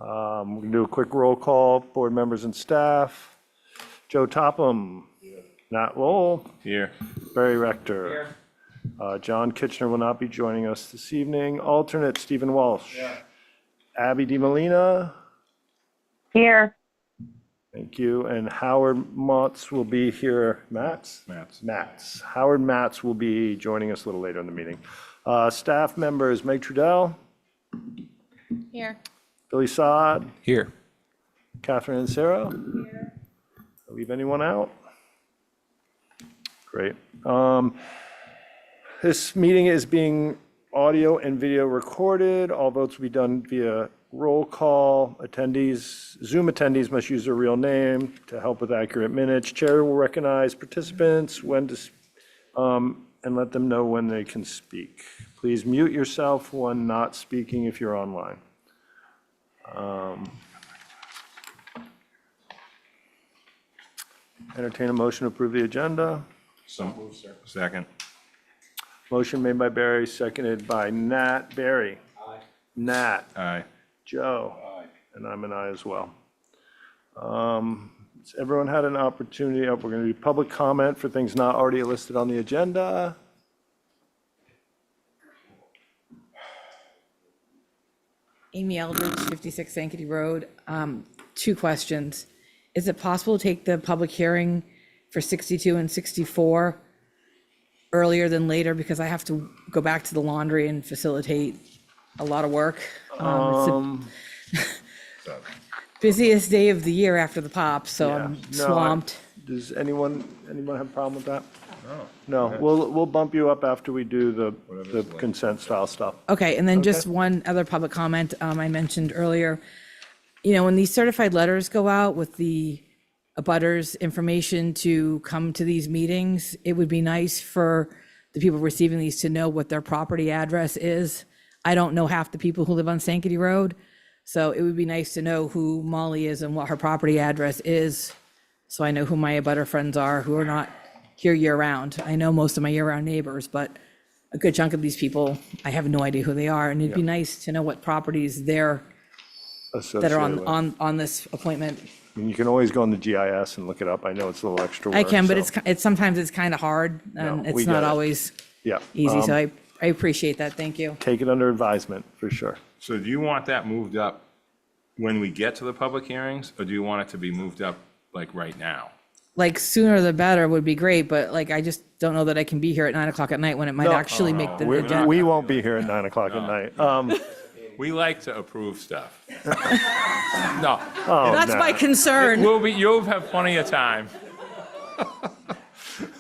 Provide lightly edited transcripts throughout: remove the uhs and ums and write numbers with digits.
We can do a quick roll call, board members and staff. Joe Topham. Nat Lowell. Here. Barry Rector. John Kitchener will not be joining us this evening. Alternate Stephen Walsh. Abby DiMolina. Here. Thank you. And Howard Matz will be here. Matz? Matz. Howard Matz will be joining us a little later in the meeting. Staff members, Meg Trudell. Here. Billy Saad. Here. Catherine Ansero. Here. Leave anyone out? Great. This meeting is being audio and video recorded. All votes will be done via roll call. Attendees, Zoom attendees must use their real name to help with accurate minutes. Chair will recognize participants when to, and let them know when they can speak. Please mute yourself when not speaking if you're online. Entertain a motion to approve the agenda. So moved, sir. Second. Motion made by Barry, seconded by Nat. Barry? Aye. Nat? Aye. Joe? Aye. And I'm an aye as well. Has everyone had an opportunity? We're going to do public comment for things not already listed on the agenda. Amy Eldridge, 56 Sankaty Road. 2 questions. Is it possible to take the public hearing for 62 and 64 earlier than later? Because I have to go back to the laundry and facilitate a lot of work. It's the busiest day of the year after the pop, so Yeah. I'm No, swamped. Does anyone have a problem with that? No. No, we'll bump you up after we do the Whatever's late. consent style stuff. Okay, and then just one other public comment I mentioned earlier. You know, when these certified letters go out with the abutters information to come to these meetings, it would be nice for the people receiving these to know what their property address is. I don't know half the people who live on Sankaty Road, so it would be nice to know who Molly is and what her property address is, so I know who my abutter friends are who are not here year-round. I know most of my year-round neighbors, but a good chunk of these people, I have no idea who they are, and it'd be nice to know what properties they're that are Associated with. on this appointment. I mean, you can always go on the GIS and look it up. I know it's a little extra work. I can, but so, it's sometimes it's kind of hard, and No, we it's not get it. always yeah. easy, so I appreciate that, thank you. Take it under advisement, for sure. So do you want that moved up when we get to the public hearings, or do you want it to be moved up like right now? Like, sooner the better would be great, but like, I just don't know that I can be here at 9 o'clock at night when it might No. actually make the agenda. We won't be here at 9 o'clock at night. We like to approve stuff. No, That's no. my concern. you'll have plenty of time.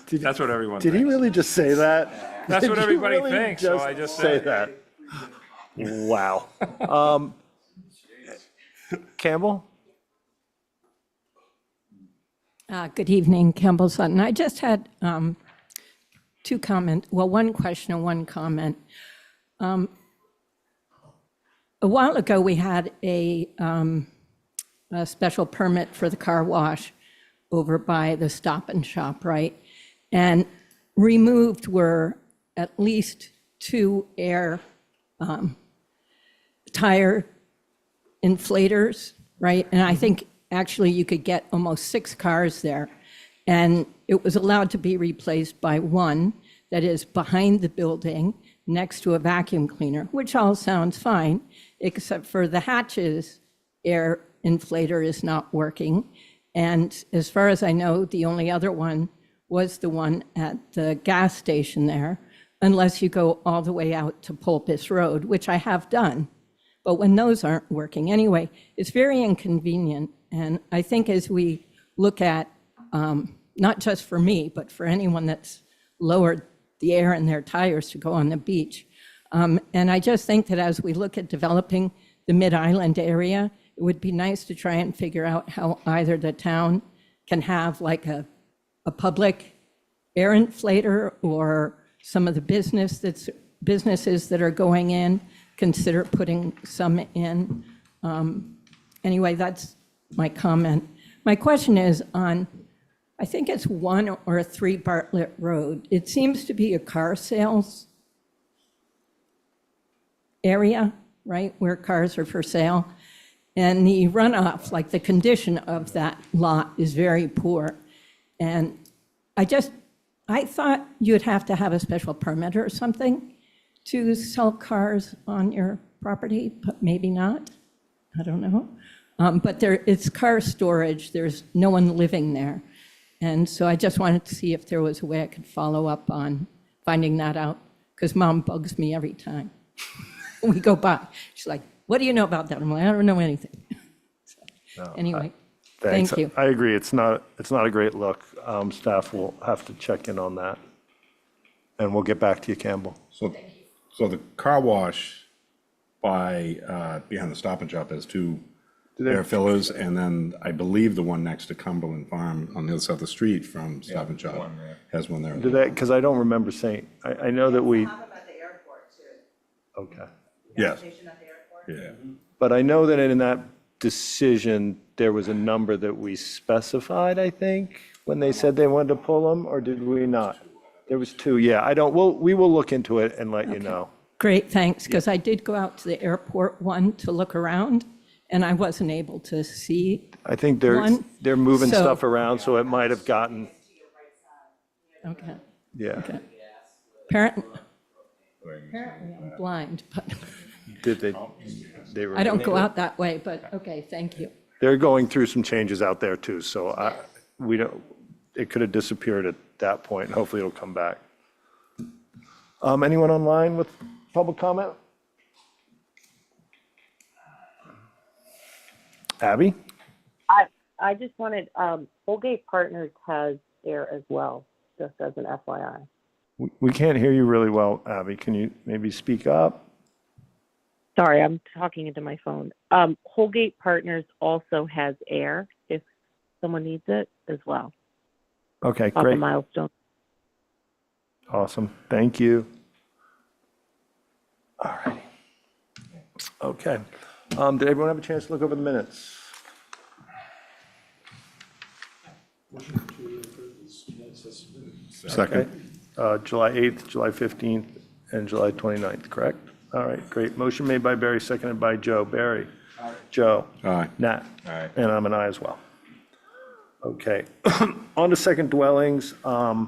That's what everyone Did he thinks. really just say that? That's Did what you everybody really thinks, so I just say said. that. Wow. Campbell? Good evening, Campbell Sutton. I just had 2 comments, well, 1 question and 1 comment. A while ago, we had a special permit for the car wash over by the Stop and Shop, right? And removed were at least 2 air tire inflators, right? And I think actually you could get almost 6 cars there. And it was allowed to be replaced by 1 that is behind the building next to a vacuum cleaner, which all sounds fine, except for the hatches air inflator is not working. And as far as I know, the only other one was the one at the gas station there, unless you go all the way out to Pulpus Road, which I have done. But when those aren't working, anyway, it's very inconvenient. And I think as we look at, not just for me, but for anyone that's lowered the air in their tires to go on the beach. And I just think that as we look at developing the Mid-Island area, it would be nice to try and figure out how either the town can have like a public air inflator, or some of the businesses that are going in, consider putting some in. Anyway, that's my comment. My question is on, I think it's 1 or 3 Bartlett Road. It seems to be a car sales area, right, where cars are for sale. And the runoff, like the condition of that lot is very poor. And I thought you'd have to have a special permit or something to sell cars on your property, but maybe not. I don't know. But it's car storage. There's no one living there. And so I just wanted to see if there was a way I could follow up on finding that out, because Mom bugs me every time we go by. She's like, what do you know about that? I'm like, I don't know anything. So, anyway, Thanks. thank you. I agree. It's not a great look. Staff will have to check in on that. And we'll get back to you, Campbell. So the car wash by, behind the Stop and Shop has two air fillers, and then I believe the one next to Cumberland Farm on the other side of the street from Stop and Shop has one there. Do they, because I don't remember saying, I know that we, Have them at the airport too. okay. Yes, Station at the airport. yeah. But I know that in that decision, there was a number that we specified, I think, when they said they wanted to pull them, or did we not? There was two, yeah. We will look into it and let you know. Great, thanks, because I did go out to the airport one to look around, and I wasn't able to see. I think One, they're moving so- stuff around, so it might have gotten, Okay. yeah. Apparently I'm blind, but Did they were. I don't go out that way, but okay, thank you. They're going through some changes out there too, so it could have disappeared at that point, and hopefully it'll come back. Anyone online with public comment? Abby? I just wanted, Holgate Partners has air as well, just as an FYI. We can't hear you really well, Abby. Can you maybe speak up? Sorry, I'm talking into my phone. Holgate Partners also has air if someone needs it as well. Okay, Off of great. Milestone. Awesome. Thank you. All righty. Okay. Did everyone have a chance to look over the minutes? Second. July 8th, July 15th, and July 29th, correct? All right, great. Motion made by Barry, seconded by Joe. Barry? Joe? Aye. Nat? Aye. And I'm an aye as well. Okay. On to second dwellings. Does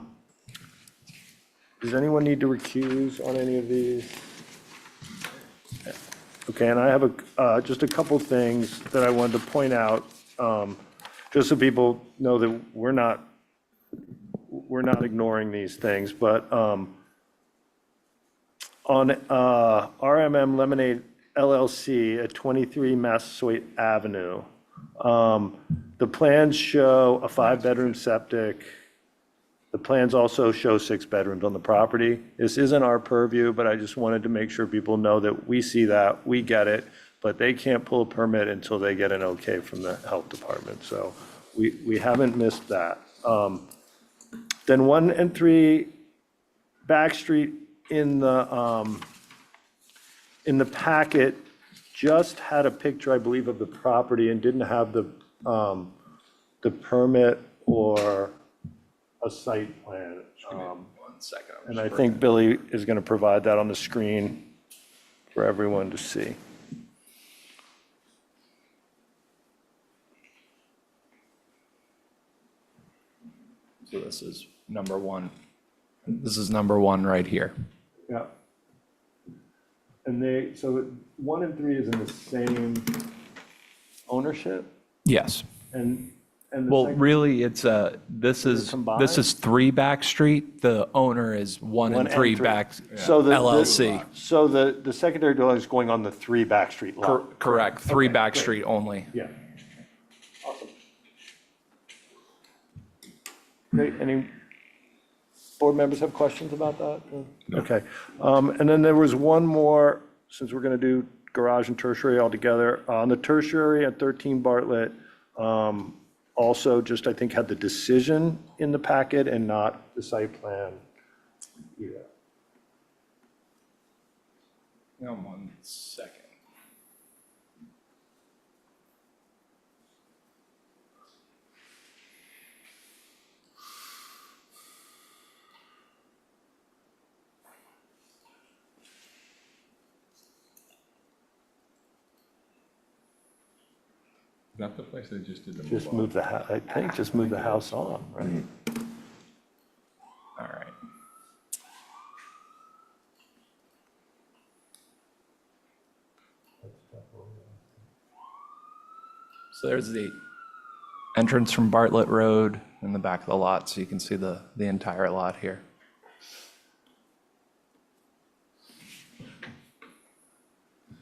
anyone need to recuse on any of these? Okay, and I have just a couple things that I wanted to point out, just so people know that we're not ignoring these things, but on RMM Lemonade LLC at 23 Massasoit Avenue, the plans show a 5-bedroom septic. The plans also show 6 bedrooms on the property. This isn't our purview, but I just wanted to make sure people know that we see that, we get it, but they can't pull a permit until they get an okay from the health department. So we haven't missed that. Then 1 and 3 Back Street in the packet just had a picture, I believe, of the property and didn't have the permit or a site plan. 1 second. And I think Billy is going to provide that on the screen for everyone to see. So this is number one. This is number one right here. Yeah. And so 1 and 3 is in the same ownership? Yes. And the Well, second- really, this is combined? 3 Back Street. The owner is 1 and 3 Back So LLC. So the secondary dwelling is going on the 3 Back Street lot? Correct. 3 Okay, Back great. Street only. Yeah. Awesome. Great. Any board members have questions about that? Okay. And then there was one more, since we're going to do garage and tertiary all together. On the tertiary at 13 Bartlett, also just, I think, had the decision in the packet and not the site plan. Yeah. Hang on 1 second. Is that the place they just did the Just move on? move the, I think, just move the house on, right? All right. So there's the entrance from Bartlett Road in the back of the lot, so you can see the entire lot here.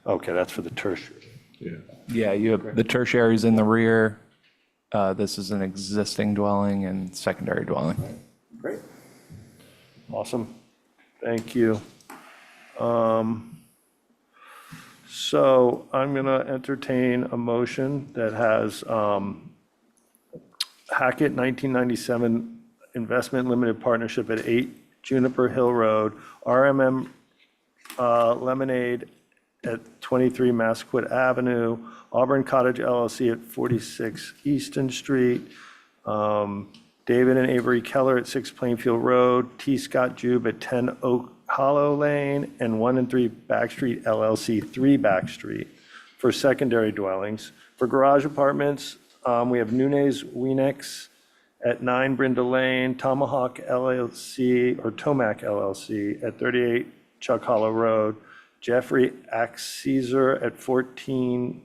Okay, that's for the tertiary. Yeah. Yeah, you have, the tertiary's in the rear. This is an existing dwelling and secondary dwelling. Great. Awesome. Thank you. So I'm going to entertain a motion that has Hackett 1997 Investment Limited Partnership at 8 Juniper Hill Road, RMM Lemonade at 23 Madequecham Avenue, Auburn Cottage LLC at 46 Easton Street, David and Avery Keller at 6 Plainfield Road, T. Scott Jube at 10 Oak Hollow Lane, and 1 and 3 Backstreet LLC, 3 Backstreet, for secondary dwellings. For garage apartments, we have Nunes Weenix at 9 Brindle Lane, Tomahawk LLC, or Tomac LLC at 38 Chuck Hollow Road, Jeffrey Axezer at 14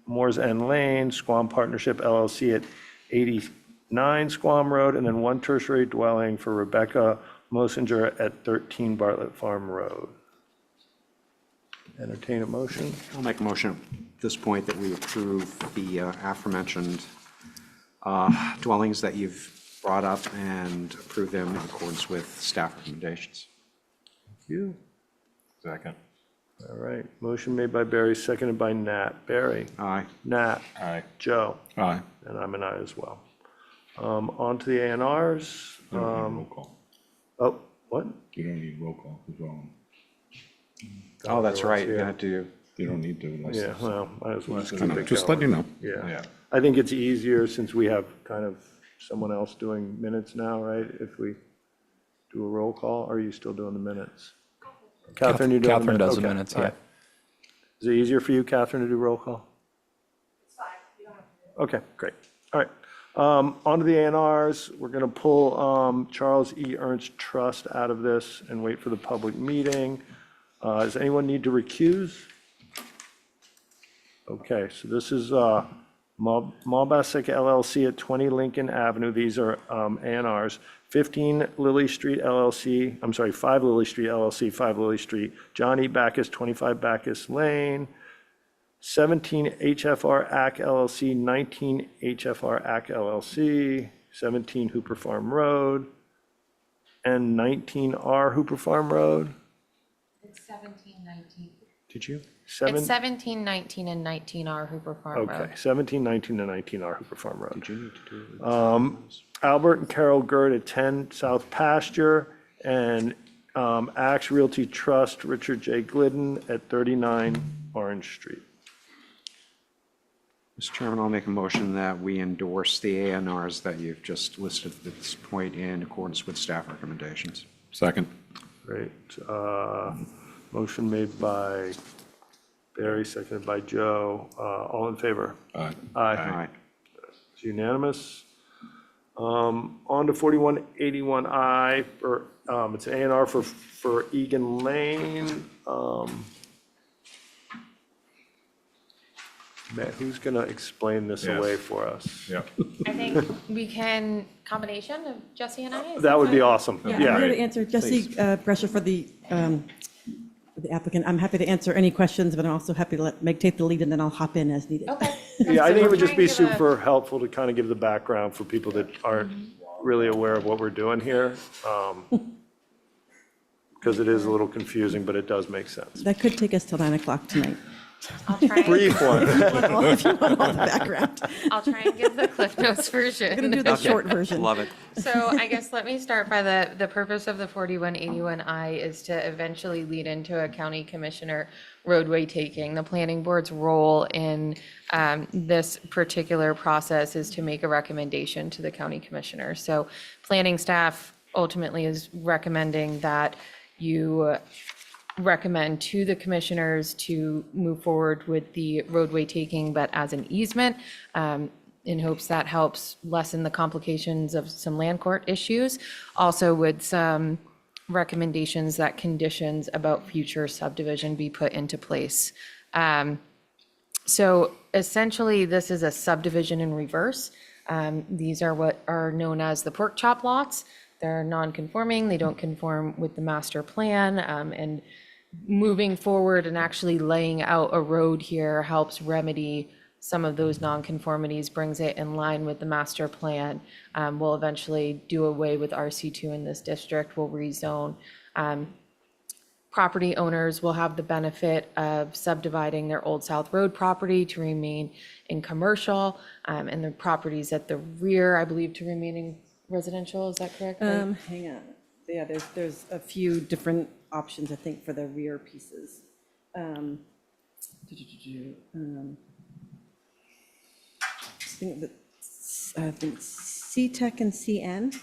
Moores End Lane, Squam Partnership LLC at 89 Squam Road, and then 1 tertiary dwelling for Rebecca Mosinger at 13 Bartlett Farm Road. Entertain a motion? I'll make a motion at this point that we approve the aforementioned dwellings that you've brought up and approve them in accordance with staff recommendations. Thank you. Second. All right, motion made by Barry, seconded by Nat. Barry? Aye. Nat? Aye. Joe? Aye. And I'm an aye as well. On to the A&Rs. You don't need roll call. Oh, what? You don't need roll call as well. Oh, that's right, you're Yeah. gonna do, You don't need to unless. Yeah, well, might as well just keep Kind it of, just let you going. know. Yeah. Yeah. I think it's easier since we have kind of someone else doing minutes now, right? If we do a roll call, or are you still doing the minutes? Catherine, you're doing the Catherine minutes? does the Okay, minutes, all yeah. right. Is it easier for you, Catherine, to do roll call? It's fine, you don't have to do it. Okay, great. All right. On to the A&Rs. We're going to pull Charles E. Ernst Trust out of this and wait for the public meeting. Does anyone need to recuse? Okay, so this is Malbasic LLC at 20 Lincoln Avenue. These are A&Rs. 15 Lily Street LLC, I'm sorry, 5 Lily Street LLC, 5 Lily Street. John E. Backus, 25 Backus Lane. 17 HFR AC LLC, 19 HFR AC LLC, 17 Hooper Farm Road, and 19R Hooper Farm Road. It's 1719. Did you? It's 17, 1719 and 19R Hooper Farm Road. okay, 17, 19, and 19R Hooper Farm Road. Did you need to do Albert and Carol Gerd at 10 South Pasture, and Axe Realty Trust, Richard J. Glidden at 39 Orange Street. Mr. Chairman, I'll make a motion that we endorse the ANRs that you've just listed at this point in accordance with staff recommendations. Second. Great. Motion made by Barry, seconded by Joe. All in favor? Aye. Aye. It's unanimous. On to 4181I, for, it's an A&R for Egan Lane. Matt, who's going to explain this Yes. away for us? Yep. I think we can, combination of Jesse and I? is That would be fine? awesome. Yeah, I'm here Yeah. to answer, Jesse Brescia for the applicant. I'm happy to answer any questions, but I'm also happy to let Meg take the lead, and then I'll hop in as needed. Okay. Yeah, I think it would just be Try and give a- super helpful to kind of give the background for people that aren't really aware of what we're doing here. Because it is a little confusing, but it does make sense. That could take us till 9 o'clock tonight. I'll try, Brief one. If you want all the background. I'll try and give the Cliff Notes I'm going to do version. the short version. Love it. So I guess let me start by the purpose of the 4181I is to eventually lead into a county commissioner roadway taking. The planning board's role in this particular process is to make a recommendation to the county commissioner. So planning staff ultimately is recommending that you recommend to the commissioners to move forward with the roadway taking, but as an easement, in hopes that helps lessen the complications of some land court issues. Also with some recommendations that conditions about future subdivision be put into place. So essentially, this is a subdivision in reverse. These are what are known as the pork chop lots. They're non-conforming, they don't conform with the master plan, and moving forward and actually laying out a road here helps remedy some of those nonconformities, brings it in line with the master plan. We'll eventually do away with RC2 in this district, we'll rezone. Property owners will have the benefit of subdividing their Old South Road property to remain in commercial, and the properties at the rear, I believe, to remain in residential, is that correct? Right? Hang on. Yeah, there's a few different options, I think, for the rear pieces. I think C-Tech and CN.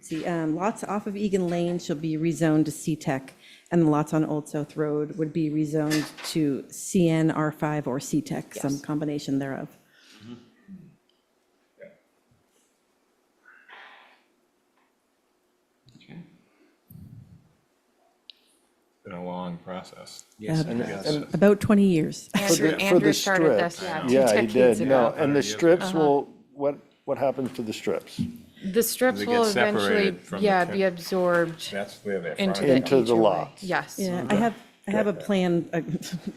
See, lots off of Egan Lane shall be rezoned to C-Tech, and the lots on Old South Road would be rezoned to CN, R5, or C-Tech, some combination thereof. Been a long process. Yes, And- yes. About 20 years. Andrew started this, two Yeah, he decades did. ago. No, and the strips will, what happens to the strips? The strips They will get eventually, separated from the be absorbed That's where they're. into fronting. the Into the HOA. lots. Yes. Yeah, I have a plan, a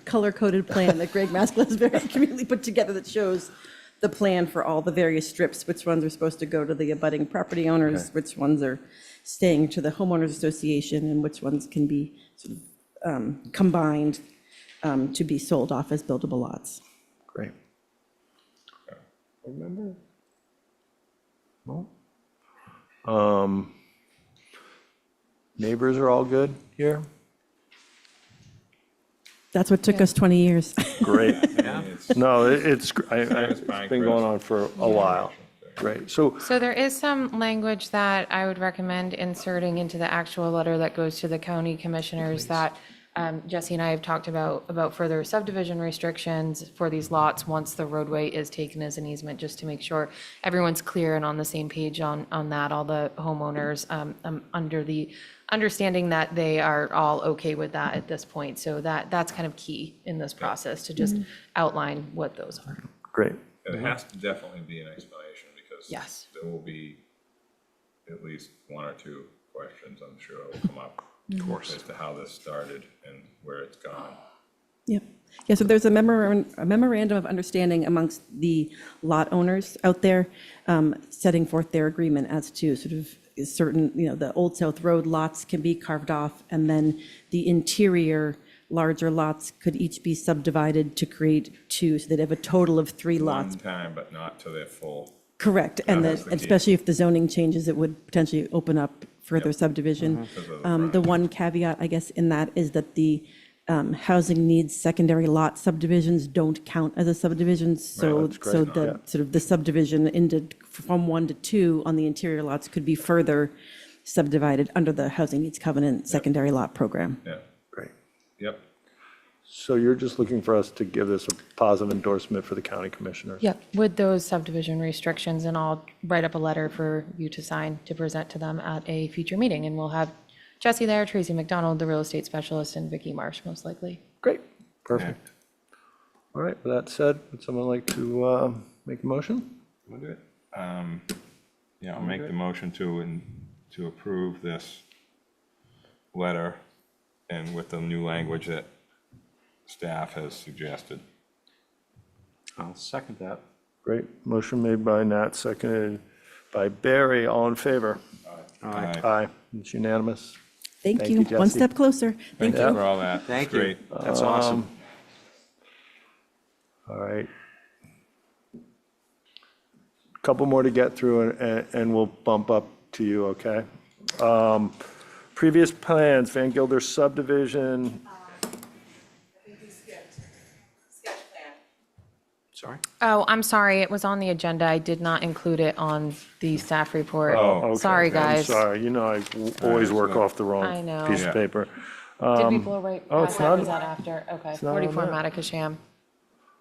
color-coded plan that Greg Maskell has very conveniently put together that shows the plan for all the various strips, which ones are supposed to go to the abutting property owners, which ones are staying to the homeowners association, and which ones can be sort of combined to be sold off as buildable lots. Great. Remember? No? Neighbors are all good here? That's what took us 20 years. Great. It's- No, it's as it's Pinecrest. been going on for a while. Great. So, So there is some language that I would recommend inserting into the actual letter that goes to the county commissioners that Jesse and I have talked about further subdivision restrictions for these lots once the roadway is taken as an easement, just to make sure everyone's clear and on the same page on that, all the homeowners under the understanding that they are all okay with that at this point. So that's kind of key in this process, to just outline what those are. great. It has to definitely be an explanation because Yes. there will be at least one or two questions, I'm sure, will come up. Of course. As to how this started and where it's gone. Yep. Yeah, so there's a memorandum of understanding amongst the lot owners out there, setting forth their agreement as to sort of certain, the Old South Road lots can be carved off, and then the interior larger lots could each be subdivided to create two, so they'd have a total of 3 lots. One time, but not to their full. Correct, and that's the key. especially if the zoning changes, it would potentially open up further subdivision. The one caveat, I guess, in that is that the housing needs secondary lot subdivisions don't count as a subdivision, so that's great. so the sort of the subdivision into from 1 to 2 on the interior lots could be further subdivided under the housing needs covenant secondary lot program. Yeah, Great. yep. So you're just looking for us to give this a positive endorsement for the county commissioners? Yep, with those subdivision restrictions, and I'll write up a letter for you to sign to present to them at a future meeting, and we'll have Jesse there, Tracy McDonald, the real estate specialist, and Vicky Marsh, most likely. Great. Perfect. All right, with that said, would someone like to make a motion? We'll do it. Yeah, I'll make the motion to approve this letter and with the new language that staff has suggested. I'll second that. Great. Motion made by Nat, seconded by Barry. All in favor? Aye. Aye. It's unanimous. Thank Thank you. you, One Jesse. step closer. Thank Thank you. you for all that. Thank It's you. great. That's awesome. All right. Couple more to get through and we'll bump up to you, okay? Previous plans, Van Gilder subdivision. Sorry? Oh, I'm sorry, it was on the agenda. I did not include it on the staff report. Oh, okay. Sorry, I'm guys. sorry, I always work off the I wrong know. piece Yeah. of paper. Did we blow right oh, past it's that, or not- was that after? Okay, not on 44 there. Madequecham.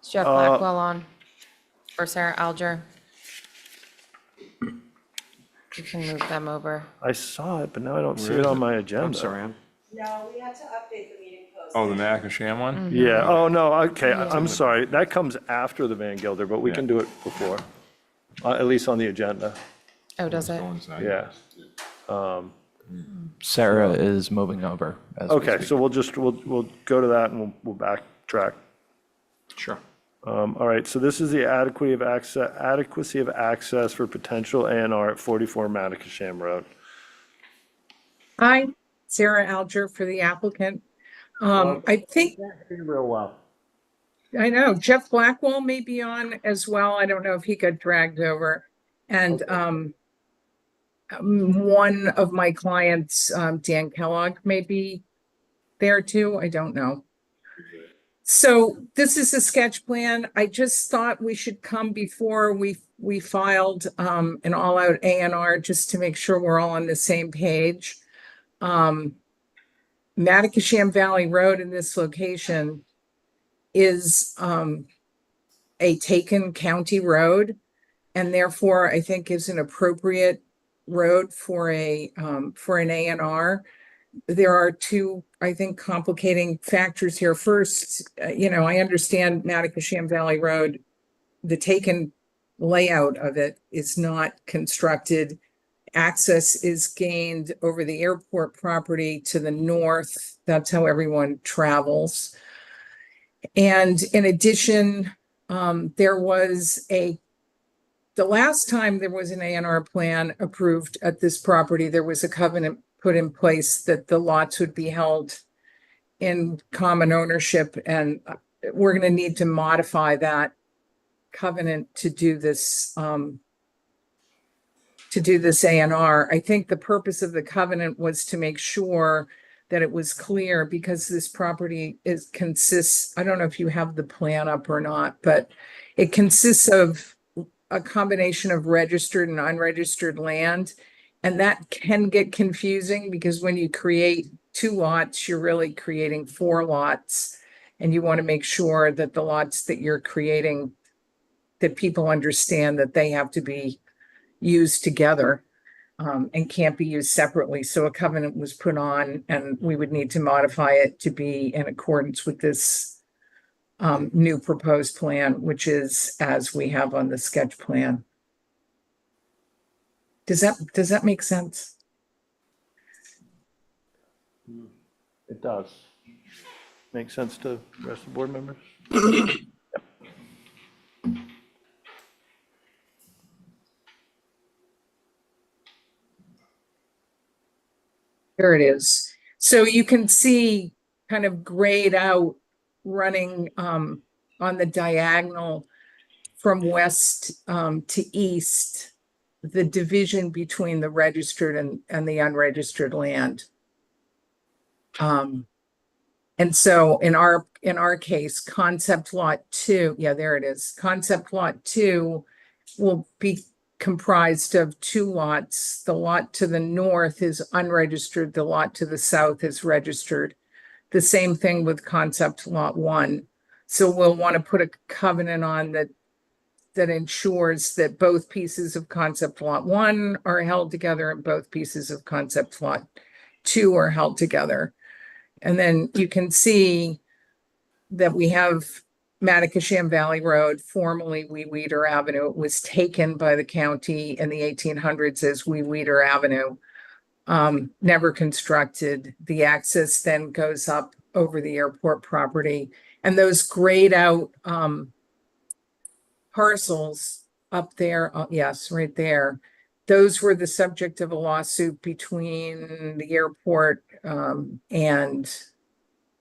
Is Jeff Blackwell on? Or Sarah Alger? You can move them over. I saw it, but now I don't see it on my agenda. I'm sorry, Ann. No, we had to update the meeting post. Oh, the Madequecham one? Yeah, oh, no, okay, I'm sorry. That comes after the Van Gilder, but we can do it before, at least on the agenda. Oh, does it? Coincide. Yeah. Sarah is moving over as we Okay, speak. so we'll go to that and we'll backtrack. Sure. All right, so this is the adequacy of access for potential A and R at 44 Madequecham Road. Hi, Sarah Alger for the applicant. I think, Real well. I know Jeff Blackwell may be on as well. I don't know if he got dragged over. And one of my clients, Dan Kellogg, may be there too. I don't know. So this is a sketch plan. I just thought we should come before we filed an all-out A&R just to make sure we're all on the same page. Madequecham Valley Road in this location is a taken county road, and therefore I think is an appropriate road for an A&R. There are two, I think, complicating factors here. First, I understand Madequecham Valley Road, the taken layout of it is not constructed. Access is gained over the airport property to the north. That's how everyone travels. And in addition, the last time there was an A&R plan approved at this property, there was a covenant put in place that the lots would be held in common ownership, and we're going to need to modify that covenant to do this A&R. I think the purpose of the covenant was to make sure that it was clear, because this property consists, I don't know if you have the plan up or not, but it consists of a combination of registered and unregistered land. And that can get confusing because when you create 2 lots, you're really creating 4 lots. And you want to make sure that the lots that you're creating, that people understand that they have to be used together and can't be used separately. So a covenant was put on, and we would need to modify it to be in accordance with this new proposed plan, which is as we have on the sketch plan. Does that make sense? It does. Make sense to the rest of the board members? There it is. So you can see kind of grayed out running on the diagonal from west to east, the division between the registered and the unregistered land. And so in our case, concept lot 2, yeah, there it is. Concept lot 2 will be comprised of 2 lots. The lot to the north is unregistered. The lot to the south is registered. The same thing with concept lot 1. So we'll want to put a covenant on that ensures that both pieces of concept lot 1 are held together and both pieces of concept lot 2 are held together. And then you can see that we have Madequecham Valley Road, formerly Wee Weeder Avenue. It was taken by the county in the 1800s as Wee Weeder Avenue, never constructed. The access then goes up over the airport property. And those grayed out parcels up there, yes, right there, those were the subject of a lawsuit between the airport and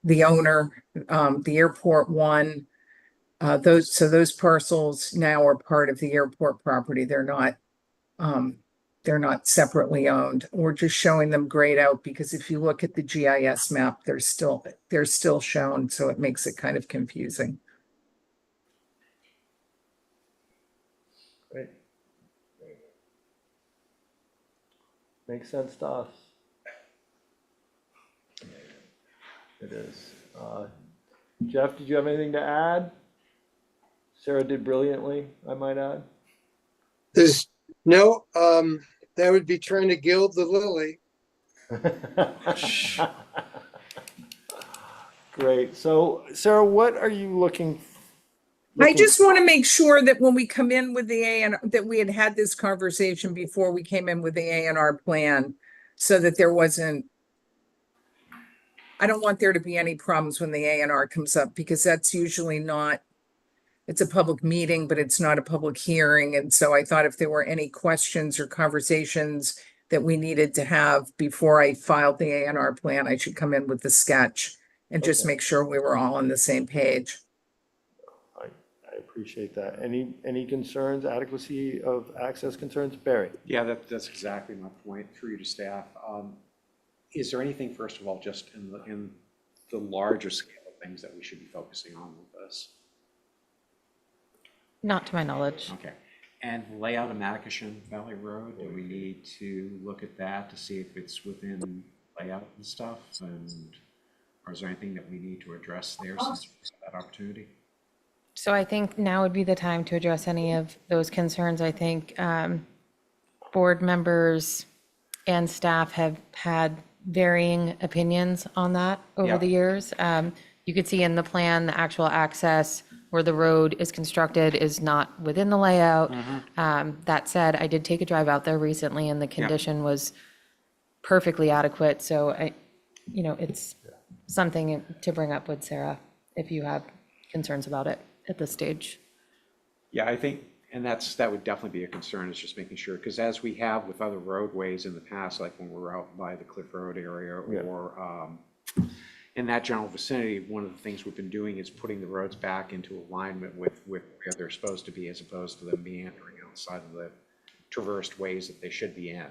the owner, the airport won. Those parcels now are part of the airport property. They're not separately owned. We're just showing them grayed out because if you look at the GIS map, they're still shown, so it makes it kind of confusing. Great. Makes sense to us. It is. Jeff, did you have anything to add? Sarah did brilliantly, I might add. There's no, that would be trying to gild the lily. Great. So Sarah, what are you looking? I just want to make sure that when we come in with the A and that we had had this conversation before we came in with the A&R plan, so that there wasn't. I don't want there to be any problems when the A&R comes up, because that's usually not. It's a public meeting, but it's not a public hearing, and so I thought if there were any questions or conversations that we needed to have before I filed the A&R plan, I should come in with the sketch and just make sure we were all on the same page. I appreciate that. Any concerns, adequacy of access concerns? Barry? Yeah, that's exactly my point, through you to staff. Is there anything, first of all, just in the larger scale of things that we should be focusing on with this? Not to my knowledge. Okay. And layout of Madequecham Valley Road, do we need to look at that to see if it's within layout and stuff? Or is there anything that we need to address there since we have that opportunity? So I think now would be the time to address any of those concerns. I think board members and staff have had varying opinions on that over the years. You could see in the plan, the actual access where the road is constructed is not within the layout. That said, I did take a drive out there recently and the condition was perfectly adequate. So it's something to bring up with Sarah if you have concerns about it at this stage. Yeah, I think, and that would definitely be a concern, is just making sure, because as we have with other roadways in the past, like when we're out by the Cliff Road area or in that general vicinity, one of the things we've been doing is putting the roads back into alignment with where they're supposed to be, as opposed to them meandering outside of the traversed ways that they should be in.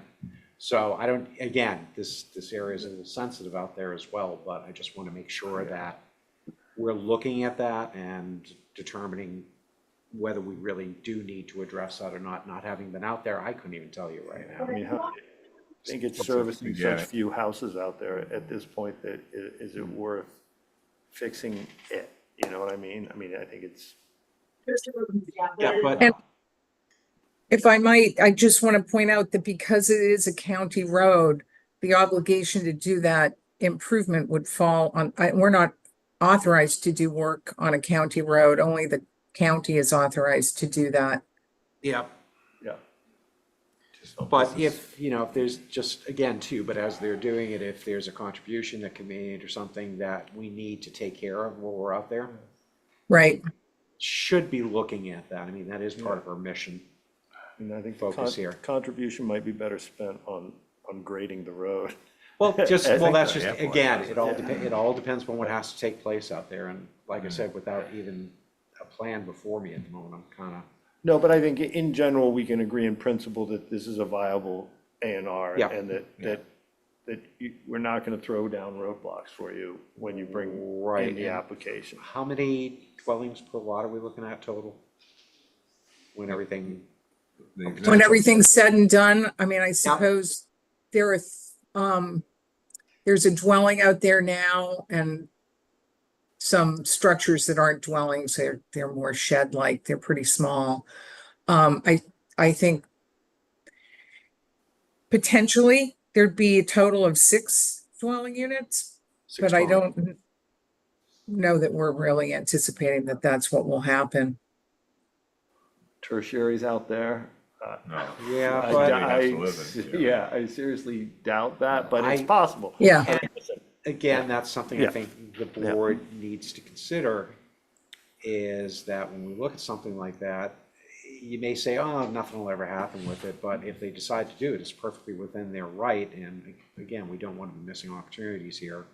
So I don't, again, this area is a little sensitive out there as well, but I just want to make sure that we're looking at that and determining whether we really do need to address that or not. Not having been out there, I couldn't even tell you right now. I mean, I think it's servicing such few houses out there at this point that is it worth fixing it? You know what I mean? I mean, I think it's. Yeah, but And if I might, I just want to point out that because it is a county road, the obligation to do that improvement would fall on, we're not authorized to do work on a county road. Only the county is authorized to do that. yeah. Yeah. But if there's just, again, too, but as they're doing it, if there's a contribution that can be made or something that we need to take care of while we're out there, Right. should be looking at that. I mean, that is part of our mission. And I think Focus here. contribution might be better spent on grading the road. Well, that's just, Yeah, again, it all depends on what has to take place out there. And like I said, without even a plan before me at the moment, I'm kind of. No, but I think in general, we can agree in principle that this is a viable A&R Yeah. and that we're not going to throw down roadblocks for you when you bring in the application. How many dwellings per lot are we looking at total? When everything, When everything's said and done, I mean, I suppose there are, there's a dwelling out there now and some structures that aren't dwellings. They're more shed-like. They're pretty small. I think potentially there'd be a total of 6 dwelling units, but I don't know that we're really anticipating that that's what will happen. Tertiaries out there. No. yeah, I but I seriously doubt that, but it's I- possible. Yeah. again, that's something I Yeah. think the board needs to consider, is that when we look at something like that, you may say, oh, nothing will ever happen with it, but if they decide to do it, it's perfectly within their right, and again, we don't want to be missing opportunities here.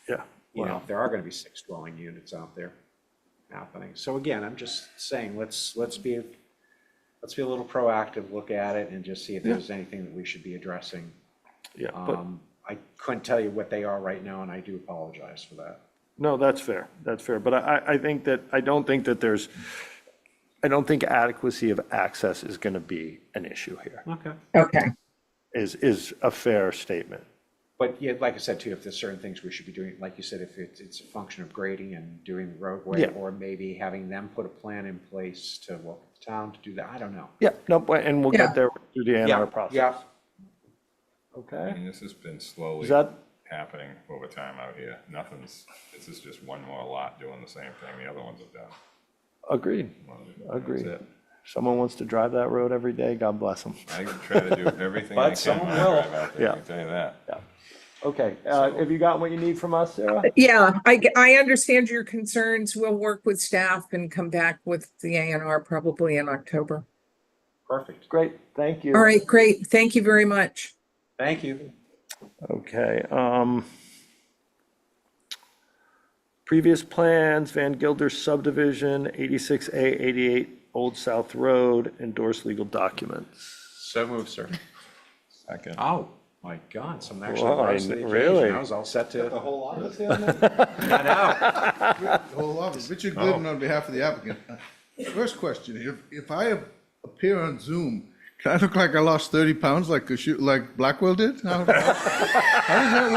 Yeah. If there are going to be 6 dwelling units out there happening. So again, I'm just saying, let's be a little proactive, look at it, and just see if there's anything that we should be addressing. Yeah, but I couldn't tell you what they are right now, and I do apologize for that. no, that's fair. That's fair. But I think that, I don't think adequacy of access is going to be an issue here, Okay. Okay. is a fair statement. But yeah, like I said too, if there's certain things we should be doing, like you said, if it's a function of grading and doing the roadway, Yeah. or maybe having them put a plan in place to work with the town to do that, I don't know. Yeah, nope, and we'll Yeah. get there through the Yeah, A&R process. yeah. I Okay, mean, this has been slowly is that, happening over time out here. This is just one more lot doing the same thing the other ones have done. agreed, That's agreed. it. Someone wants to drive that road every day, God bless them. I try to do everything I But can someone when I will. drive out there, I can tell you that. Yeah. Okay, have you got what you need from us, Sarah? Yeah, I understand your concerns. We'll work with staff and come back with the A&R probably in October. Perfect. Great, thank you. All right, great. Thank you very much. Thank you. Okay, previous plans, Van Gilder subdivision, 86A, 88 Old South Road, endorsed legal documents. So moved, sir. Second. Oh, my God, someone actually Whoa, rose to the occasion. really? I was all set to, whole office? I know. The whole office. Richard Glidden on behalf of the applicant. First question, if I appear on Zoom, can I look like I lost 30 pounds like Blackwell did? How does that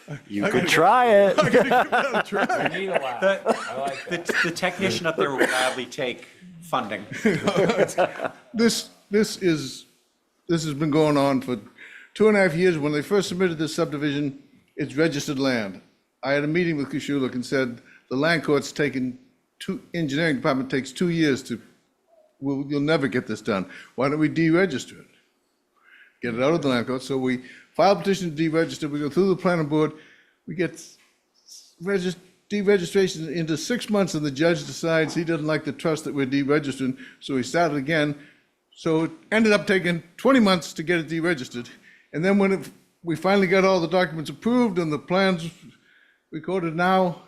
work? You could try it. We need a laugh. I like that. The technician up there will gladly take funding. This has been going on for 2.5 years. When they first submitted this subdivision, it's registered land. I had a meeting with Kishuluk and said, the land court's engineering department takes 2 years you'll never get this done. Why don't we deregister it? Get it out of the land court. So we file a petition to deregister, we go through the planning board, we get deregistration into 6 months, and the judge decides he doesn't like the trust that we're deregistering, so he started again. So it ended up taking 20 months to get it deregistered. And then when we finally got all the documents approved and the plans recorded, now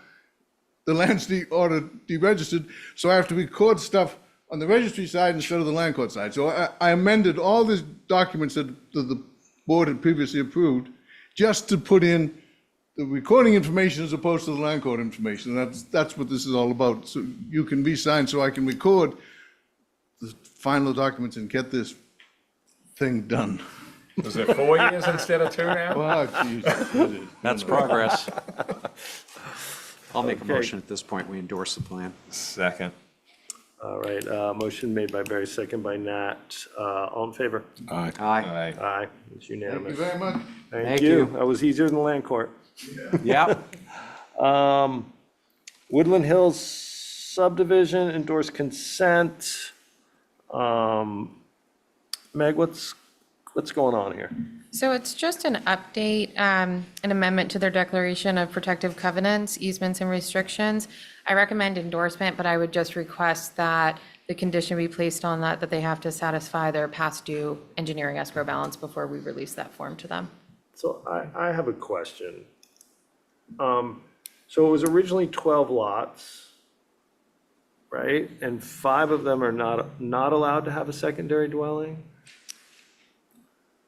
the land's deregistered, so I have to record stuff on the registry side instead of the land court side. So I amended all these documents that the board had previously approved just to put in the recording information as opposed to the land court information. That's what this is all about. So you can be signed so I can record the final documents and get this thing done. Was it 4 years instead of 2 now? Oh, Jesus. That's progress. I'll make a Okay. motion at this point. We endorse the plan. Second. All right, motion made by Barry, second by Nat. All in favor? Aye. Aye. Aye. Aye, it's Thank you unanimous. very much. Thank you. That was easier than land court. Yeah. Woodland Hills subdivision, endorsed consent. Meg, what's going on here? So it's just an update, an amendment to their declaration of protective covenants, easements, and restrictions. I recommend endorsement, but I would just request that the condition be placed on that they have to satisfy their past due engineering escrow balance before we release that form to them. So I have a question. So it was originally 12 lots, right? And 5 of them are not allowed to have a secondary dwelling?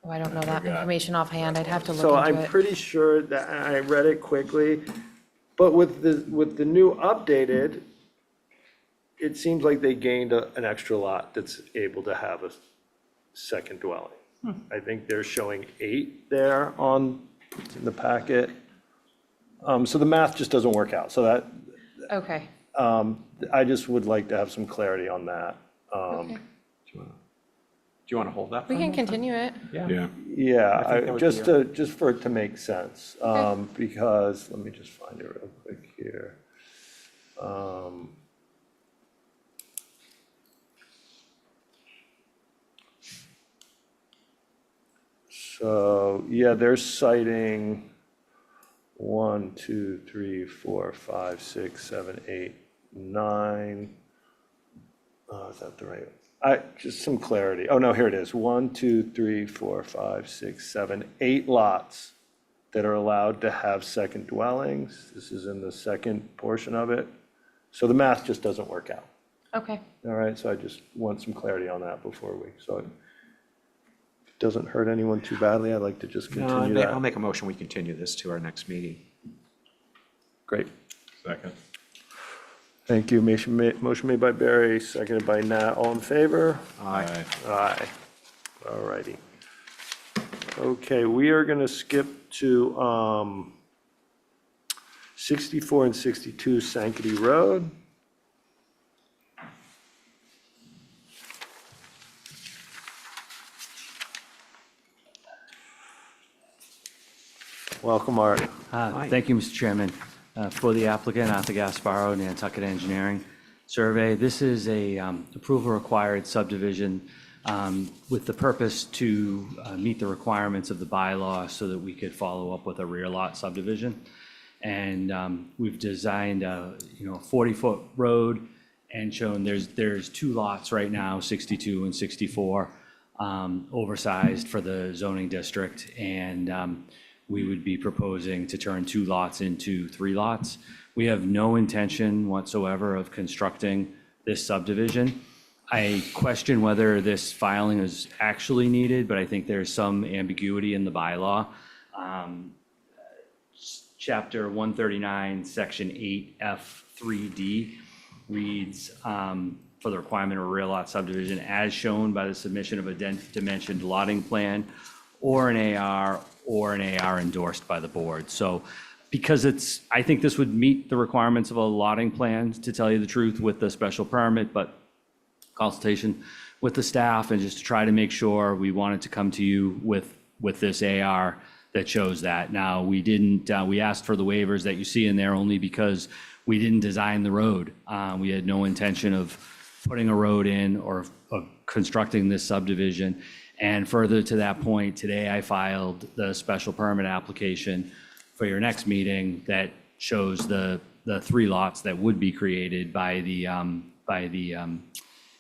Oh, I don't know that information offhand. I'd have to So look I'm into it. pretty sure that, I read it quickly, but with the new updated, it seems like they gained an extra lot that's able to have a second dwelling. I think they're showing 8 there in the packet. So the math just doesn't work out. So that, Okay. I just would like to have some clarity on that. Okay. Do you want to hold that? We for a can moment? continue it. Yeah. Yeah, I think that would just for it to make sense, Okay. because, let me just find it real quick here. So, yeah, they're citing 1, 2, 3, 4, 5, 6, 7, 8, 9. Oh, is that the right? Just some clarity. Oh, no, here it is. 1, 2, 3, 4, 5, 6, 7, 8 lots that are allowed to have second dwellings. This is in the second portion of it. So the math just doesn't work out. Okay. All right, so I just want some clarity on that before so if it doesn't hurt anyone too badly, I'd like to just continue I'll that. make a motion. We continue this to our next meeting. Great. Second. Thank you. Motion made by Barry, seconded by Nat. All in favor? Aye. Aye. All righty. Okay, we are going to skip to 64 and 62 Sankaty Road. Welcome, Art. Thank you, Mr. Chairman. For the applicant, Arthur Gasparo, Nantucket Engineering Survey, this is a approval required subdivision with the purpose to meet the requirements of the bylaw so that we could follow up with a rear lot subdivision. And we've designed a 40-foot road and shown there's two lots right now, 62 and 64, oversized for the zoning district. And we would be proposing to turn two lots into three lots. We have no intention whatsoever of constructing this subdivision. I question whether this filing is actually needed, but I think there's some ambiguity in the bylaw. Chapter 139, Section 8F3D reads, for the requirement of a rear lot subdivision, as shown by the submission of a dimensioned lotting plan or an AR endorsed by the board. So because I think this would meet the requirements of a lotting plan, to tell you the truth, with the special permit, but consultation with the staff and just to try to make sure, we wanted to come to you with this AR that shows that. Now, we didn't, we asked for the waivers that you see in there only because we didn't design the road. We had no intention of putting a road in or of constructing this subdivision. And further to that point, today I filed the special permit application for your next meeting that shows the three lots that would be created by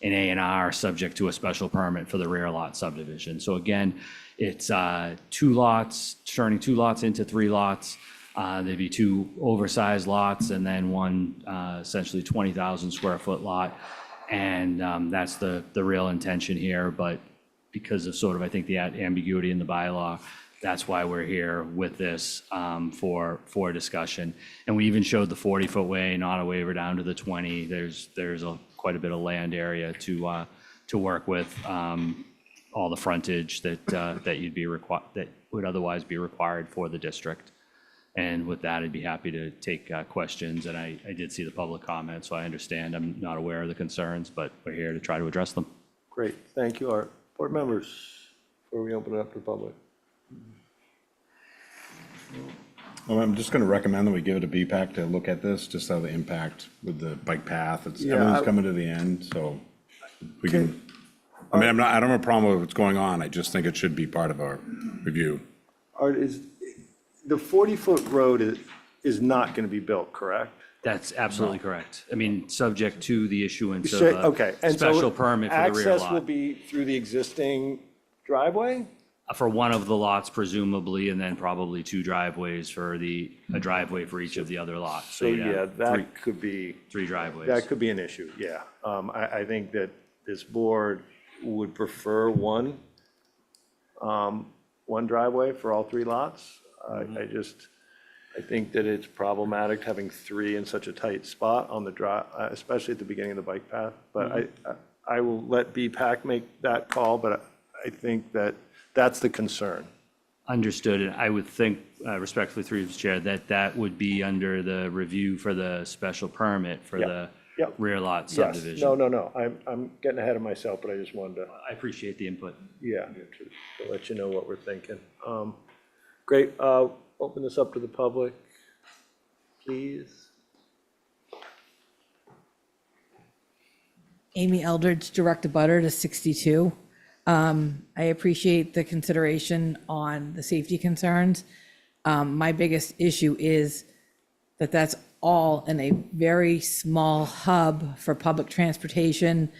an A&R subject to a special permit for the rear lot subdivision. So again, it's two lots, turning two lots into three lots. There'd be two oversized lots and then one essentially 20,000 square foot lot. And that's the real intention here. But because of sort of, I think, the ambiguity in the bylaw, that's why we're here with this for discussion. And we even showed the 40-foot way, not a waiver down to the 20. There's quite a bit of land area to work with, all the frontage that that would otherwise be required for the district. And with that, I'd be happy to take questions. And I did see the public comment, so I understand. I'm not aware of the concerns, but we're here to try to address them. Great, thank you, Art. Board members, before we open it up to the public. Well, I'm just going to recommend that we give it a BPAC to look at this, just how the impact with the bike path. Everything's coming to the end, so we can, I don't have a problem with what's going on. I just think it should be part of our review. Art, the 40-foot road is not going to be built, correct? That's absolutely correct. I mean, subject to the issuance of Okay, a and so special permit for the rear access will lot. be through the existing driveway? For one of the lots presumably, and then probably two driveways for a driveway for each of the other lots. So you'd have yeah, that could be, three driveways. that could be an issue, yeah. I think that this board would prefer one driveway for all three lots. I think that it's problematic having three in such a tight spot on the drive, especially at the beginning of the bike path. But I will let BPAC make that call, but I think that that's the concern. Understood. And I would think, respectfully through the chair, that would be under the review for the special permit for the rear lot subdivision. Yes, no, I'm getting ahead of myself, but I just wanted to, I appreciate the input. to let you know what we're thinking. Great, open this up to the public, please. Amy Eldridge, direct abutter to 62. I appreciate the consideration on the safety concerns. My biggest issue is that that's all in a very small hub for public transportation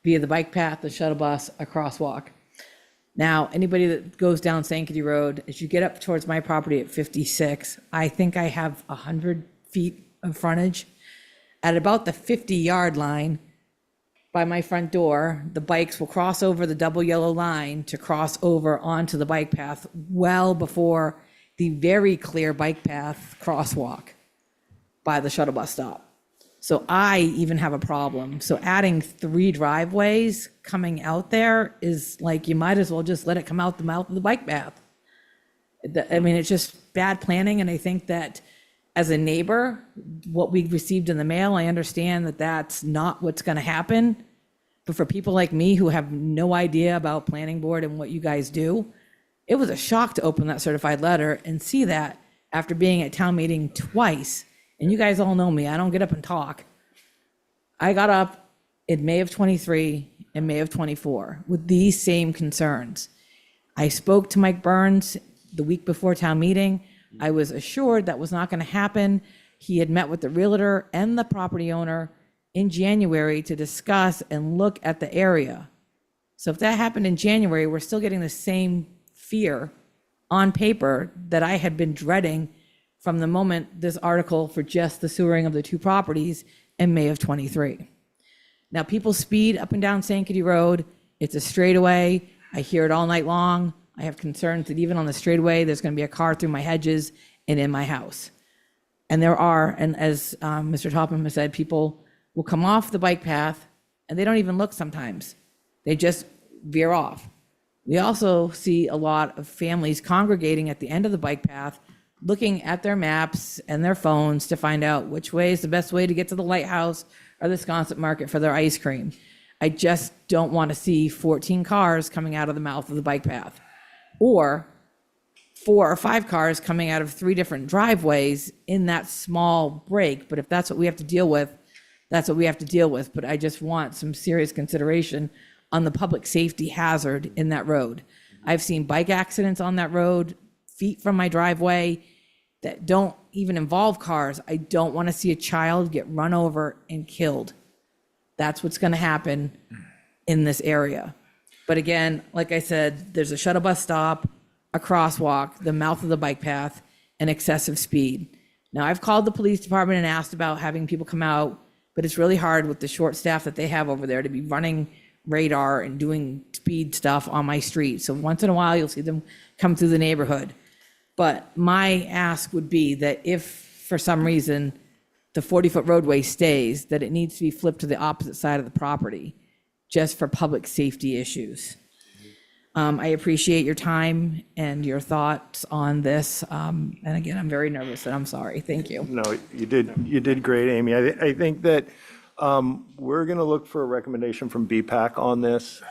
via the bike path, the shuttle bus, a crosswalk. Now, anybody that goes down Sankaty Road, as you get up towards my property at 56, I think I have 100 feet of frontage. At about the 50-yard line by my front door, the bikes will cross over the double yellow line to cross over onto the bike path well before the very clear bike path crosswalk by the shuttle bus stop. So I even have a problem. So adding three driveways coming out there is like, you might as well just let it come out the mouth of the bike path. I mean, it's just bad planning, and I think that as a neighbor, what we received in the mail, I understand that that's not what's gonna happen. But for people like me who have no idea about planning board and what you guys do, it was a shock to open that certified letter and see that after being at town meeting twice. And you guys all know me, I don't get up and talk. I got up in May of '23 and May of '24 with these same concerns. I spoke to Mike Burns the week before town meeting. I was assured that was not going to happen. He had met with the realtor and the property owner in January to discuss and look at the area. So if that happened in January, we're still getting the same fear on paper that I had been dreading from the moment this article for just the sewering of the two properties in May of '23. Now, people speed up and down Sankaty Road. It's a straightaway. I hear it all night long. I have concerns that even on the straightaway, there's going to be a car through my hedges and in my house. And there are, and as Mr. Topham has said, people will come off the bike path and they don't even look sometimes. They just veer off. We also see a lot of families congregating at the end of the bike path, looking at their maps and their phones to find out which way is the best way to get to the lighthouse or the Sconset Market for their ice cream. I just don't want to see 14 cars coming out of the mouth of the bike path, or 4 or 5 cars coming out of 3 different driveways in that small break. But if that's what we have to deal with, that's what we have to deal with. But I just want some serious consideration on the public safety hazard in that road. I've seen bike accidents on that road, feet from my driveway, that don't even involve cars. I don't want to see a child get run over and killed. That's what's going to happen in this area. But again, like I said, there's a shuttle bus stop, a crosswalk, the mouth of the bike path, and excessive speed. Now, I've called the police department and asked about having people come out, but it's really hard with the short staff that they have over there to be running radar and doing speed stuff on my street. So once in a while, you'll see them come through the neighborhood. But my ask would be that if, for some reason, the 40-foot roadway stays, that it needs to be flipped to the opposite side of the property, just for public safety issues. I appreciate your time and your thoughts on this. And again, I'm very nervous and I'm sorry. Thank you. No, you did great, Amy. I think that we're going to look for a recommendation from BPAC on this.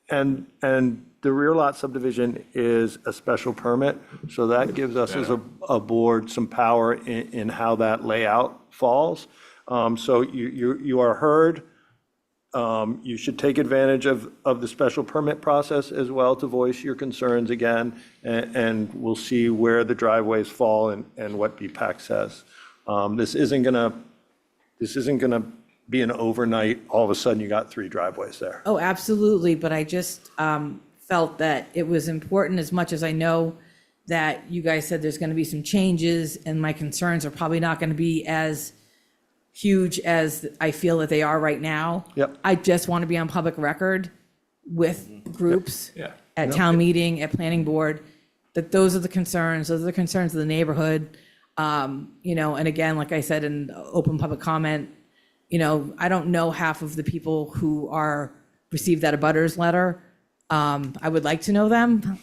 And the rear lot subdivision is a special permit, so that gives us as a board some power in how that layout falls. So you are heard. You should take advantage of the special permit process as well to voice your concerns again, and we'll see where the driveways fall and what BPAC says. This isn't gonna be an overnight, all of a sudden you got 3 driveways there. Oh, absolutely. But I just felt that it was important, as much as I know that you guys said there's going to be some changes and my concerns are probably not going to be as huge as I feel that they are right now. Yep. I just want to be on public record with groups Yeah. at town meeting, at planning board, that those are the concerns of the neighborhood. You know, and again, like I said in open public comment, you know, I don't know half of the people who received that abutters letter. I would like to know them.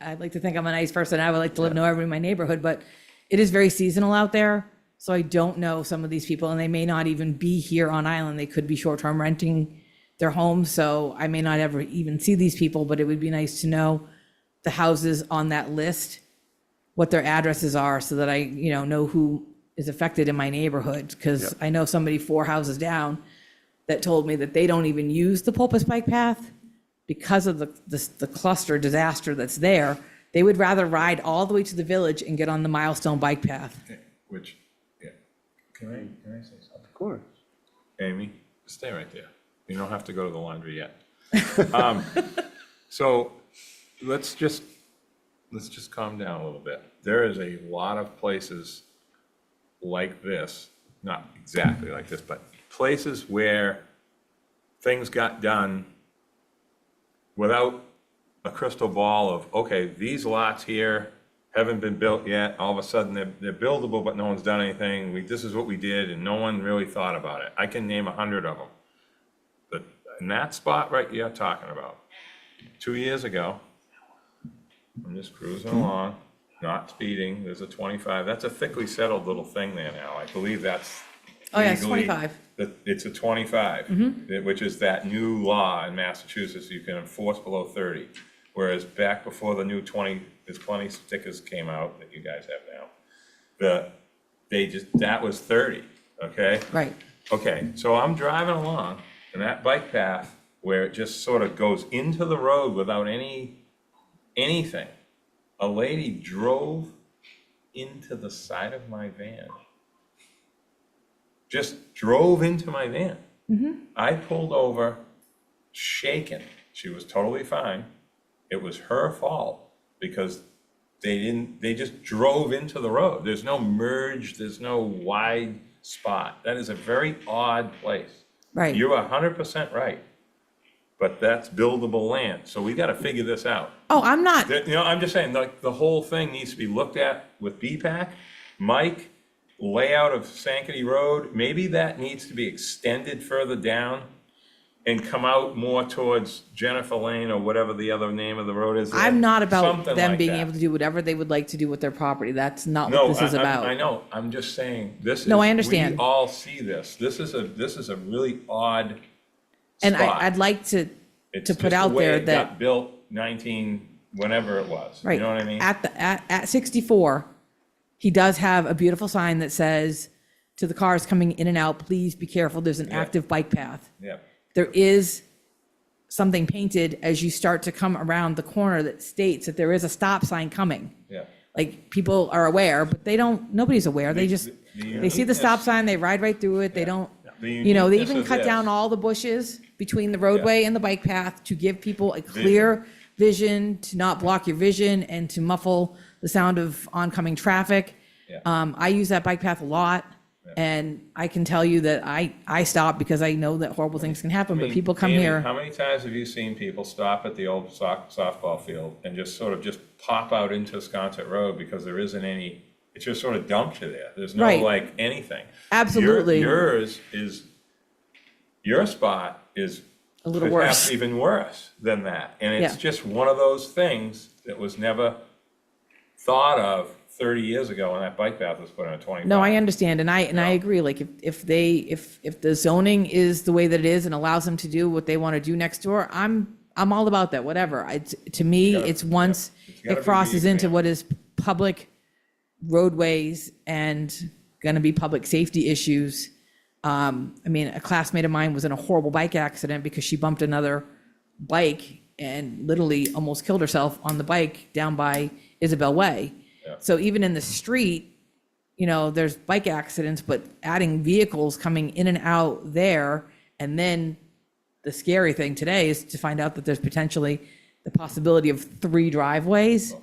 I'd like to think I'm a nice person. I would like to know everyone in my neighborhood, but it is very seasonal out there. So I don't know some of these people, and they may not even be here on island. They could be short-term renting their homes. So I may not ever even see these people, but it would be nice to know the houses on that list, what their addresses are, so that I, know who is affected in my neighborhood. Because I know somebody 4 houses down that told me that they don't even use the Pulpus bike path because of the cluster disaster that's there. They would rather ride all the way to the village and get on the Milestone bike path. Which, yeah. Can I say something? Of course. Amy, stay right there. You don't have to go to the laundry yet. So let's just calm down a little bit. There is a lot of places like this, not exactly like this, but places where things got done without a crystal ball of, okay, these lots here haven't been built yet. All of a sudden they're buildable, but no one's done anything. This is what we did, and no one really thought about it. I can name 100 of them. But in that spot right you're talking about, 2 years ago, I'm just cruising along, not speeding, there's a 25, that's a thickly settled little thing there now, I believe that's. Oh, yeah, it's legally- 25. It's a 25, which is that new law in Massachusetts, you can enforce below 30. Whereas back before the new 20, there's 20 stickers came out that you guys have now. That was 30, okay? Right. Okay, so I'm driving along, and that bike path where it just sort of goes into the road without anything, a lady drove into the side of my van. Just drove into my van. I pulled over, shaken. She was totally fine. It was her fault because they just drove into the road. There's no merge, there's no wide spot. That is a very odd place. Right. You're 100% right. But that's buildable land, so we gotta figure this out. Oh, I'm not, I'm just saying, like, the whole thing needs to be looked at with BPAC. Mike, layout of Sankaty Road, maybe that needs to be extended further down and come out more towards Jennifer Lane or whatever the other name of the road is. I'm not about Something them like being that. able to do whatever they would like to do with their property. That's not No, what this is about. I know, I'm just saying, this is. No, I understand. We all see this. This is a really odd And spot. I'd like to It's put just the out way there it that. got built 19, whenever it was. Right. You know what I mean? At 64, he does have a beautiful sign that says, to the cars coming in and out, please be careful, there's an Yeah. active bike path. Yeah. There is something painted as you start to come around the corner that states that there is a stop sign coming. Yeah. Like, people are aware, but nobody's aware, they just, they see the stop uniqueness- sign, they ride right through it, they don't, The they uniqueness even of cut this- down all the bushes between the roadway and the bike path to give people a clear vision, to not block your vision and to muffle the sound of oncoming traffic. Yeah. I use that bike path a lot, and I can tell you that I stop because I know that horrible things can happen, but people come Andy, here. How many times have you seen people stop at the old softball field and just sort of just pop out into Sconset Road because there isn't any, it just sort of dumps you there. There's no Right. like anything. Absolutely. Your spot is A little perhaps worse. even worse than that. And it's Yeah. just one of those things that was never thought of 30 years ago when that bike path was put on 25. No, I understand, and I agree, like, if the zoning is the way that it is and allows them to do what they want to do next door, I'm all about that, whatever. To me, it's once gotta it be crosses into revamped. what is public roadways and gonna be public safety issues. I mean, a classmate of mine was in a horrible bike accident because she bumped another bike and literally almost killed herself on the bike down by Isabel Way. Yeah. So even in the street, there's bike accidents, but adding vehicles coming in and out there, and then the scary thing today is to find out that there's potentially the possibility of 3 driveways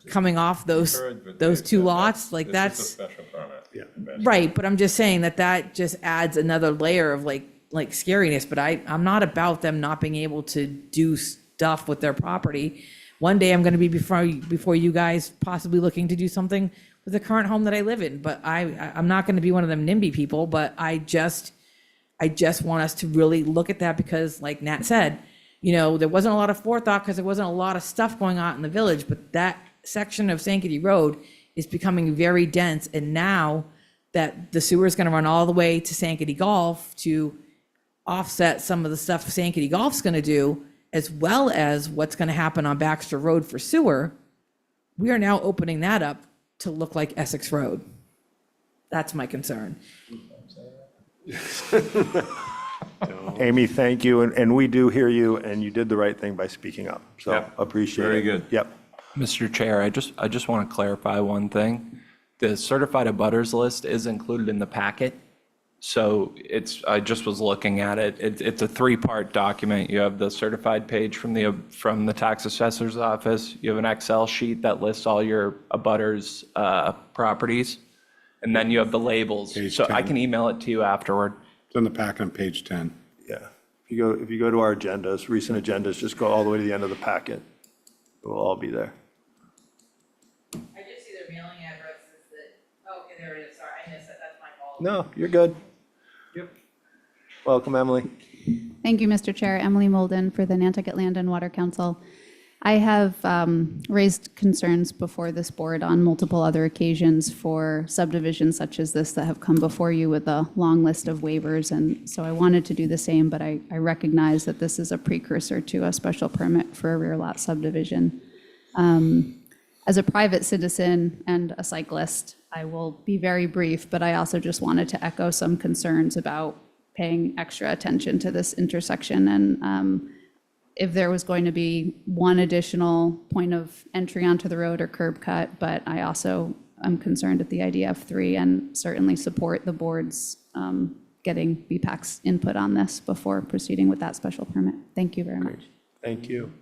coming off those Heard, but those they 2 said lots, like this is a that's, special permit. Yeah. right, but I'm just saying that just adds another layer of like scariness, but I'm not about them not being able to do stuff with their property. One day I'm going to be before you guys possibly looking to do something with the current home that I live in, but I'm not going to be one of them NIMBY people, but I just want us to really look at that because like Nat said, there wasn't a lot of forethought because there wasn't a lot of stuff going on in the village, but that section of Sankaty Road is becoming very dense, and now that the sewer is going to run all the way to Sankaty Golf to offset some of the stuff Sankaty Golf's going to do, as well as what's going to happen on Baxter Road for sewer, we are now opening that up to look like Essex Road. That's my concern. Amy, thank you, and we do hear you, and you did the right thing by speaking up, so Yep. appreciate it. Very good. Yep. Mr. Chair, I just want to clarify one thing. The certified abutters list is included in the packet. So I just was looking at it. It's a 3-part document. You have the certified page from the tax assessor's office. You have an Excel sheet that lists all your abutters properties. And then you have the labels. Page So I 10. can email it to you afterward. It's in the packet on page 10. Yeah. If you go to our agendas, recent agendas, just go all the way to the end of the packet. It will all be there. I just see their mailing addresses okay, there it is, sorry, I missed it, that's my fault. No, you're good. Yep. Welcome, Emily. Thank you, Mr. Chair. Emily Molden for the Nantucket Land and Water Council. I have raised concerns before this board on multiple other occasions for subdivisions such as this that have come before you with a long list of waivers. And so I wanted to do the same, but I recognize that this is a precursor to a special permit for a rear lot subdivision. As a private citizen and a cyclist, I will be very brief, but I also just wanted to echo some concerns about paying extra attention to this intersection. And if there was going to be one additional point of entry onto the road or curb cut, but I also am concerned at the idea of 3 and certainly support the board's getting BPAC's input on this before proceeding with that special permit. Thank you very much. Thank you.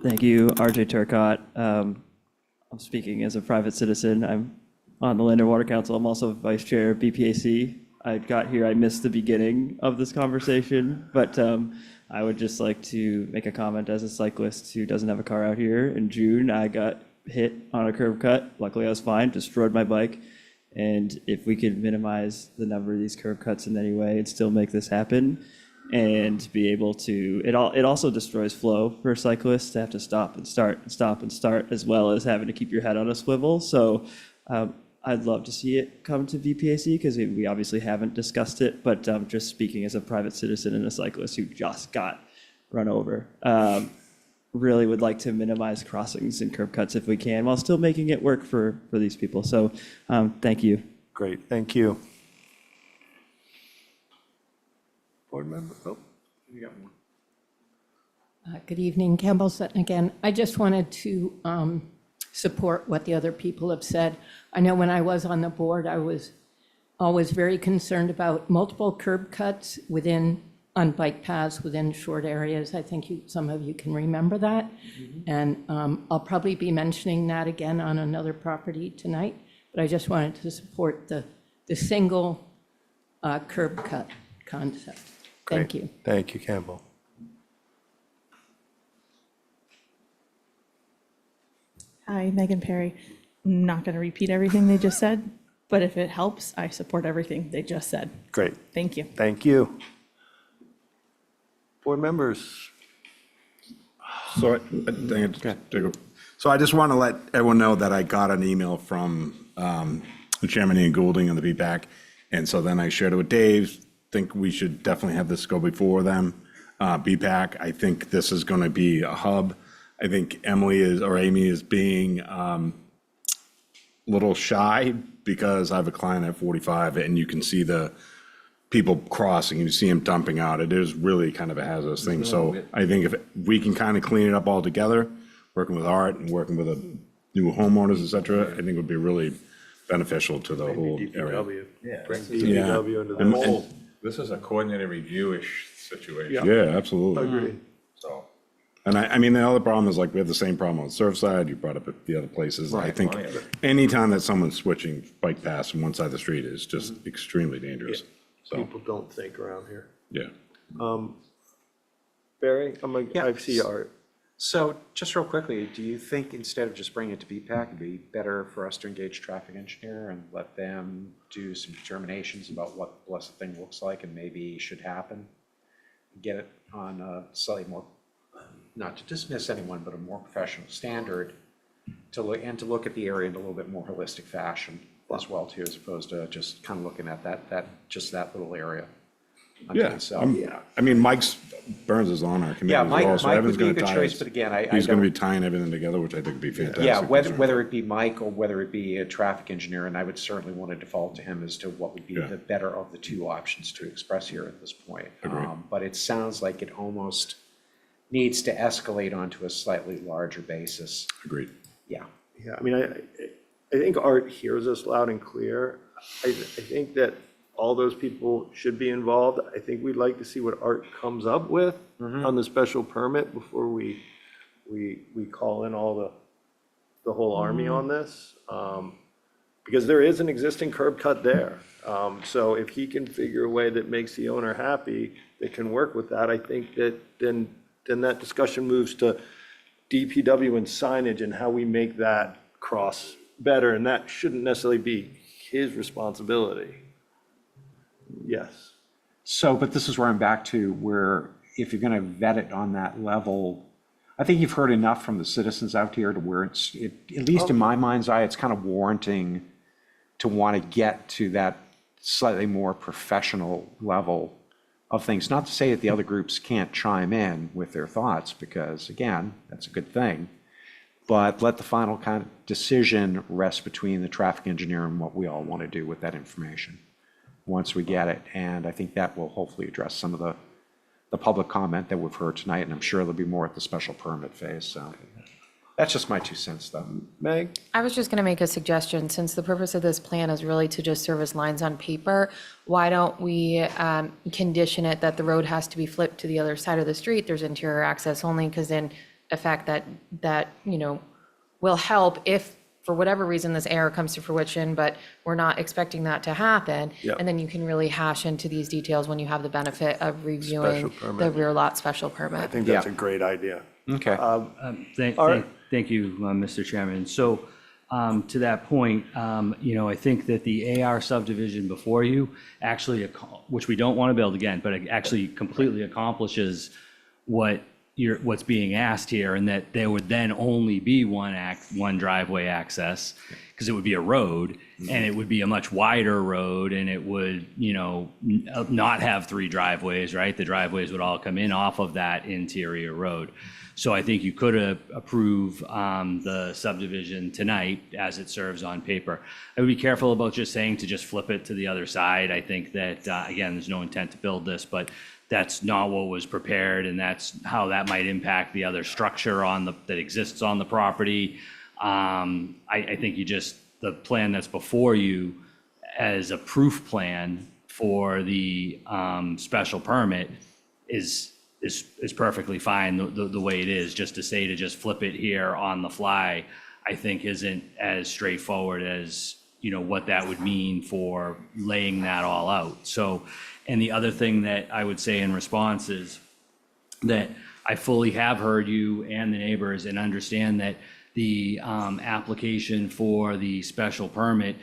Thank you, RJ Turcott. I'm speaking as a private citizen. I'm on the Land and Water Council. I'm also vice chair of BPAC. I got here, I missed the beginning of this conversation, but I would just like to make a comment as a cyclist who doesn't have a car out here. In June, I got hit on a curb cut. Luckily, I was fine, just rode my bike. And if we could minimize the number of these curb cuts in any way and still make this happen, and be able to, it also destroys flow for cyclists to have to stop and start and stop and start, as well as having to keep your head on a swivel. So I'd love to see it come to VPAC because we obviously haven't discussed it, but just speaking as a private citizen and a cyclist who just got run over, really would like to minimize crossings and curb cuts if we can, while still making it work for these people. So thank you. Great, thank you. Board member, oh, you got one. Good evening, Campbell Sutton again. I just wanted to support what the other people have said. I know when I was on the board, I was always very concerned about multiple curb cuts on bike paths within short areas. I think some of you can remember that. And I'll probably be mentioning that again on another property tonight, but I just wanted to support the single curb cut concept. Thank you. Thank you, Campbell. Hi, Megan Perry. I'm not going to repeat everything they just said, but if it helps, I support everything they just said. Great. Thank you. Thank you. Board members. So I just want to let everyone know that I got an email from the chairman, Ian Goulding, on the VPAC. And so then I shared it with Dave. Think we should definitely have this go before them. BPAC, I think this is going to be a hub. I think Amy is being a little shy because I have a client at 45 and you can see the people crossing, you see them dumping out. It is really kind of a hazardous thing. So I think if we can kind of clean it up all together, working with Art and working with the new homeowners, et cetera, I think it would be really beneficial to the whole area. Yeah. Bring DPW into the fold. This is a coordinated review-ish situation. Yeah, absolutely. Agreed. So, And I mean, the other problem is like, we have the same problem on Surfside, you brought up the other places. I think plenty of it. anytime that someone's switching bike paths from one side of the street is just extremely dangerous. So, People don't think around here. yeah. Barry, I see Art. So just real quickly, do you think instead of just bringing it to BPAC, it'd be better for us to engage traffic engineer and let them do some determinations about what the blessed thing looks like and maybe should happen? Get it on a slightly more, not to dismiss anyone, but a more professional standard to look at the area in a little bit more holistic fashion as well too, as opposed to just kind of looking at that little area. Yeah, I mean, Burns is on our committee Yeah, as well, so Mike Evan's would be a going to good tie choice, us. but again, He's going to be tying everything together, which I think would be fantastic. Yeah, whether it be Mike or whether it be a traffic engineer, and I would certainly want to default to him as to what would be the better of the two options to express here at this point. But it sounds like it almost needs to escalate onto a slightly larger basis. Agreed. Yeah. Yeah, I mean, I think Art hears us loud and clear. I think that all those people should be involved. I think we'd like to see what Art comes up with on the special permit before we call in all the whole army on this. Because there is an existing curb cut there. So if he can figure a way that makes the owner happy, that can work with that, I think that then that discussion moves to DPW and signage and how we make that cross better. And that shouldn't necessarily be his responsibility. Yes. So, but this is where I'm back to where if you're gonna vet it on that level, I think you've heard enough from the citizens out here to where at least in my mind's eye, it's kind of warranting to want to get to that slightly more professional level of things. Not to say that the other groups can't chime in with their thoughts, because again, that's a good thing. But let the final kind of decision rest between the traffic engineer and what we all want to do with that information once we get it. And I think that will hopefully address some of the public comment that we've heard tonight, and I'm sure there'll be more at the special permit phase. So that's just my 2 cents, though. Meg? I was just going to make a suggestion, since the purpose of this plan is really to just serve as lines on paper, why don't we condition it that the road has to be flipped to the other side of the street, there's interior access only, because then the fact that will help if, for whatever reason, this error comes to fruition, but we're not expecting that to happen. Yep. And then you can really hash into these details when you have the benefit of reviewing Special permit. the rear lot special permit. I think that's a great idea. Okay. Thank you, Mr. Chairman. So to that point, I think that the AR subdivision before you actually, which we don't want to build again, but it actually completely accomplishes what's being asked here, and that there would then only be one driveway access, because it would be a road, and it would be a much wider road, and it would, not have 3 driveways, right? The driveways would all come in off of that interior road. So I think you could approve the subdivision tonight as it serves on paper. I would be careful about just saying to just flip it to the other side. I think that, again, there's no intent to build this, but that's not what was prepared, and that's how that might impact the other structure that exists on the property. I think the plan that's before you as a proof plan for the special permit is perfectly fine the way it is. Just to say to just flip it here on the fly, I think isn't as straightforward as what that would mean for laying that all out. So, and the other thing that I would say in response is that I fully have heard you and the neighbors and understand that the application for the special permit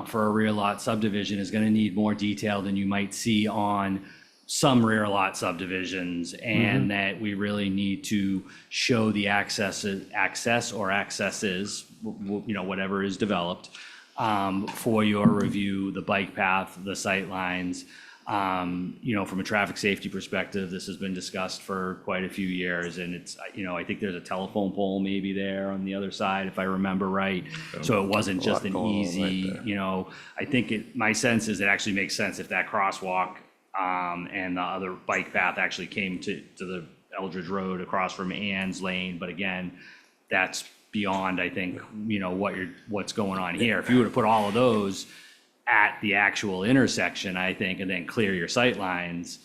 for a rear lot subdivision is going to need more detail than you might see on some rear lot subdivisions, and that we really need to show the access or accesses, whatever is developed, for your review, the bike path, the sight lines. From a traffic safety perspective, this has been discussed for quite a few years, and it's, I think there's a telephone pole maybe there on the other side, if I remember right. So it wasn't just an easy, I think my sense is it actually makes sense if that crosswalk and the other bike path actually came to the Eldridge Road across from Ann's Lane. But again, that's beyond, I think, what's going on here. If you were to put all of those at the actual intersection, I think, and then clear your sight lines,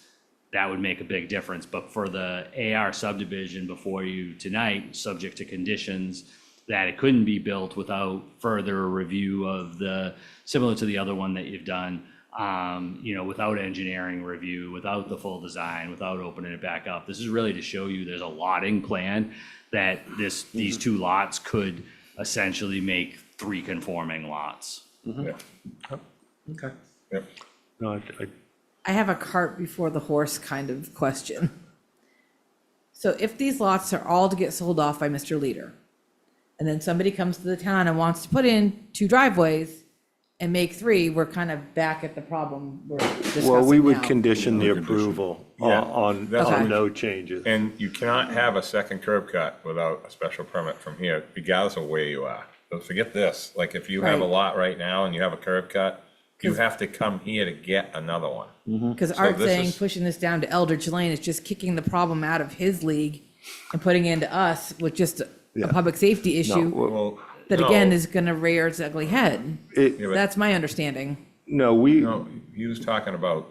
that would make a big difference. But for the AR subdivision before you tonight, subject to conditions that it couldn't be built without further review of similar to the other one that you've done, without engineering review, without the full design, without opening it back up. This is really to show you there's a lotting plan that these 2 lots could essentially make 3 conforming lots. Yeah. Okay. Yep. No, I have a cart before the horse kind of question. So if these lots are all to get sold off by Mr. Leader, and then somebody comes to the town and wants to put in 2 driveways and make 3, we're kind of back at the problem we're discussing Well, we would now. condition the approval on Okay. no changes. And you cannot have a second curb cut without a special permit from here, regardless of where you are. So forget this, like if you have a Right. lot right now and you have a curb cut, you have to come here to get another one. Because So Art this saying is- pushing this down to Eldridge Lane is just kicking the problem out of his league and putting it into us with just a public safety issue Well, that again no. is going to rear its ugly head. Yeah, but- That's my understanding. No, he was talking about,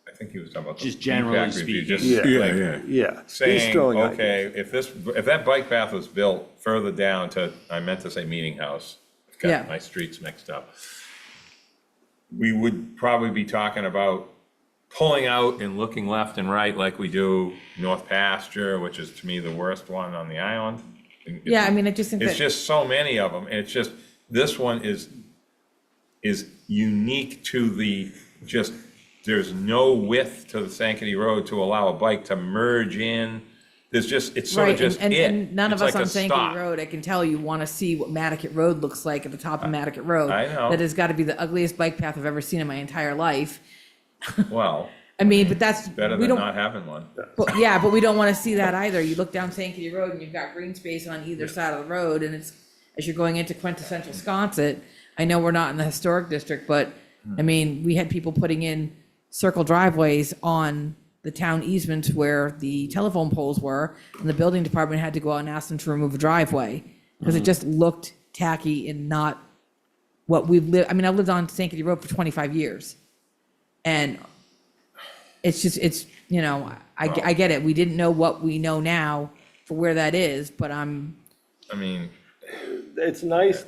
I think he was talking about. the Just generally feedback review, speaking. just Yeah, like yeah. He's Saying, throwing okay, if that bike path was built further down to, I meant to say Meeting House. I've Yeah. got my streets mixed up. We would probably be talking about pulling out and looking left and right like we do North Pasture, which is to me the worst one on the island. Yeah, I mean, I just think It's that, just so many of them, and it's just, this one is unique to the just there's no width to the Sankaty Road to allow a bike to merge in. There's just, it's sort of Right, just and none of It's us like on a Sankaty stop. Road, I can tell you, want to see what Madequecham Road looks like at the top of Madequecham Road. I know. That has got to be the ugliest bike path I've ever seen in my entire life. Well, I mean, but that's, better we than don't, not having one. but yeah, but we don't want to see that either. You look down Sankaty Road and you've got green space on either side of the road, and it's, as you're going into quintessential Sconset, I know we're not in the historic district, but, I mean, we had people putting in circle driveways on the town easements where the telephone poles were, and the building department had to go out and ask them to remove a driveway, because it just looked tacky and not what we've lived, I mean, I've lived on Sankaty Road for 25 years. And it's just, it's, you know, I get it. We didn't know what we know now for where that is, but I mean, It's nice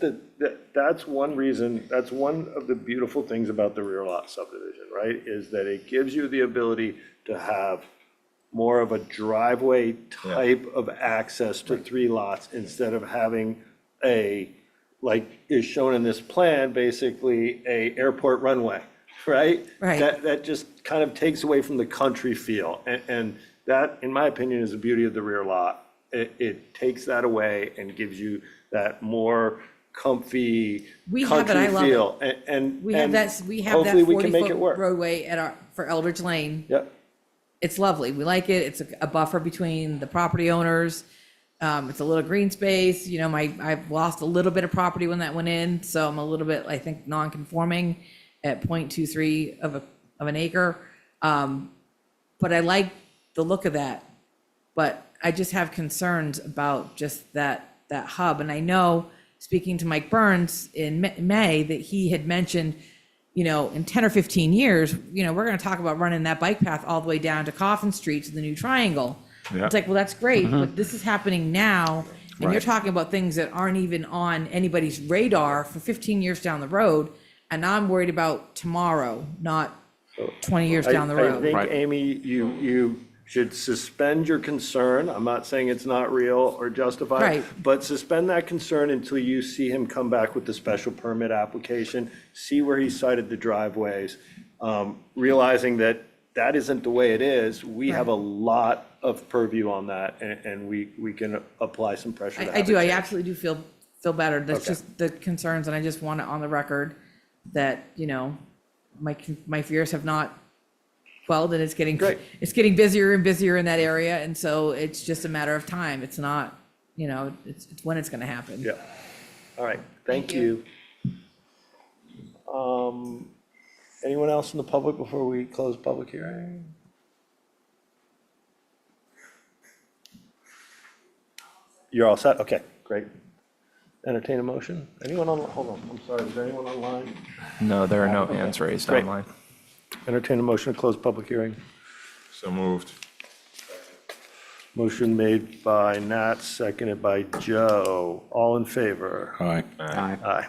that's one reason, that's one of the beautiful things about the rear lot subdivision, right? Is that it gives you the ability to have more of a driveway type of access to 3 lots instead of having like is shown in this plan, basically a airport runway, right? Right. That just kind of takes away from the country feel. And that, in my opinion, is the beauty of the rear lot. It takes that away and gives you that more comfy we have it, country I love feel. it. And We have that, hopefully we can make it 40-foot work. roadway for Eldridge Lane. Yep. It's lovely. We like it. It's a buffer between the property owners. It's a little green space. You know, I've lost a little bit of property when that went in, so I'm a little bit, I think, non-conforming at 0.23 of an acre. But I like the look of that. But I just have concerns about just that hub. And I know, speaking to Mike Burns in May, that he had mentioned, you know, in 10 or 15 years, you know, we're going to talk about running that bike path all the way down to Coffin Street to the new triangle. Yeah. It's like, well, that's great, but this is happening now. And you're talking about things that aren't even on anybody's radar for 15 years down the road. And I'm worried about tomorrow, not 20 years down the I road. think, Amy, you should suspend your concern. I'm not saying it's not real or justified. Right. But suspend that concern until you see him come back with the special permit application, see where he cited the driveways, realizing that that isn't the way it is. We have a lot of purview on that, and we can apply some pressure. to I have do, it I changed. absolutely do feel better. That's Okay. just the concerns, and I just want it on the record that, you know, my fears have not quelled, and it's getting busier and busier in that area, and so it's just a matter of time. It's not, you know, it's when it's gonna happen. Yeah. All right, thank you. Anyone else in the public before we close public hearing? You're all set? Okay, great. Entertain a motion? Anyone on, hold on, I'm sorry, is there anyone online? No, there are no hands raised Great. online. Entertain a motion to close public hearing. So moved. Motion made by Nat, seconded by Joe. All in favor? Aye. Aye.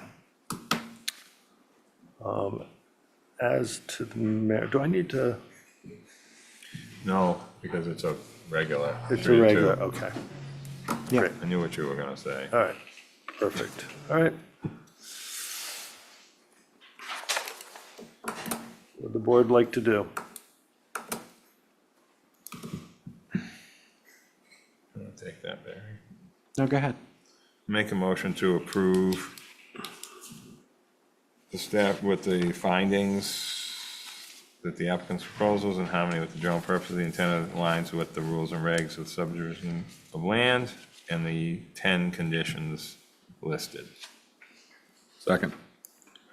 As to the mayor, do I need to? No, because it's a regular. It's a 3-2. regular, okay. Great. I knew what you were gonna say. All right, perfect. All right. What would the board like to do? I'll take that, Barry. No, go ahead. Make a motion to approve the staff with the findings that the applicant's proposals in harmony with the general purpose of the intent aligns with the rules and regs of subdivision of land and the 10 conditions listed. Second.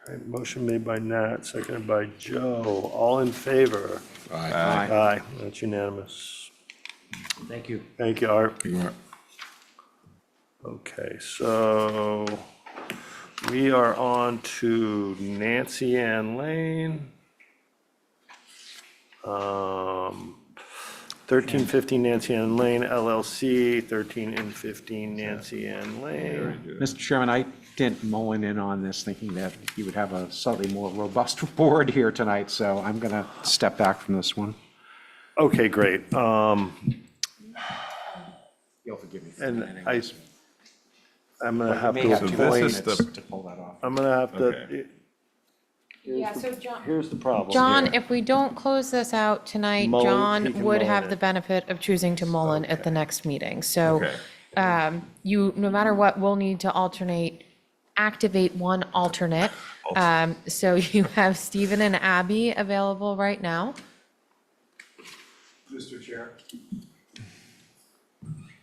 All right, motion made by Nat, seconded by Joe. All in favor? Aye. Aye, that's unanimous. Thank you. Thank you, Art. You are. Okay, so we are on to Nancy Ann Lane. 1315 Nancy Ann Lane LLC, 13 and 15 Nancy Ann Lane. Mr. Chairman, I didn't mull in on this thinking that you would have a slightly more robust board here tonight, so I'm going to step back from this one. Okay, great. You'll forgive me for And that. I'm gonna have may to have 2 appoint, minutes to pull that off. I'm gonna have to, Okay. Yeah, so John. Here's the problem John, here. if we don't close this out tonight, Mull it, he John can would mull have it. the benefit of choosing to mull it at the next meeting. So, Okay. you, no matter what, will need to activate one alternate. So you have Stephen and Abby available right now. Mr. Chair.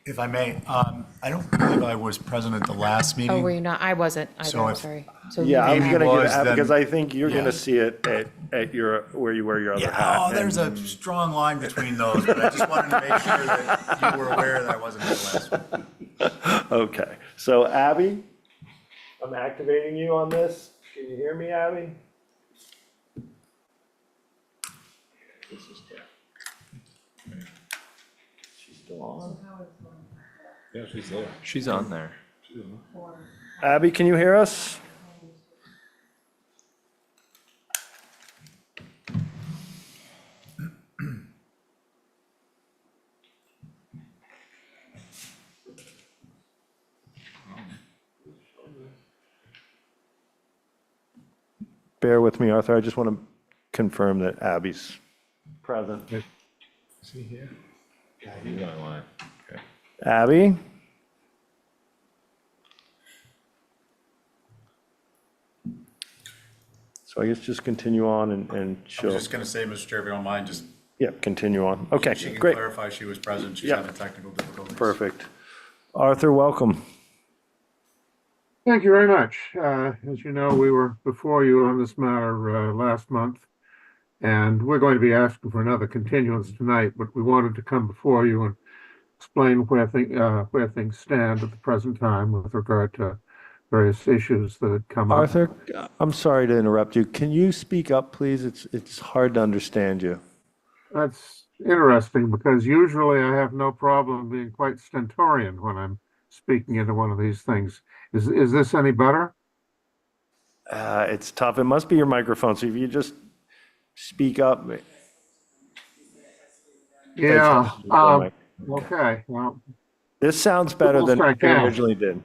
If I may, I don't believe I was present at the last meeting. Oh, were you not? I wasn't either, So I'm if- sorry. So Yeah, I was Maybe gonna it give was, it, then- because I think you're yeah. gonna see it at your, where you wear your other hat. Yeah, oh, there's and- a strong line between those, but I just wanted to make sure that you were aware that I wasn't at the last one. Okay, so Abby, I'm activating you on this. Can you hear me, Abby? This is Jeff. She's still on? Yeah, she's there. She's on there. Abby, can you hear us? Bear with me, Arthur. I just want to confirm that Abby's present. Is he here? Yeah, he's online. Okay. Abby? So I guess just continue on and I was she'll, just gonna say, Mr. Chair, if you don't mind, just, yeah, continue on. Okay, she can great, clarify she was present, she's Yeah. having technical difficulties. perfect. Arthur, welcome. Thank you very much. As you know, we were before you on this matter last month, and we're going to be asking for another continuance tonight, but we wanted to come before you and explain where things stand at the present time with regard to various issues that had come up. Arthur, I'm sorry to interrupt you. Can you speak up, please? It's hard to understand you. That's interesting because usually I have no problem being quite stentorian when I'm speaking into one of these things. Is this any better? It's tough. It must be your microphone. So if you just speak up. Yeah. Okay. Well, This sounds better than We'll it strike out. originally did.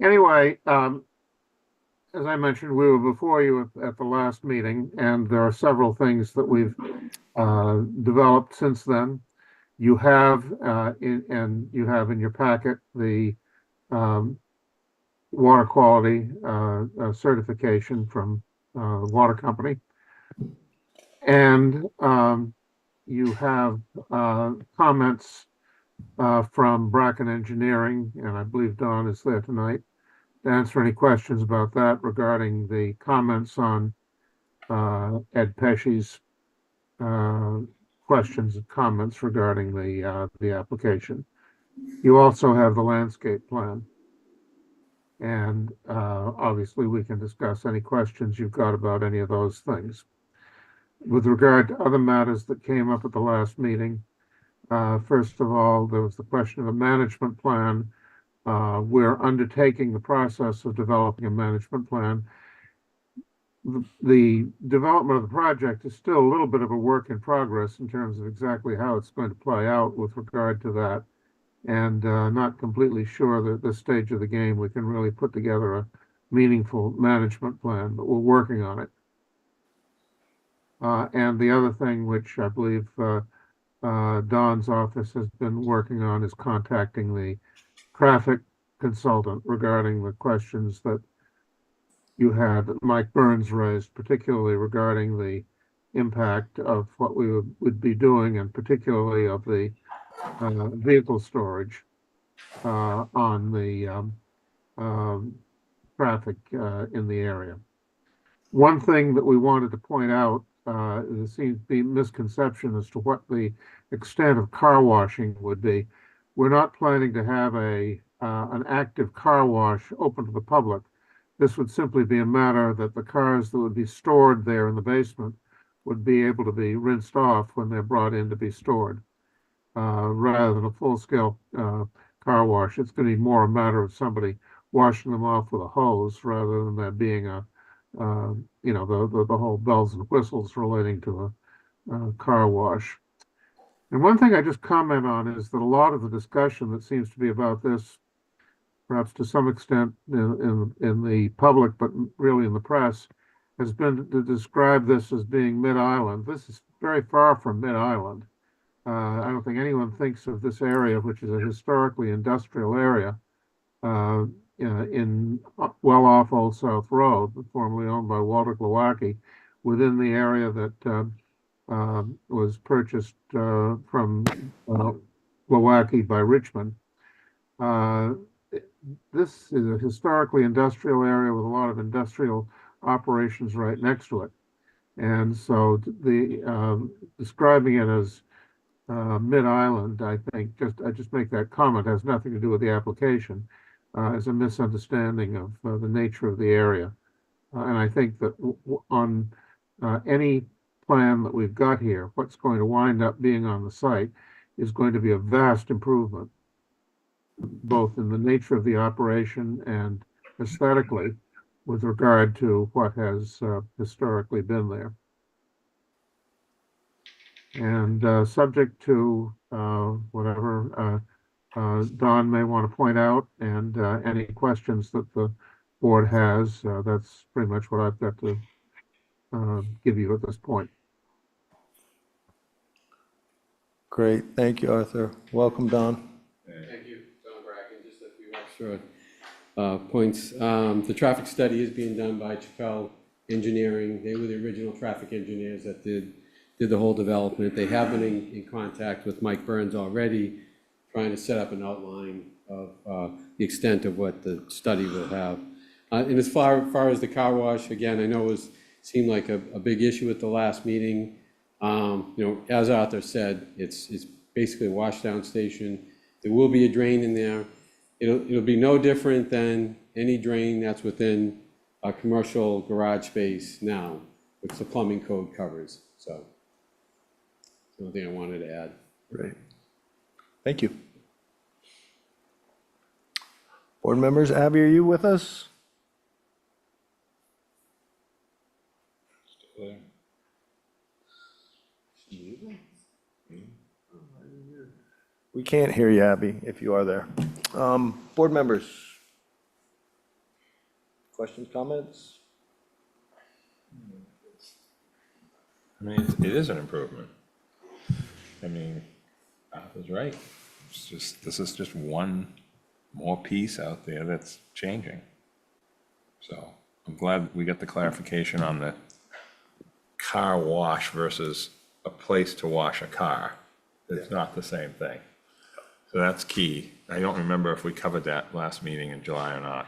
anyway, as I mentioned, we were before you at the last meeting, and there are several things that we've developed since then. You have in your packet the water quality certification from the water company, and you have comments from Bracken Engineering, and I believe Don is there tonight to answer any questions about that regarding the comments on Ed Pesci's questions and comments regarding the application. You also have the landscape plan. And obviously we can discuss any questions you've got about any of those things. With regard to other matters that came up at the last meeting, first of all, there was the question of a management plan. We're undertaking the process of developing a management plan. The development of the project is still a little bit of a work in progress in terms of exactly how it's going to play out with regard to that. And not completely sure that at this stage of the game we can really put together a meaningful management plan, but we're working on it. And the other thing which I believe Don's office has been working on is contacting the traffic consultant regarding the questions that you had, that Mike Burns raised, particularly regarding the impact of what we would be doing, and particularly of the vehicle storage on the traffic in the area. One thing that we wanted to point out, there seems to be misconception as to what the extent of car washing would be. We're not planning to have an active car wash open to the public. This would simply be a matter that the cars that would be stored there in the basement would be able to be rinsed off when they're brought in to be stored. Rather than a full-scale car wash. It's going to be more a matter of somebody washing them off with a hose rather than that being the whole bells and whistles relating to a car wash. And one thing I just comment on is that a lot of the discussion that seems to be about this, perhaps to some extent in the public, but really in the press, has been to describe this as being mid-island. This is very far from mid-island. I don't think anyone thinks of this area, which is a historically industrial area, in well off Old South Road, formerly owned by Walter Glowacki, within the area that was purchased from Glowacki by Richmond. This is a historically industrial area with a lot of industrial operations right next to it. And so the describing it as mid-island, I think, I just make that comment, has nothing to do with the application, as a misunderstanding of the nature of the area. And I think that on any plan that we've got here, what's going to wind up being on the site is going to be a vast improvement, both in the nature of the operation and aesthetically with regard to what has historically been there. And subject to whatever Don may want to point out and any questions that the board has, that's pretty much what I've got to give you at this point. Great, thank you, Arthur. Welcome, Don. Thank you, Don Bracken. Just a few extra points. The traffic study is being done by Chappelle Engineering. They were the original traffic engineers that did the whole development. They have been in contact with Mike Burns already, trying to set up an outline of the extent of what the study will have. And as far as the car wash, again, I know seemed like a big issue at the last meeting. As Arthur said, it's basically a washdown station. There will be a drain in there. It'll be no different than any drain that's within a commercial garage space now, which the plumbing code covers. So that's the only thing I wanted to add. Great. Thank you. Board members, Abby, are you with us? We can't hear you, Abby, if you are there. Board members? Questions, comments? I mean, it is an improvement. I mean, Arthur's right. This is just one more piece out there that's changing. So I'm glad we got the clarification on the car wash versus a place to wash a car. It's not the same thing. So that's key. I don't remember if we covered that last meeting in July or not.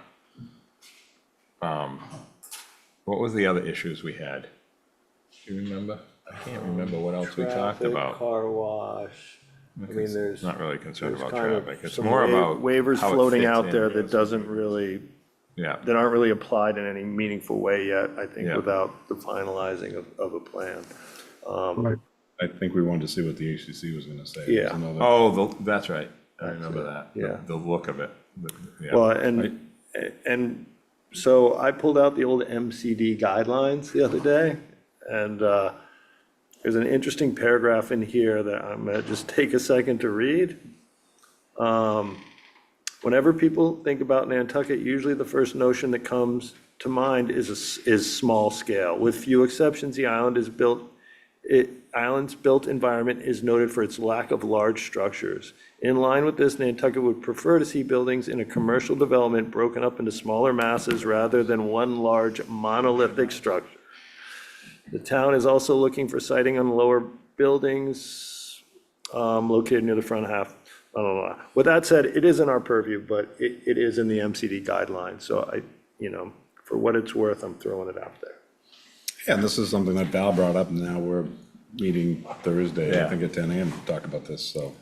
What was the other issues we had? Do you remember? I can't remember what else we talked Traffic, about. car wash. I mean, there's Not really concerned there's about kind of traffic. It's some more about waivers how it floating fits out in. there that doesn't really, Yeah, that aren't really applied in any meaningful way yet, I think, Yeah. without the finalizing of a plan. Right. I think we wanted to see what the HCC was gonna say. Yeah. There's another- oh, that's right. I remember that. Yeah. The look of it. Yeah. Well, and so I pulled out the old MCD guidelines the other day, and there's an interesting paragraph in here that I'm gonna just take a second to read. Whenever people think about Nantucket, usually the first notion that comes to mind is small scale. With few exceptions, the island's built environment is noted for its lack of large structures. In line with this, Nantucket would prefer to see buildings in a commercial development broken up into smaller masses rather than one large monolithic structure. The town is also looking for siting on lower buildings located near the front half. Blah, blah, blah. With that said, it is in our purview, but it is in the MCD guidelines. So for what it's worth, I'm throwing it out there. Yeah, and this is something that Val brought up, and now we're meeting Thursday, I Yeah. think at 10 a.m. to talk about this, so.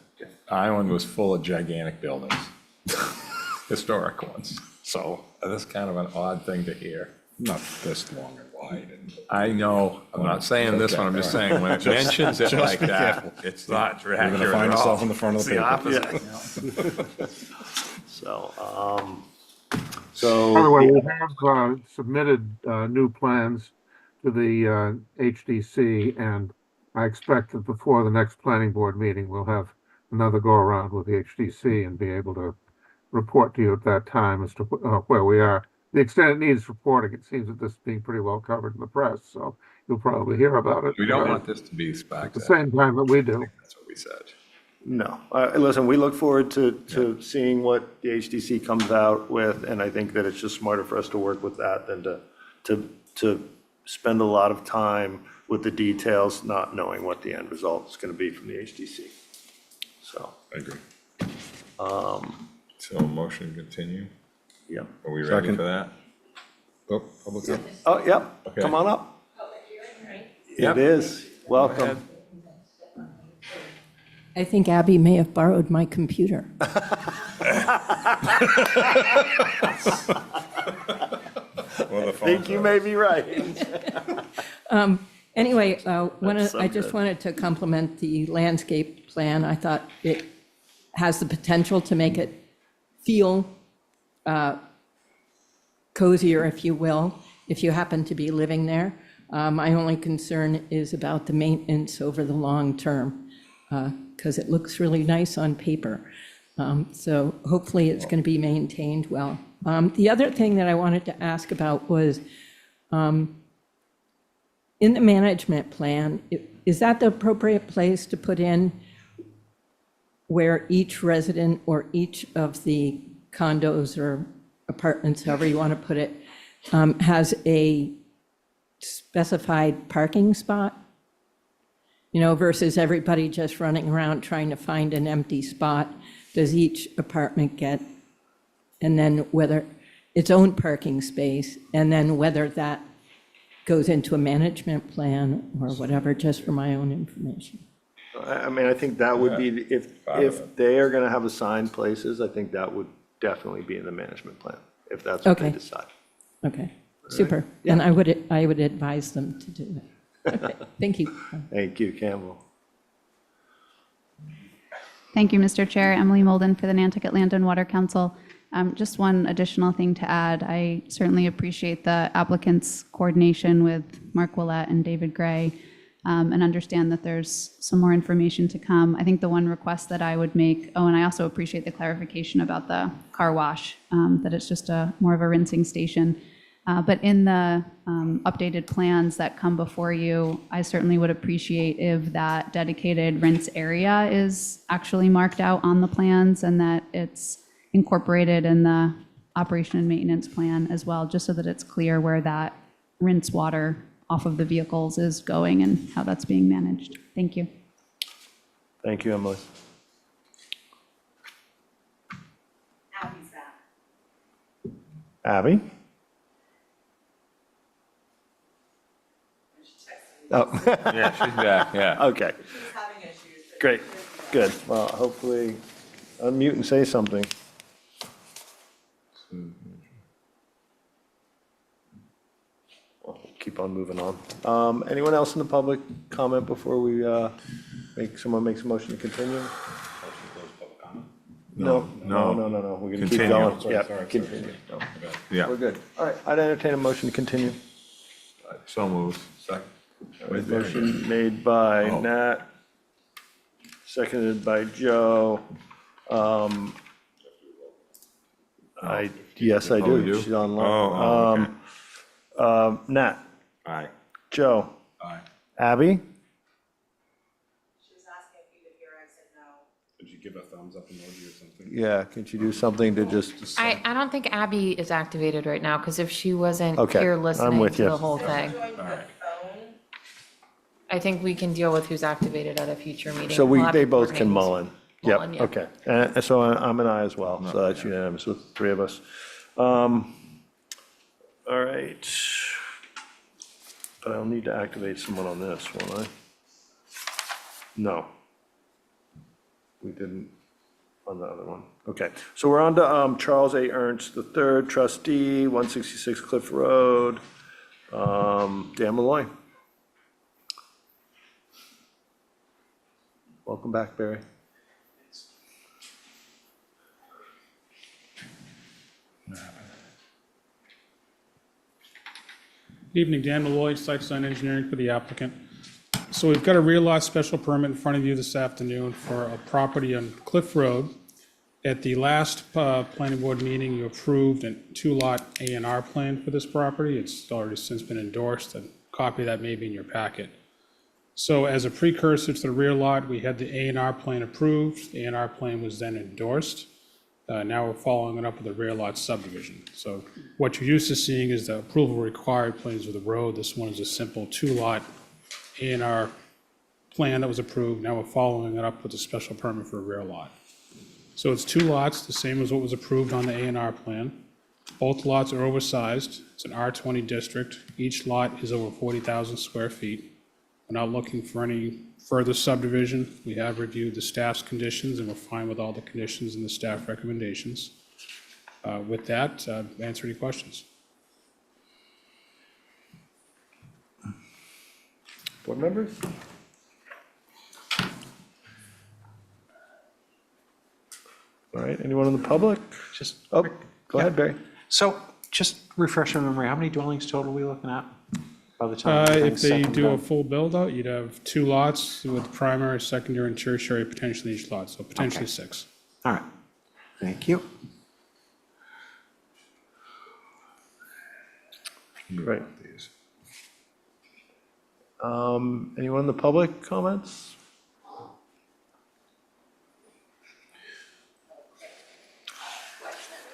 Island was full of gigantic buildings, historic ones. So that's kind of an odd thing to hear. Not this long and wide. I know, I'm not saying this one, I'm just saying when it mentions it just like be that, careful. it's not You're accurate gonna find at yourself all. on the front of the It's paper. opposite. So, By the way, we have submitted new plans to the HDC, and I expect that before the next planning board meeting, we'll have another go-around with the HDC and be able to report to you at that time as to where we are. the extent it needs reporting, it seems that this is being pretty well covered in the press, so you'll probably hear about it. We don't want this to be back At the to, same time that we do. that's what we said. No, listen, we look forward to seeing what the HDC comes out with, and I think that it's just smarter for us to work with that than to spend a lot of time with the details, not knowing what the end result is gonna be from the HDC. So, I agree. So motion to continue? yeah. Are we ready Second. for that? Oh, public comment? Oh, yep, Okay. come on up. Yep. It is, welcome. I think Abby may have borrowed my computer. Well, the I phone. think you may be right. Anyway, That's so I just good. wanted to compliment the landscape plan. I thought it has the potential to make it feel cozier, if you will, if you happen to be living there. My only concern is about the maintenance over the long term, because it looks really nice on paper. So hopefully it's going to be maintained well. The other thing that I wanted to ask about was, in the management plan, is that the appropriate place to put in where each resident or each of the condos or apartments, however you want to put it, has a specified parking spot? You know, versus everybody just running around trying to find an empty spot. Does each apartment get, and then whether its own parking space, and then whether that goes into a management plan or whatever, just for my own information? I mean, I think that would be, if they are gonna have assigned places, I think that would definitely be in the management plan, if that's what they Okay. decide. Okay, super. And I would advise them to do that. Okay, thank you. Thank you, Campbell. Thank you, Mr. Chair. Emily Molden for the Nantucket Land and Water Council. Just one additional thing to add. I certainly appreciate the applicant's coordination with Mark Willett and David Gray, and understand that there's some more information to come. I think the one request that I would make, and I also appreciate the clarification about the car wash, that it's just more of a rinsing station. But in the updated plans that come before you, I certainly would appreciate if that dedicated rinse area is actually marked out on the plans and that it's incorporated in the operation and maintenance plan as well, just so that it's clear where that rinse water off of the vehicles is going and how that's being managed. Thank you. Thank you, Emily. Abby's back. Abby? Oh. Yeah, she's back, yeah. Okay. Great, good. Well, hopefully, unmute and say something. Well, keep on moving on. Anyone else in the public comment before we someone makes a motion to continue? No. We're gonna keep Continue. going. Sorry, Yeah, sorry, continue. No, Yeah. we're good. All right, I'd entertain a motion to continue. So moved. Second. Motion made by Oh. Nat, seconded by Joe. Yes, I Oh, you do. do? She's online. Oh, okay. Nat, Aye. Joe, Aye. Abby, She was asking if you would hear, I said no. Could you give a thumbs up emoji or something? yeah, could you do something to just, I don't think Abby is activated right now, because if she wasn't Okay, here I'm listening with to you. the whole thing, I think we can deal with who's activated at a future meeting. so We'll have they to both can coordinate. mull in? Mullen, Yep, yeah. okay. And so I'm an aye as well, so that's unanimous with the three of us. All right. But I'll need to activate someone on this, won't I? No. We didn't on the other one. Okay, so we're on to Charles A. Ernst III, trustee, 166 Cliff Road, Dan Malloy. Welcome back, Barry. Good evening, Dan Malloy, Site Design Engineering for the applicant. So we've got a real lot special permit in front of you this afternoon for a property on Cliff Road. At the last planning board meeting, you approved a two-lot A&R plan for this property. It's already since been endorsed. A copy of that may be in your packet. So as a precursor to the rear lot, we had the A&R plan approved. The A&R plan was then endorsed. Now we're following it up with the rear lot subdivision. So what you're used to seeing is the approval required plans of the road. This one is a simple two-lot A&R plan that was approved. Now we're following it up with a special permit for a rear lot. So it's two lots, the same as what was approved on the A&R plan. Both lots are oversized. It's an R20 district. Each lot is over 40,000 square feet. We're not looking for any further subdivision. We have reviewed the staff's conditions, and we're fine with all the conditions and the staff recommendations. With that, answer any questions. Board members? All right, anyone in the public? Just, Oh, go ahead, Barry. so just refresh my memory, how many dwellings total are we looking at by the time? If everything's they said and do a done? full build-out, you'd have two lots with primary, secondary, and tertiary potentially each lot, so potentially Okay. 6. All right, thank you. Great. Anyone in the public comments?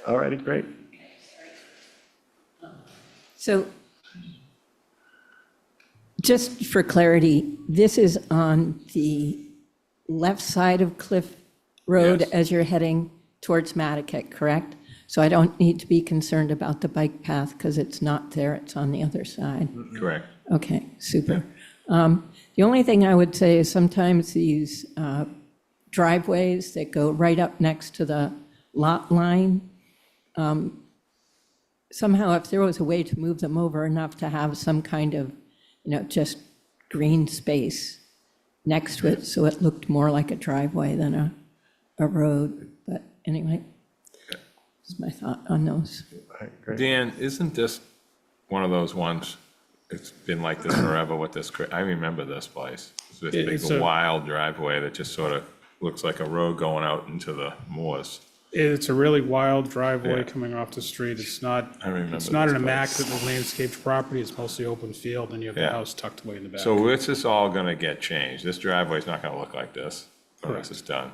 All righty, great. So just for clarity, this is on the left side of Cliff Road Yes. as you're heading towards Madequecham, correct? So I don't need to be concerned about the bike path because it's not there, it's on the other side. Correct. Okay, super. The only thing I would say is sometimes these driveways that go right up next to the lot line, somehow if there was a way to move them over enough to have some kind of, just green space next to it, so it looked more like a driveway than a road. But anyway, that's my thought on those. Dan, isn't this one of those ones, it's been like this forever with this, I remember this place. It's this It's big a- wild driveway that just sort of looks like a road going out into the moors. It's a really wild driveway Yeah. coming off the street. It's not, I remember it's not this an place. immaculate landscaped property. It's mostly open field, and you have the Yeah. house tucked away in the back. So this is all gonna get changed. This driveway's not gonna look like this when this is done.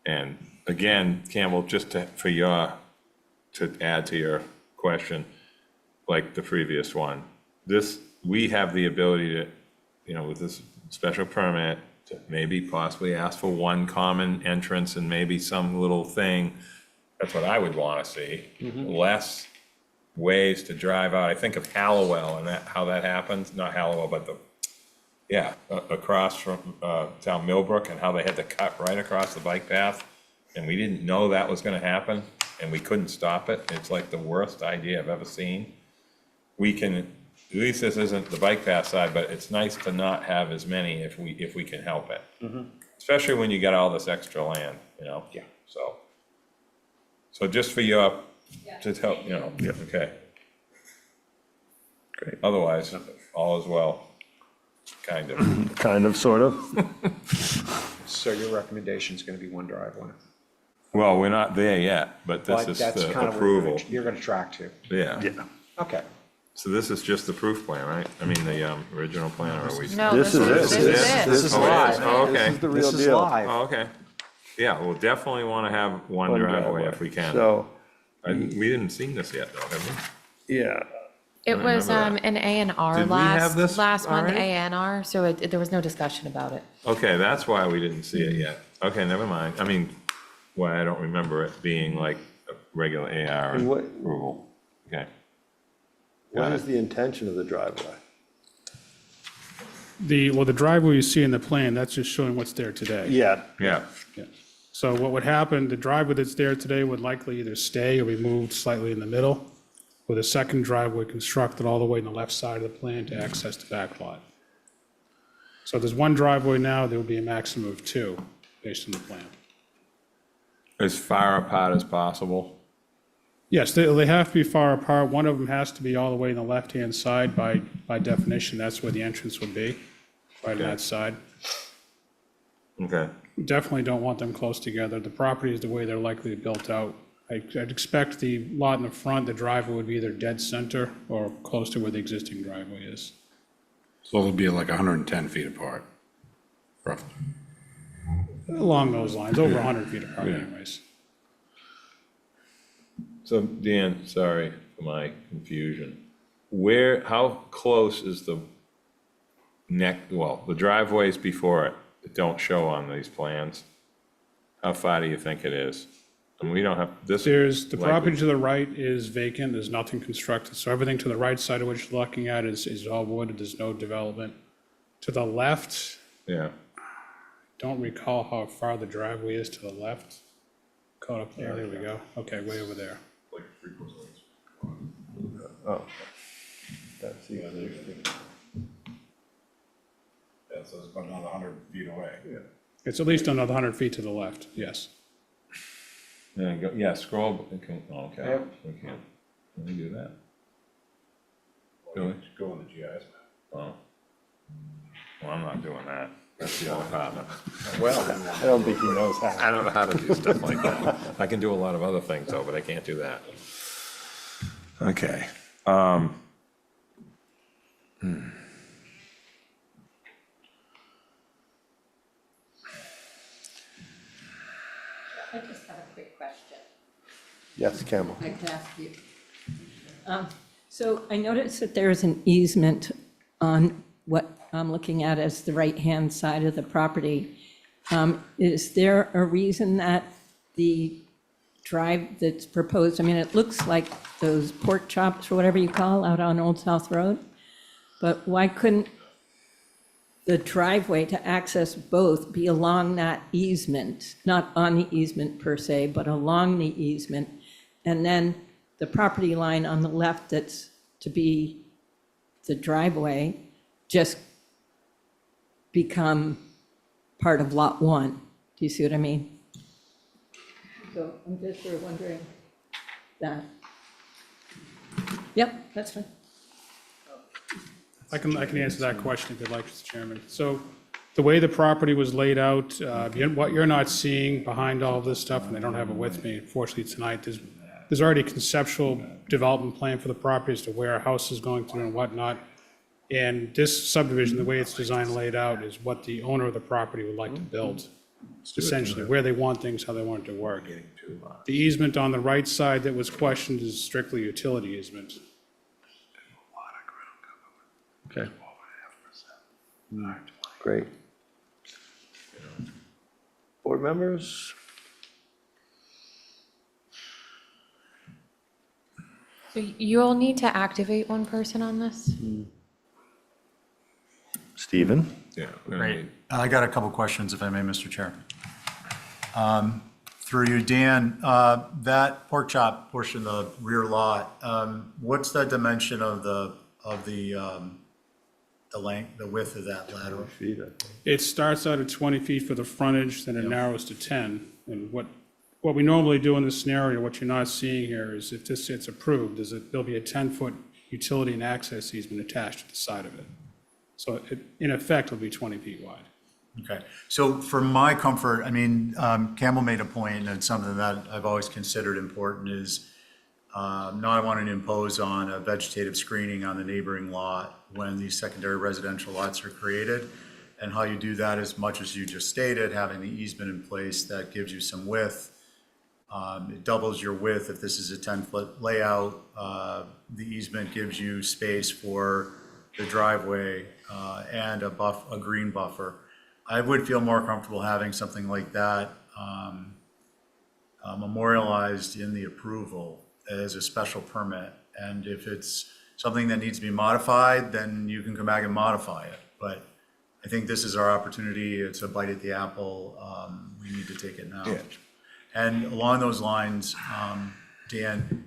And again, Campbell, just to add to your question, like the previous one, we have the ability to, with this special permit, to maybe possibly ask for one common entrance and maybe some little thing. That's what I would want to see. Less ways to drive out. I think of Hallowell and how that happens, not Hallowell, but across from down Millbrook, and how they had to cut right across the bike path. And we didn't know that was going to happen, and we couldn't stop it. It's like the worst idea I've ever seen. We can, at least this isn't the bike path side, but it's nice to not have as many if we can help it. Especially when you got all this extra land, Yeah. So just for your, to help, okay. Great. Otherwise, all is well, kind of. Kind of, sort of. So your recommendation is going to be one driveway? Well, we're not there yet, but this Well, is that's the kind of where approval. you're going to track to. Yeah. Okay. So this is just the proof plan, right? I mean, the original plan, or are we? No, This is it. This is it. This is Oh, it live. Oh, okay. This is the real This is deal. live. Oh, okay. Yeah, we'll definitely want to have one One driveway if we can. So, We didn't see this yet, though, have we? yeah, It was remember an A and R Did we have last, this last one, A already? and R, so there was no discussion about it. Okay, that's why we didn't see it yet. Okay, never mind. I mean, why I don't remember it being like a regular AR And what- approval. Okay. what is the intention of the driveway? The driveway you see in the plan, that's just showing what's there today. Yeah, Yeah, So what would happen, the driveway that's there today would likely either stay or be moved slightly in the middle, with a second driveway constructed all the way on the left side of the plan to access the back lot. So there's one driveway now, there would be a maximum of 2, based on the plan. as far apart as possible. Yes, they have to be far apart. One of them has to be all the way on the left-hand side by definition. That's where the entrance would be, right on that side. Okay. definitely don't want them close together. The property is the way they're likely to be built out. I'd expect the lot in the front, the driveway would be either dead center or close to where the existing driveway is. So it'll be like 110 feet apart, roughly. Along those lines, over 100 feet apart anyways. So Dan, sorry for my confusion. How close is the the driveways before it that don't show on these plans? How far do you think it is? And we don't have, this. There's, the property to the right is vacant, there's nothing constructed, so everything to the right side of what you're looking at is all wooded, there's no development. To the left, Yeah, don't recall how far the driveway is to the left. Caught up there, there we go. Okay, way over there. oh. That's the other thing. Yeah, so it's about another 100 feet away. Yeah. It's at least another 100 feet to the left, yes. Yeah, scroll, okay, we can't, let me do that. Really? Go on the GIS map. Oh. Well, I'm not doing that. That's the other partner. Well, I don't think he knows how. I don't know how to do stuff like that. I can do a lot of other things though, but I can't do that. Okay. I just have a quick question. Yes, Campbell. I'd like to ask you. So I noticed that there is an easement on what I'm looking at as the right-hand side of the property. Is there a reason that the drive that's proposed, I mean, it looks like those pork chops or whatever you call out on Old South Road, but why couldn't the driveway to access both be along that easement, not on the easement per se, but along the easement, and then the property line on the left that's to be the driveway just become part of Lot 1? Do you see what I mean? So I'm just sort of wondering that. Yep, that's fine. I can answer that question if you'd like, Mr. Chairman. So the way the property was laid out, what you're not seeing behind all this stuff, and I don't have it with me, unfortunately, tonight, there's already a conceptual development plan for the property as to where a house is going to and whatnot. And this subdivision, the way it's designed and laid out, is what the owner of the property would like to build. Essentially, where they want things, how they want it to work. The easement on the right side that was questioned is strictly utility easement. Okay. Great. Board members? So you'll need to activate one person on this? Stephen? Yeah. Great. I got a couple questions, if I may, Mr. Chair. Through you, Dan, that pork chop portion of the rear lot, what's the dimension of the length, the width of that lateral? It starts out at 20 feet for the frontage, then it narrows to 10. And what we normally do in this scenario, what you're not seeing here is if this gets approved, is that there'll be a 10-foot utility and access easement attached to the side of it. So in effect, it'll be 20 feet wide. Okay, so for my comfort, I mean, Campbell made a point, and it's something that I've always considered important, is not wanting to impose on a vegetative screening on the neighboring lot when these secondary residential lots are created. And how you do that, as much as you just stated, having the easement in place that gives you some width. It doubles your width if this is a 10-foot layout. The easement gives you space for the driveway and a green buffer. I would feel more comfortable having something like that memorialized in the approval as a special permit. And if it's something that needs to be modified, then you can come back and modify it. But I think this is our opportunity. It's a bite at the apple. We need to take it now. Yeah. And along those lines, Dan,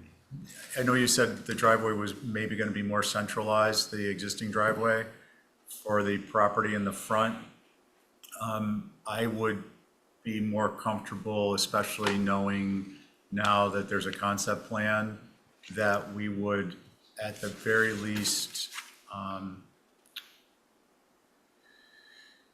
I know you said the driveway was maybe going to be more centralized, the existing driveway for the property in the front. I would be more comfortable, especially knowing now that there's a concept plan, that we would, at the very least,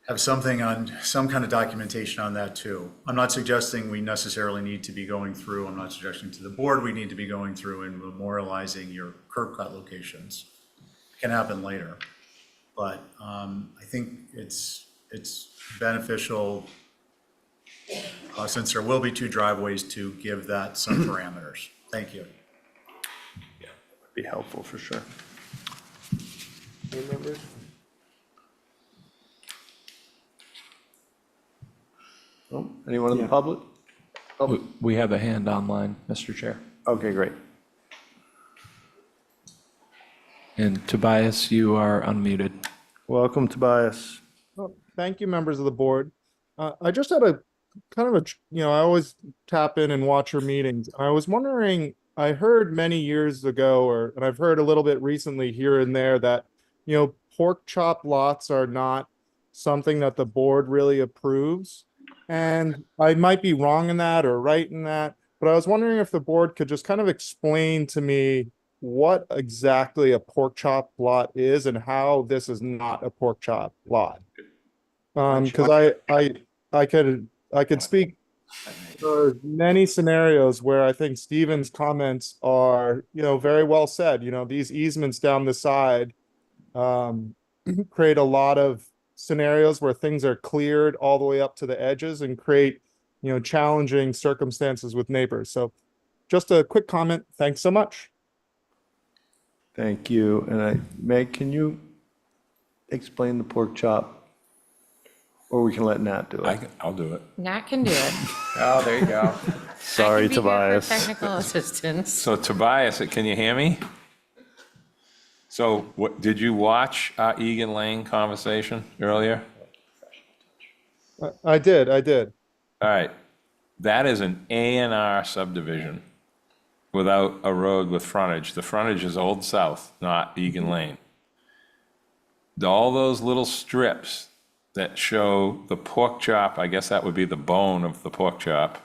have something on, some kind of documentation on that too. I'm not suggesting we necessarily need to be going through, I'm not suggesting to the board we need to be going through and memorializing your curb cut locations. It can happen later. But I think it's beneficial, since there will be 2 driveways, to give that some parameters. Thank you. Yeah, would be helpful for sure. Board members? Oh, anyone in the public? We have a hand online, Mr. Chair. Okay, great. And Tobias, you are unmuted. Welcome, Tobias. Thank you, members of the board. I just had a kind of I always tap in and watch your meetings. I was wondering, I heard many years ago, and I've heard a little bit recently here and there that, pork chop lots are not something that the board really approves. And I might be wrong in that or right in that, but I was wondering if the board could just kind of explain to me what exactly a pork chop lot is and how this is not a pork chop lot. Because I could speak for many scenarios where I think Stephen's comments are, very well said. These easements down the side create a lot of scenarios where things are cleared all the way up to the edges and create, challenging circumstances with neighbors. So just a quick comment. Thanks so much. Thank you. And Meg, can you explain the pork chop? Or we can let Nat do it. I'll do it. Nat can do it. Oh, there you go. Sorry, I can be here for Tobias. technical assistance. So Tobias, can you hear me? So what, did you watch our Egan Lane conversation earlier? I did. All right. That is an A&R subdivision without a road with frontage. The frontage is Old South, not Egan Lane. All those little strips that show the pork chop, I guess that would be the bone of the pork chop,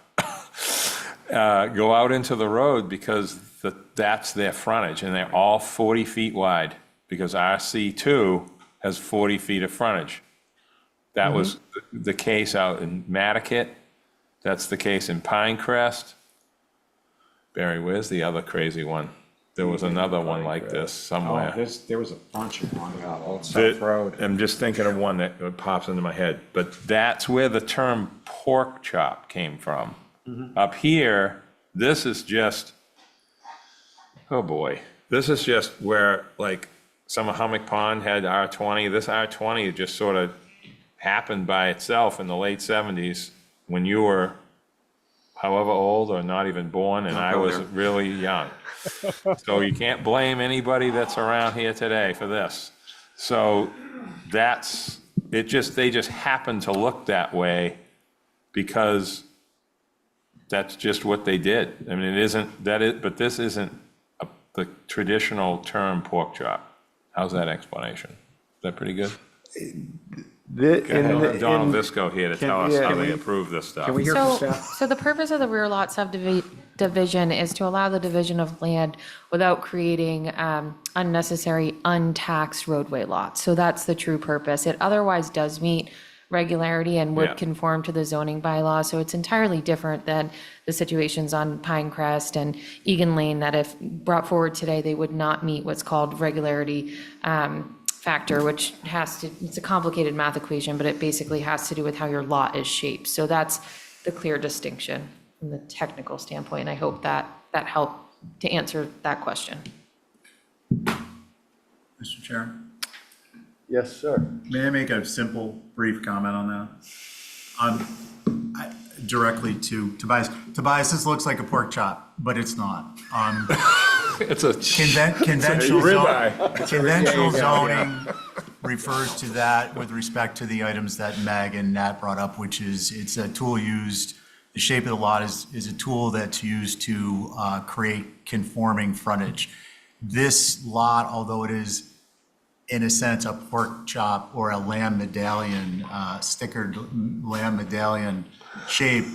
go out into the road because that's their frontage, and they're all 40 feet wide because RC2 has 40 feet of frontage. That was the case out in Madequecham. That's the case in Pinecrest. Barry, where's the other crazy one? There was another one like this somewhere. Oh, there was a bunch of them on Old South Road. I'm just thinking of one that pops into my head, but that's where the term pork chop came from. Up here, this is just, oh boy, this is just where like Summerhammock Pond had R20. This R20 just sort of happened by itself in the late 70s when you were however old or not even born, and I was really young. So you can't blame anybody that's around here today for this. So that's, they just happen to look that way because that's just what they did. I mean, but this isn't the traditional term pork chop. How's that explanation? Is that pretty good? Donald Visco here to tell us how they approve this stuff. Can we hear from staff? So the purpose of the rear lot subdivision is to allow the division of land without creating unnecessary untaxed roadway lots. So that's the true purpose. It otherwise does meet regularity and would conform to the zoning bylaw. So it's entirely different than the situations on Pinecrest and Egan Lane that if brought forward today, they would not meet what's called regularity factor, which it's a complicated math equation, but it basically has to do with how your lot is shaped. So that's the clear distinction from the technical standpoint. And I hope that helped to answer that question. Mr. Chair, Yes, sir. may I make a simple, brief comment on that? Directly to Tobias. Tobias, this looks like a pork chop, but it's not. It's a Conventional ribeye. conventional zoning refers to that with respect to the items that Meg and Nat brought up, which is, it's a tool used, the shape of the lot is a tool that's used to create conforming frontage. This lot, although it is in a sense a pork chop or a lamb medallion, stickered lamb medallion shape,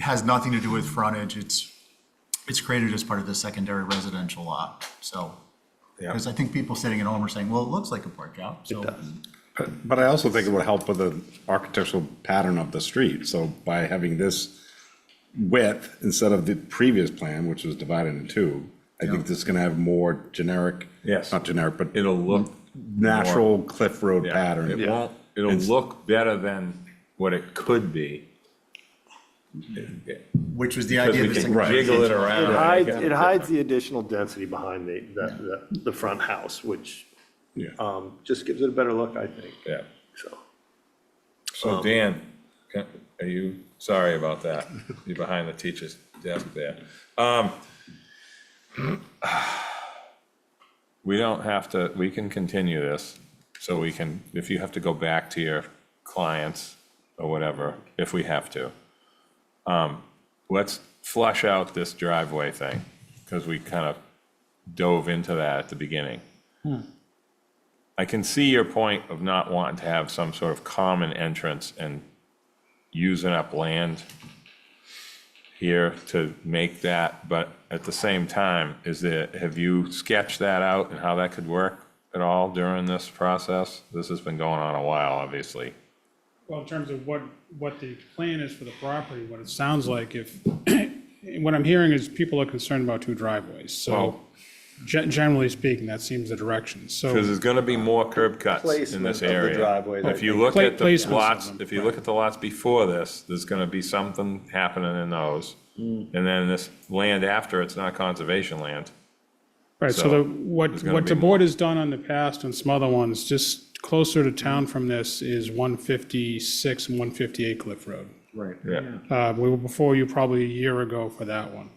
has nothing to do with frontage. It's created as part of the secondary residential lot. So, because I think people sitting at home are saying, well, it looks like a pork chop. So But I also think it would help with the architectural pattern of the street. So by having this width instead of the previous plan, which was divided into two, I think this is going to have more generic, Yes. not generic, but It'll look natural Cliff Road Yeah, pattern. It won't, it'll look better than what it could be. Which was the Because idea we of this. can jiggle it around. It hides the additional density behind the front house, which just gives it a better look, I think. Yeah. So. So Dan, are you, sorry about that. You're behind the teacher's desk there. We don't have to, we can continue this, so we can, if you have to go back to your clients or whatever, if we have to. Let's flush out this driveway thing, because we kind of dove into that at the beginning. I can see your point of not wanting to have some sort of common entrance and using up land here to make that, but at the same time, have you sketched that out and how that could work at all during this process? This has been going on a while, obviously. Well, in terms of what the plan is for the property, what it sounds like, what I'm hearing is people are concerned about two driveways. So generally speaking, that seems the direction. So Because there's gonna be more curb cuts in Placement this of the area. driveways, I If you think. look at the Placements of lots, them, if you look at the lots before this, there's gonna be something happening in those. And then this land after, it's not conservation land. Right, so So what there's gonna the be board has done on the past and some other ones, just closer to town from this is 156 and 158 Cliff Road. Right. Yeah. We were before you probably a year ago for that one.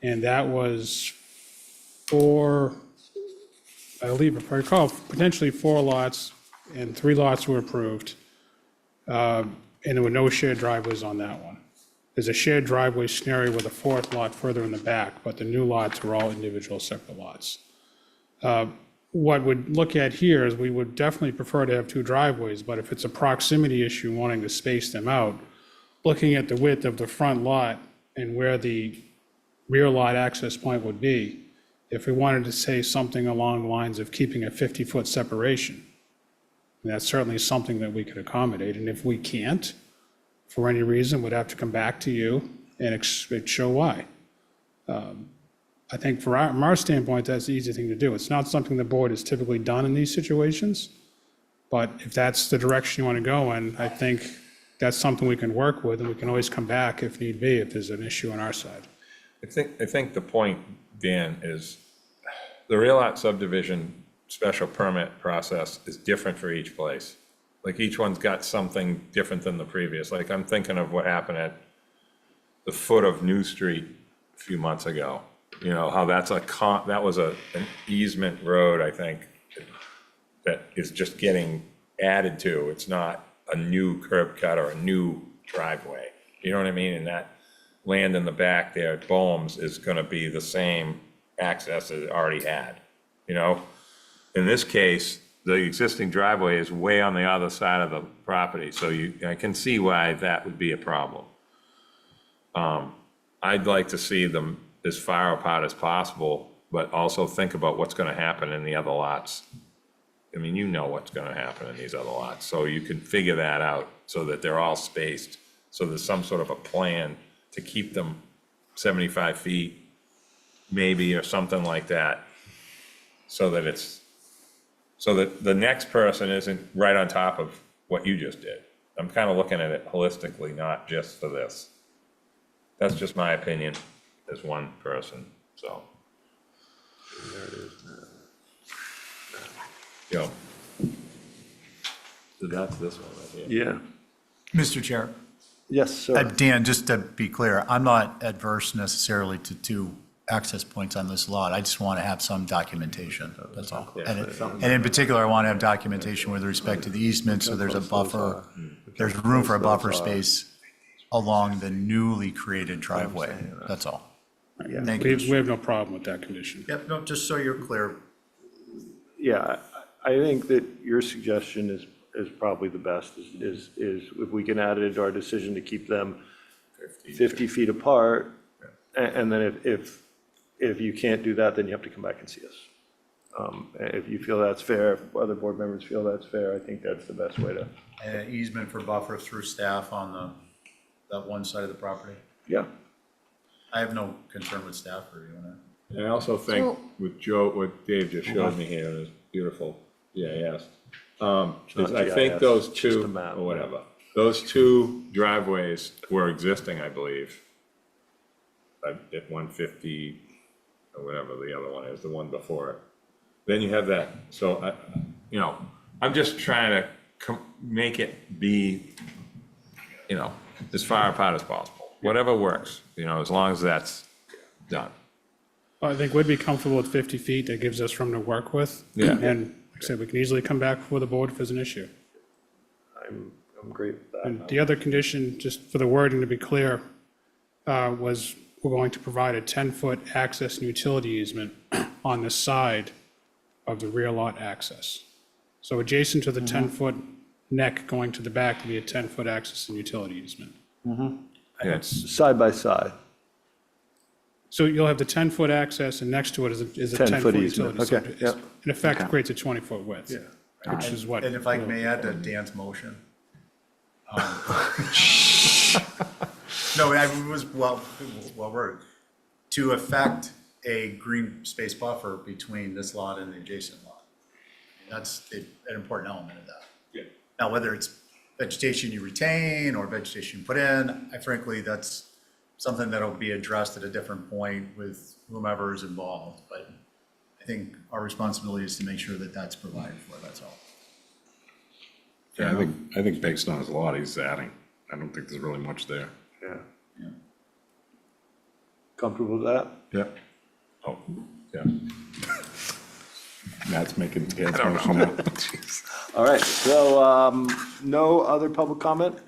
And that was I believe, if I recall, potentially 4 lots, and 3 lots were approved. And there were no shared driveways on that one. There's a shared driveway scenario with a 4th lot further in the back, but the new lots are all individual separate lots. What we'd look at here is we would definitely prefer to have 2 driveways, but if it's a proximity issue, wanting to space them out, looking at the width of the front lot and where the rear lot access point would be, if we wanted to say something along the lines of keeping a 50-foot separation, that's certainly something that we could accommodate. And if we can't, for any reason, we'd have to come back to you and show why. I think from our standpoint, that's the easy thing to do. It's not something the board has typically done in these situations, but if that's the direction you want to go in, I think that's something we can work with, and we can always come back if need be, if there's an issue on our side. I think the point, Dan, is the real lot subdivision special permit process is different for each place. Like each one's got something different than the previous. Like I'm thinking of what happened at the foot of New Street a few months ago. You know, how that was an easement road, I think, that is just getting added to. It's not a new curb cut or a new driveway. You know what I mean? And that land in the back there at Bohm's is gonna be the same access as it already had, you know? In this case, the existing driveway is way on the other side of the property, so I can see why that would be a problem. I'd like to see them as far apart as possible, but also think about what's gonna happen in the other lots. I mean, you know what's gonna happen in these other lots, so you can figure that out so that they're all spaced, so there's some sort of a plan to keep them 75 feet, maybe, or something like that, so that the next person isn't right on top of what you just did. I'm kind of looking at it holistically, not just for this. That's just my opinion as one person, so. There it is. Yo. So that's this one right here. Yeah. Mr. Chair. Yes, sir. Dan, just to be clear, I'm not adverse necessarily to 2 access points on this lot. I just want to have some documentation, that's all. And in particular, I want to have documentation with respect to the easement, so there's a buffer, there's room for a buffer space along the newly created driveway, that's all. Thank you. We have no problem with that condition. Yep, no, just so you're clear. Yeah, I think that your suggestion is probably the best, is if we can add it into our decision to keep them 50 feet apart, and then if you can't do that, then you have to come back and see us. If you feel that's fair, if other board members feel that's fair, I think that's the best way to, And an easement for buffer through staff on that one side of the property. yeah. I have no concern with staff reviewing it. And I also think So- with Joe, what Dave just showed me here is beautiful GIS. not I think GIS, those it's just a two, map. or whatever, those two driveways were existing, I believe. At 150, or whatever the other one is, the one before it. Then you have that, so, I'm just trying to make it be, as far apart as possible. Whatever works, as long as that's done. I think we'd be comfortable with 50 feet. That gives us room to work with. Yeah. And like I said, we can easily come back before the board if there's an issue. I'm great with that. And the other condition, just for the wording to be clear, was we're going to provide a 10-foot access and utility easement on the side of the rear lot access. So adjacent to the 10-foot neck going to the back to be a 10-foot access and utility easement. Side by side. So you'll have the 10-foot access and next to it is a 10-foot 10-foot easement. utility. So Okay, it's- yep. in effect, creates a 20-foot width. Which is what. And if I may add to Dan's motion. No, I was, well worded. To affect a green space buffer between this lot and the adjacent lot. That's an important element of that. Yeah. Now, whether it's vegetation you retain or vegetation you put in, frankly, that's something that'll be addressed at a different point with whomever is involved. But I think our responsibility is to make sure that that's provided for, that's all. Yeah, I think based on his lot, he's adding. I don't think there's really much there. Yeah. Yeah. Comfortable with that? Yep. Oh, yeah. Matt's making Dan's motion now. All right, so no other public comment?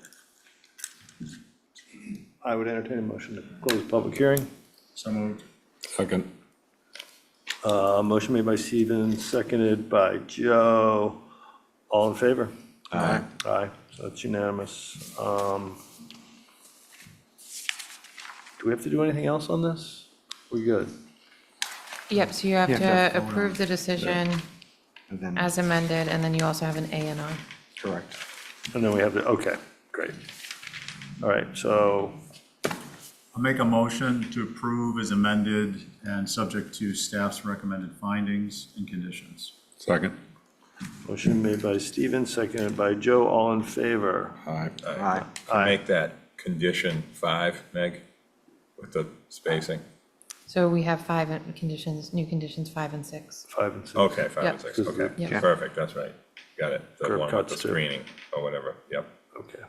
I would entertain a motion to close the public hearing. So moved. Second. Motion made by Steven, seconded by Joe. All in favor? Aye. Aye, so that's unanimous. Do we have to do anything else on this? We good? Yep, so you have to approve the decision And then, as amended, and then you also have an A and R. correct. And then we have the, okay, great. All right, so I'll make a motion to approve as amended and subject to staff's recommended findings and conditions. Second. motion made by Steven, seconded by Joe. All in favor? Aye. Aye. Can make that condition 5, Meg, with the spacing? So we have new conditions 5 and 6. 5 and 6. Okay, 5 and Yep. 6, okay. Yep. Perfect, that's right. Got it. The Curb one with the cuts too. screening or whatever, yep. Okay.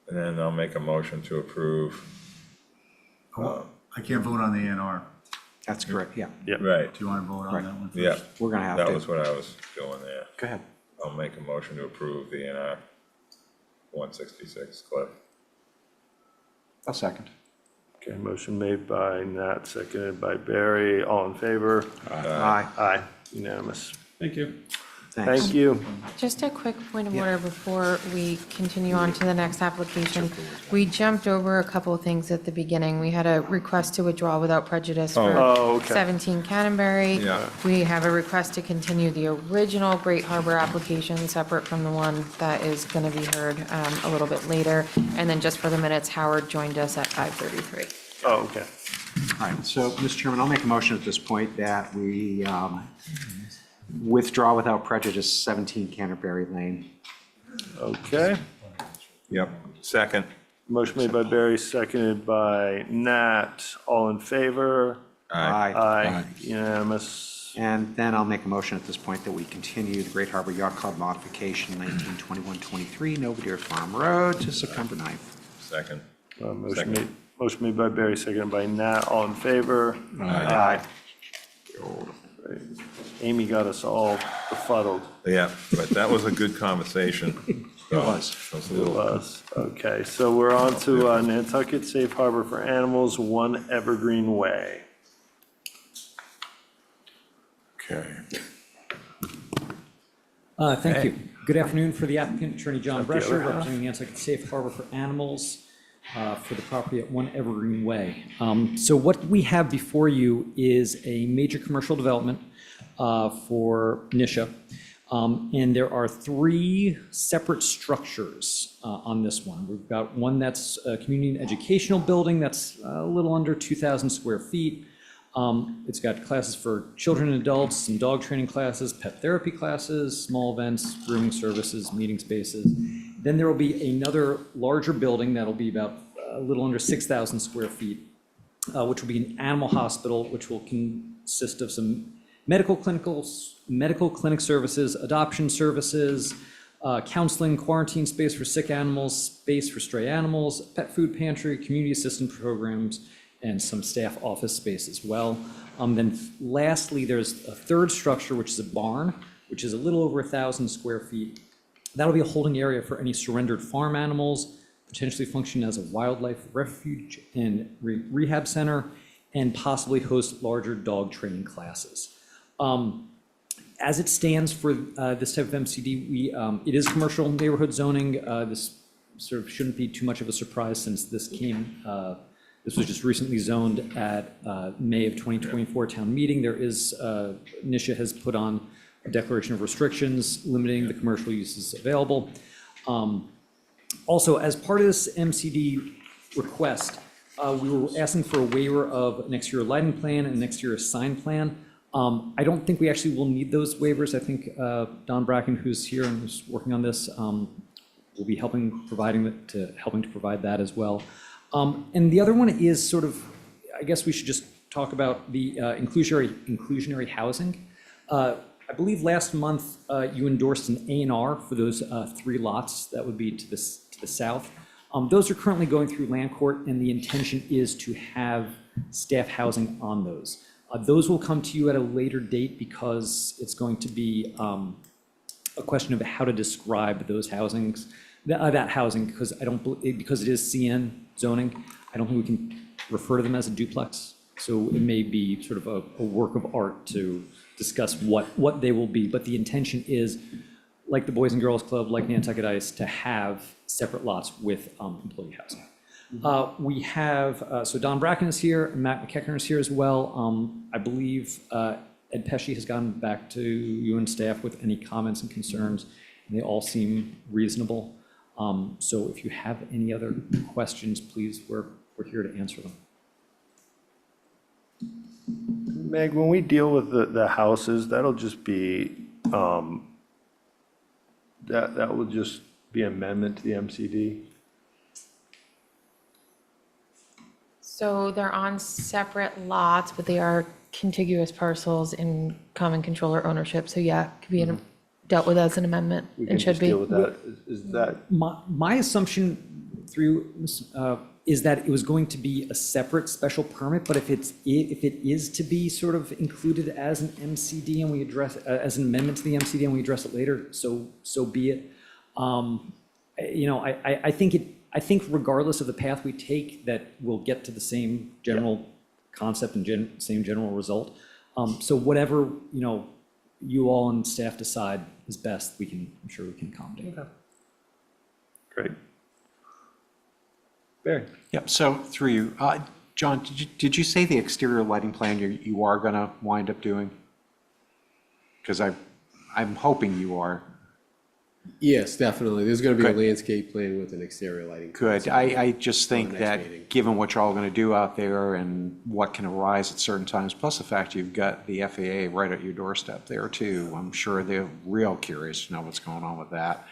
And then I'll make a motion to approve. I can't vote on the A&R. That's correct, yeah. Right, Do you want to vote on that one first? yeah. We're gonna have That to. was what I was doing there. Go ahead. I'll make a motion to approve the NR 166, Cliff. A second. Okay, motion made by Nat, seconded by Barry. All in favor? Aye. Aye, unanimous. Thank you. Thanks. Thank you. Just a quick point of order before we continue on to the next application. We jumped over a couple of things at the beginning. We had a request to withdraw without prejudice Oh, for okay. 17 Canterbury. Yeah. We have a request to continue the original Great Harbor application separate from the one that is going to be heard a little bit later. And then just for the minutes, Howard joined us at 5:33. Oh, okay. All right, so, Mr. Chairman, I'll make a motion at this point that we withdraw without prejudice 17 Canterbury Lane. Okay. Yep, second. Motion made by Barry, seconded by Nat. All in favor? Aye. Aye, unanimous. And then I'll make a motion at this point that we continue the Great Harbor Yacht Club modification 1921-23 Novadear Farm Road to September 9th. Second. Motion made by Barry, seconded by Nat. All in favor? Aye. Great. Amy got us all befuddled. Yeah, but that was a good conversation. It was. It was. Okay, so we're on to Nantucket Safe Harbor for Animals, 1 Evergreen Way. Okay. Thank you. Good afternoon for the applicant, Attorney John Thank you. Brescher, representing Nantucket Safe Harbor for Animals. for the property at 1 Evergreen Way. So what we have before you is a major commercial development for Nisha. And there are 3 separate structures on this one. We've got one that's a community and educational building that's a little under 2,000 square feet. It's got classes for children and adults, some dog training classes, pet therapy classes, small events, grooming services, meeting spaces. Then there will be another larger building that'll be about a little under 6,000 square feet, which will be an animal hospital, which will consist of some medical clinic services, adoption services, counseling, quarantine space for sick animals, space for stray animals, pet food pantry, community assistance programs, and some staff office space as well. Then lastly, there's a third structure, which is a barn, which is a little over 1,000 square feet. That'll be a holding area for any surrendered farm animals, potentially function as a wildlife refuge and rehab center, and possibly host larger dog training classes. As it stands for this type of MCD, it is commercial neighborhood zoning. This sort of shouldn't be too much of a surprise since this was just recently zoned at May of 2024 town meeting. There is, Nisha has put on a declaration of restrictions limiting the commercial uses available. Also, as part of this MCD request, we were asking for a waiver of an exterior lighting plan and an exterior sign plan. I don't think we actually will need those waivers. I think Don Bracken, who's here and who's working on this, will be helping to provide that as well. And the other one is sort of, I guess we should just talk about the inclusionary housing. I believe last month you endorsed an A&R for those 3 lots that would be to the south. Those are currently going through land court, and the intention is to have staff housing on those. Those will come to you at a later date because it's going to be a question of how to describe those housings, that housing, because because it is CN zoning, I don't think we can refer to them as a duplex. So it may be sort of a work of art to discuss what they will be. But the intention is, like the Boys and Girls Club, like Nantucket Ice, to have separate lots with employee housing. We have, so Don Bracken is here, and Madequecham is here as well. I believe Ed Pesci has gone back to you and staff with any comments and concerns, and they all seem reasonable. So if you have any other questions, please, we're here to answer them. Meg, when we deal with the houses, that'll just be, that will just be amendment to the MCD? So they're on separate lots, but they are contiguous parcels in common controller ownership. So yeah, it could be dealt with as an amendment and should be. Deal with that. Is that? My assumption is that it was going to be a separate special permit, but if it is to be sort of included as an MCD and we address, as an amendment to the MCD and we address it later, so be it. I think regardless of the path we take, that we'll get to the same general concept and same general result. So whatever, you all and staff decide is best, I'm sure we can accommodate. Okay. Great. Barry. Yep, so through you, John, did you say the exterior lighting plan you are gonna wind up doing? Because I'm hoping you are. Yes, definitely. There's going to be Good. a landscape plan with an exterior lighting. Good. I just think next that meeting. given what you're all going to do out there and what can arise at certain times, plus the fact you've got the FAA right at your doorstep there too, I'm sure they're real curious to know what's going on with that.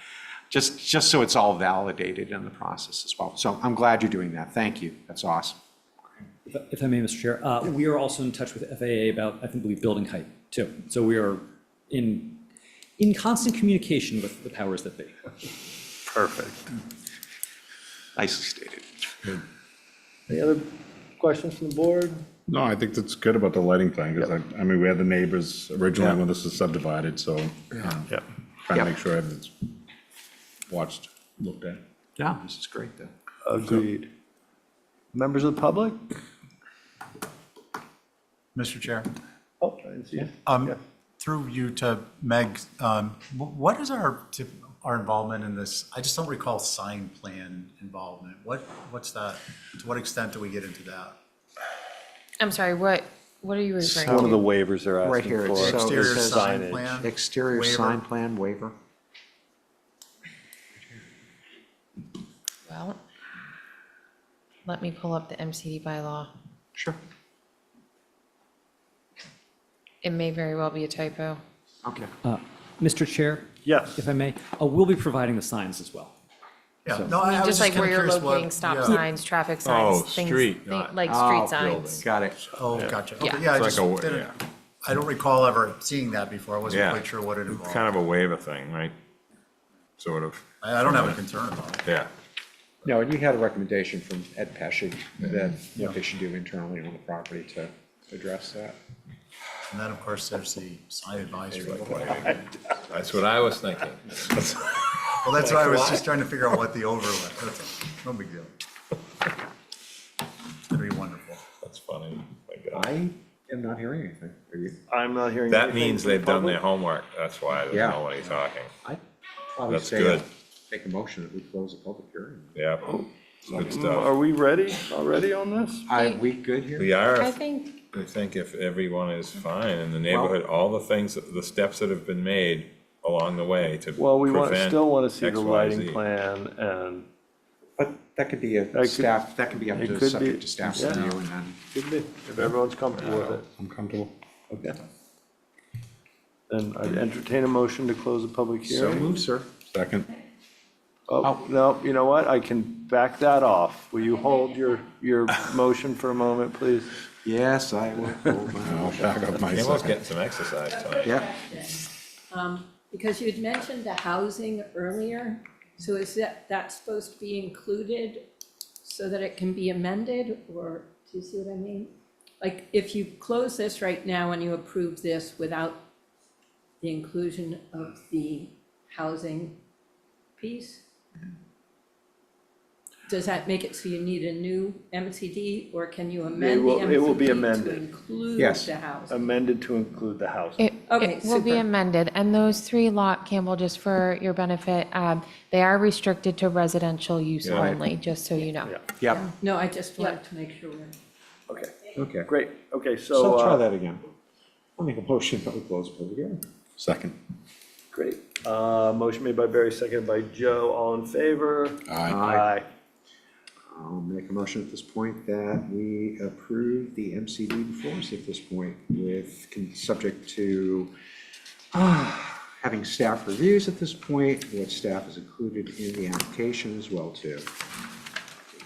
Just so it's all validated in the process as well. So I'm glad you're doing that. Thank you. That's awesome. If I may, Mr. Chair, we are also in touch with FAA about, I believe, building height too. So we are in constant communication with the powers that be. Perfect. Nicely stated. Good. Any other questions from the board? No, I think that's good about the lighting plan, because I mean, we had the neighbors originally when this was subdivided, so trying to make sure everything's looked at. Yeah, this is great though. Agreed. Members of the public? Mr. Chair. Oh, I didn't see you. Through you to Meg, what is our our involvement in this, I just don't recall sign plan involvement. What's that? To what extent do we get into that? I'm sorry, what are you referring to? One of the waivers they're Right asking here, for. it's Exterior is sign signage. plan? Exterior Waiver. sign plan waiver. Well, let me pull up the MCD bylaw. Sure. It may very well be a typo. Okay. Mr. Chair? Yes. If I may, we'll be providing the signs as well. Yeah, So- no, I I mean, was just like kinda where you're curious what- locating stop yeah. signs, traffic signs, things, street, not- like Oh, street signs. building. Got it. Oh, gotcha. Okay, Yeah. yeah, I It's just like a didn't, I don't recall ever seeing that before. I wasn't Yeah. quite sure what it It's involved. kind of a waiver thing, right? Sort of. I don't have a concern about it. Yeah. No, and you had a recommendation from Ed Pesci that what they should do internally on the property to address that. And then, of course, there's the sign advisory. That's what I was thinking. Well, that's why I was just trying to figure out what the overlap, that's all. No big deal. It's gonna be wonderful. That's funny. My God. I am not hearing anything. Are you? I'm not hearing. That anything means from the they've done public. their homework. That's why there's Yeah. nobody talking. I probably That's say, good. make a motion that we close the public hearing. Yeah. Good Are stuff. we ready already on this? Are we good here? We are. I think, I think if everyone is fine in the neighborhood, all the things, the steps that have been made along the way to Well, we prevent still want to see X, the Y, lighting Z. plan and. But that could be could- staff, that can be up it to, could be- subject to staff yeah. review and then. Could be, if everyone's comfortable with it. I'm comfortable. Okay. Then I'd entertain a motion to close the public So hearing. move, sir. Second. Oh, no, you know what? I can back that off. Will you hold your motion for a moment, please? Yes, I will hold my I'll motion. back up my Campbell's second. getting some exercise tonight. Yeah. Because you had mentioned the housing earlier, so is that supposed to be included so that it can be amended, or do you see what I mean? Like, if you close this right now and you approve this without the inclusion of the housing piece, does that make it so you need a new MCD, or can you amend the MCD It will be to amended. include Yes. the housing? Amended to include the house. Okay, it will be super. amended, and those 3 lot, Campbell, just for your benefit, they are restricted to residential use Yeah. only, just so you know. Yep. No, I just wanted to make sure we're. Okay, Okay. great. Okay, So try so, that again. I'll make a motion that we close the public hearing. Second. great. Motion made by Barry, seconded by Joe. All in favor? Aye. I'll make a motion at this point that we approve the MCD before us at this point with, subject to having staff reviews at this point, what staff has included in the application as well too.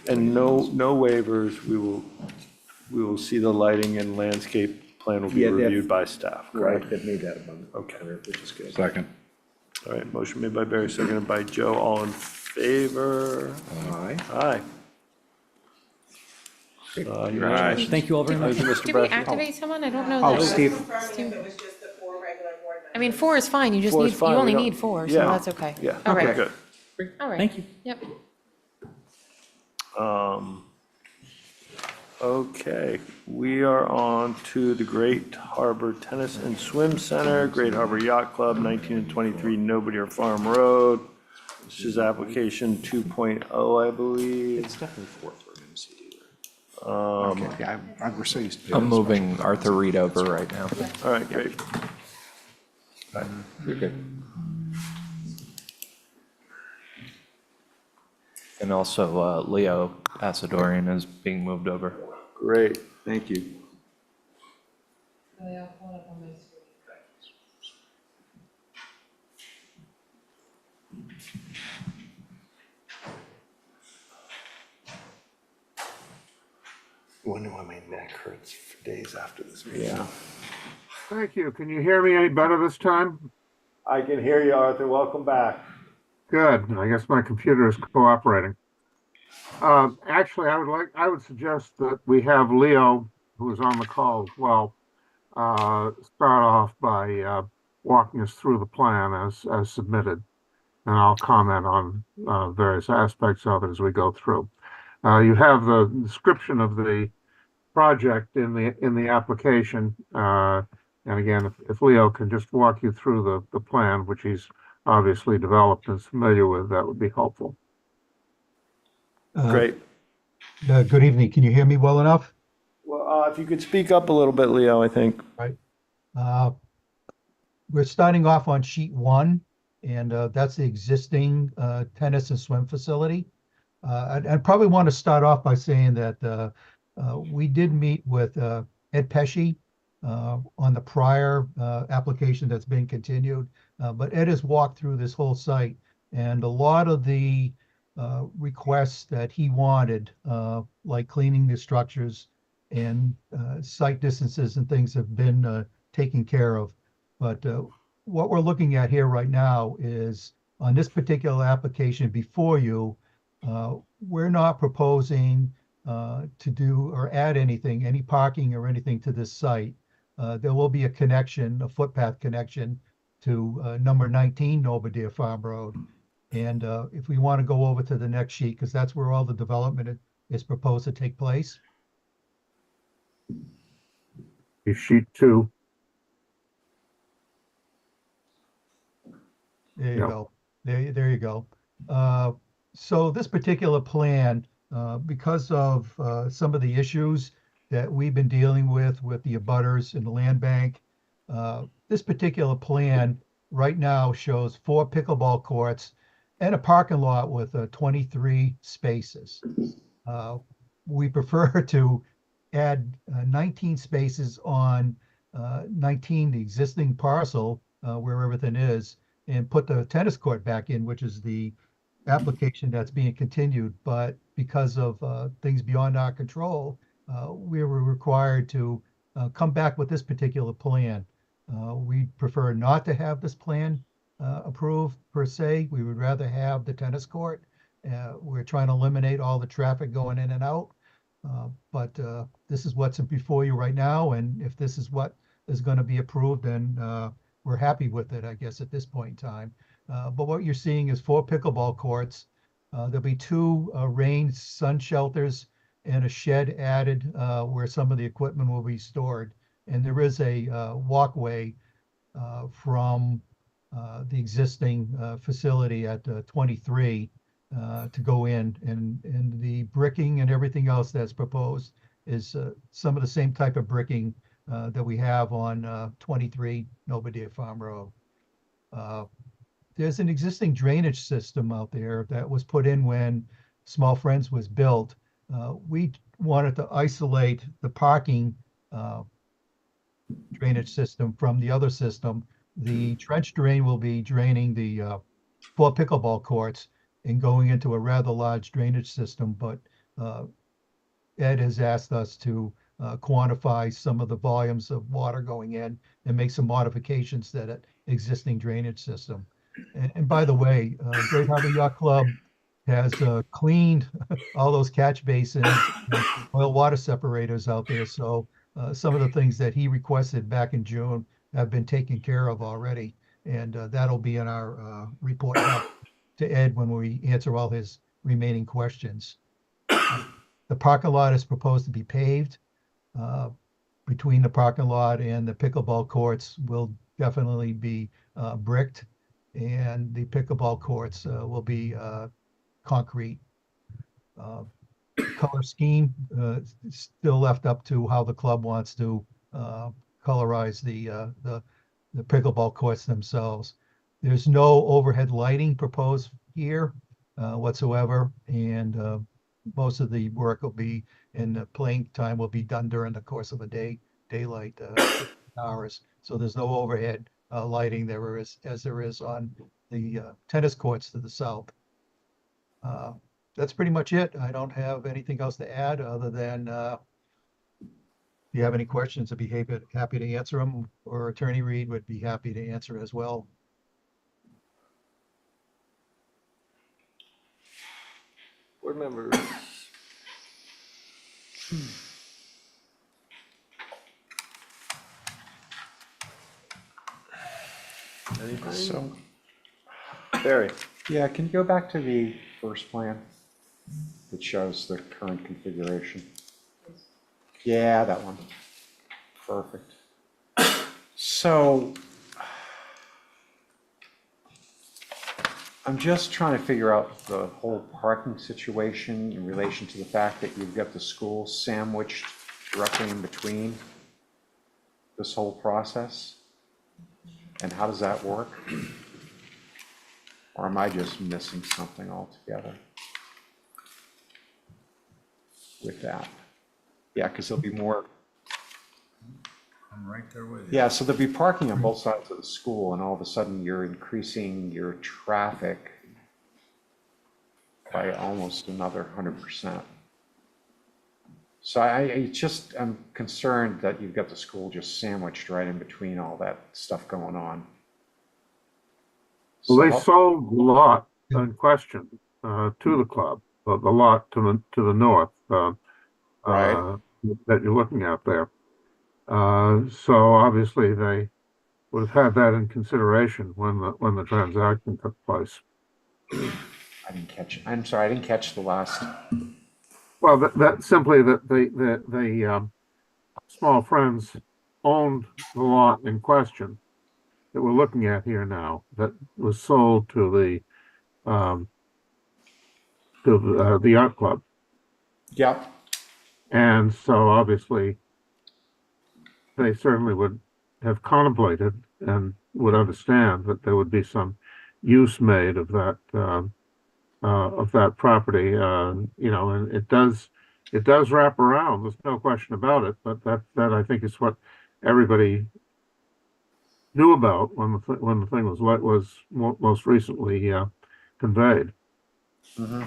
And no waivers. We will see the lighting and landscape plan will be Yeah, that- reviewed by staff, Right, correct? that made that abundant. Okay. Which is good. Second. All right, motion made by Barry, seconded by Joe. All in favor? Aye. Aye. Unanimous. Thank you all very much. Thank you, Mr. Did we Bradford. activate someone? I don't know. Oh, that. Steve. Steve. It was just the 4 regular board members. I mean, 4 is fine, you just 4 need, is fine, you we only don't- need 4, so yeah. that's okay. Yeah, All right. good. All right. Thank you. Yep. Okay, we are on to the Great Harbor Tennis and Swim Center, Great Harbor Yacht Club, 19 and 23 Nobody Farm Road. This is application 2.0, I believe. It's definitely 4 for an MCD. Okay, yeah, we're so used to. I'm moving Arthur Reed over right now. All right, great. You're good. And also Leo Asadorian is being moved over. Great. Thank you. Wonder why my neck hurts for days after this meeting. Yeah. Thank you. Can you hear me any better this time? I can hear you, Arthur. Welcome back. Good. I guess my computer is cooperating. Actually, I would suggest that we have Leo, who is on the call as well, start off by walking us through the plan as submitted. And I'll comment on various aspects of it as we go through. You have the description of the project in the application. And again, if Leo can just walk you through the plan, which he's obviously developed and is familiar with, that would be helpful. Great. Good evening. Can you hear me well enough? Well, if you could speak up a little bit, Leo, I think. Right. We're starting off on sheet 1, and that's the existing tennis and swim facility. I'd probably want to start off by saying that we did meet with Ed Pesci on the prior application that's been continued, but Ed has walked through this whole site, and a lot of the requests that he wanted, like cleaning the structures and site distances and things, have been taken care of. But what we're looking at here right now is on this particular application before you, we're not proposing to do or add anything, any parking or anything to this site. There will be a connection, a footpath connection to number 19 Nobodere Farm Road. And if we want to go over to the next sheet, because that's where all the development is proposed to take place. Sheet 2. There you Yep. go. There you go. So this particular plan, because of some of the issues that we've been dealing with the abutters and the land bank, this particular plan right now shows 4 pickleball courts and a parking lot with 23 spaces. We prefer to add 19 spaces on 19, the existing parcel where everything is, and put the tennis court back in, which is the application that's being continued. But because of things beyond our control, we were required to come back with this particular plan. We prefer not to have this plan approved per se. We would rather have the tennis court. We're trying to eliminate all the traffic going in and out. But this is what's before you right now. And if this is what is going to be approved, then we're happy with it, I guess, at this point in time. But what you're seeing is 4 pickleball courts. There'll be 2 rain sun shelters and a shed added where some of the equipment will be stored. And there is a walkway from the existing facility at 23 to go in. And the bricking and everything else that's proposed is some of the same type of bricking that we have on 23 Nobodere Farm Road. There's an existing drainage system out there that was put in when Small Friends was built. We wanted to isolate the parking drainage system from the other system. The trench drain will be draining the 4 pickleball courts and going into a rather large drainage system, but Ed has asked us to quantify some of the volumes of water going in and make some modifications to that existing drainage system. And by the way, Great Harbor Yacht Club has cleaned all those catch basins and oil water separators out there. So some of the things that he requested back in June have been taken care of already. And that'll be in our report back to Ed when we answer all his remaining questions. The parking lot is proposed to be paved. Between the parking lot and the pickleball courts will definitely be bricked, and the pickleball courts will be concrete. Color scheme still left up to how the club wants to colorize the pickleball courts themselves. There's no overhead lighting proposed here whatsoever, and most of the work will be in the playing time will be done during the course of a daylight hours. So there's no overhead lighting there is as there is on the tennis courts to the south. That's pretty much it. I don't have anything else to add other than if you have any questions, I'd be happy to answer them, or Attorney Reed would be happy to answer as well. Board members. Anything? So, Barry. yeah, can you go back to the first plan that shows the current configuration? Yeah, that one. Perfect. So, I'm just trying to figure out the whole parking situation in relation to the fact that you've got the school sandwiched directly in between this whole process. And how does that work? Or am I just missing something altogether with that? Yeah, because there'll be more. I'm right there with you. Yeah, so there'll be parking on both sides of the school, and all of a sudden you're increasing your traffic by almost another 100%. So I'm concerned that you've got the school just sandwiched right in between all that stuff going on. Well, they sold the lot in question to the club, the lot to the north Right. that you're looking at there. So obviously they would have had that in consideration when the transaction took place. I'm sorry, I didn't catch the last. Well, that simply that the Small Friends owned the lot in question that we're looking at here now, that was sold to the art club. Yep. And so obviously they certainly would have contemplated and would understand that there would be some use made of that property, you know, and it does wrap around. There's no question about it. But that I think is what everybody knew about when the thing was most recently conveyed. Mm-hmm.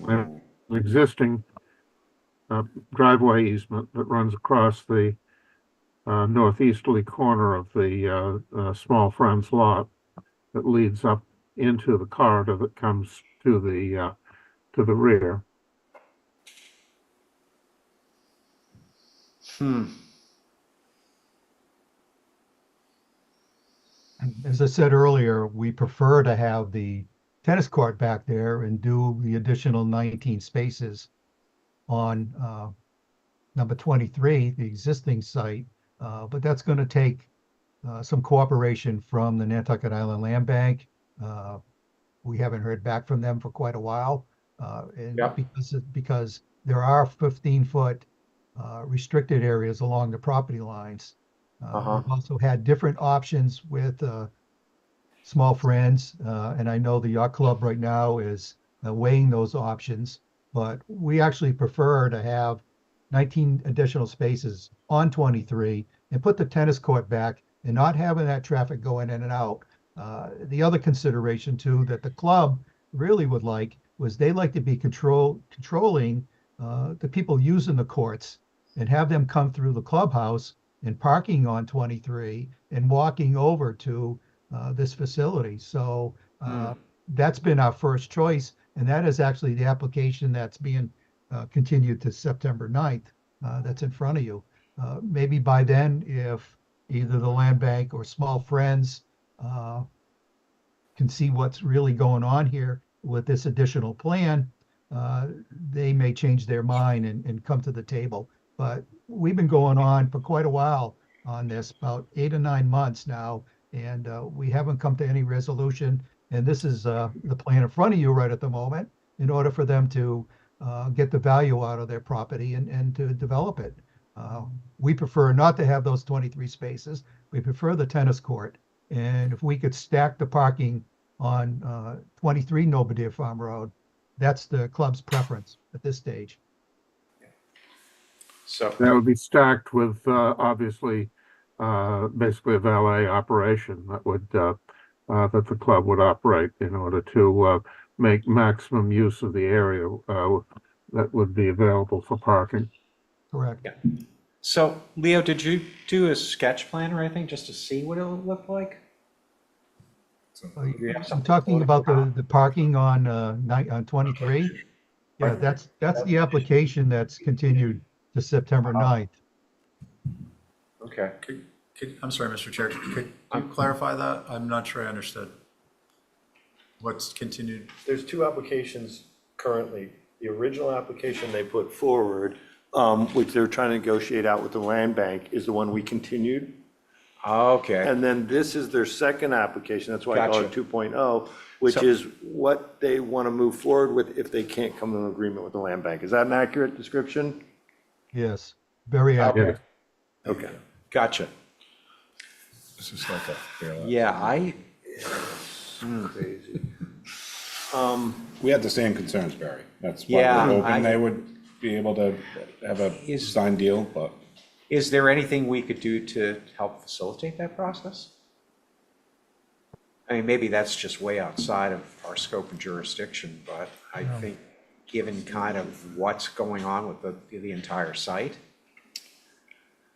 An existing driveway easement that runs across the northeasterly corner of the Small Friends lot that leads up into the corridor that comes to the rear. As I said earlier, we prefer to have the tennis court back there and do the additional 19 spaces on number 23, the existing site. But that's going to take some cooperation from the Nantucket Island Land Bank. We haven't heard back from them for quite a while. And because there are 15-foot restricted areas along the property lines. We've also had different options with Small Friends, and I know the yacht club right now is weighing those options, but we actually prefer to have 19 additional spaces on 23 and put the tennis court back and not having that traffic going in and out. The other consideration too that the club really would like was they like to be controlling the people using the courts and have them come through the clubhouse and parking on 23 and walking over to this facility. So that's been our first choice. And that is actually the application that's being continued to September 9th. That's in front of you. Maybe by then, if either the land bank or Small Friends can see what's really going on here with this additional plan, they may change their mind and come to the table. But we've been going on for quite a while on this, about 8 or 9 months now, and we haven't come to any resolution. And this is the plan in front of you right at the moment in order for them to get the value out of their property and to develop it. We prefer not to have those 23 spaces. We prefer the tennis court. And if we could stack the parking on 23 Belvedere Farm Road, that's the club's preference at this stage. So that would be stacked with obviously basically a valet operation that would that the club would operate in order to make maximum use of the area that would be available for parking. Correct. So Leo, did you do a sketch plan or anything just to see what it would look like? I'm talking about the parking on 23. Yeah, that's the application that's continued to September 9th. Okay. I'm sorry, Mr. Chair, could you clarify that? I'm not sure I understood. What's continued? There's two applications currently. The original application they put forward, which they're trying to negotiate out with the land bank, is the one we continued. Okay. And then this is their second application, that's why I call it Gotcha. 2.0, which So- is what they want to move forward with if they can't come to an agreement with the land bank. Is that an accurate description? Yes, very accurate. Okay. Gotcha. This is like a. Yeah, Crazy. We had the same concerns, Barry. That's why Yeah, we're hoping they would be able to have a signed deal, but. is there anything we could do to help facilitate that process? I mean, maybe that's just way outside of our scope and jurisdiction, but I think given kind of what's going on with the entire site,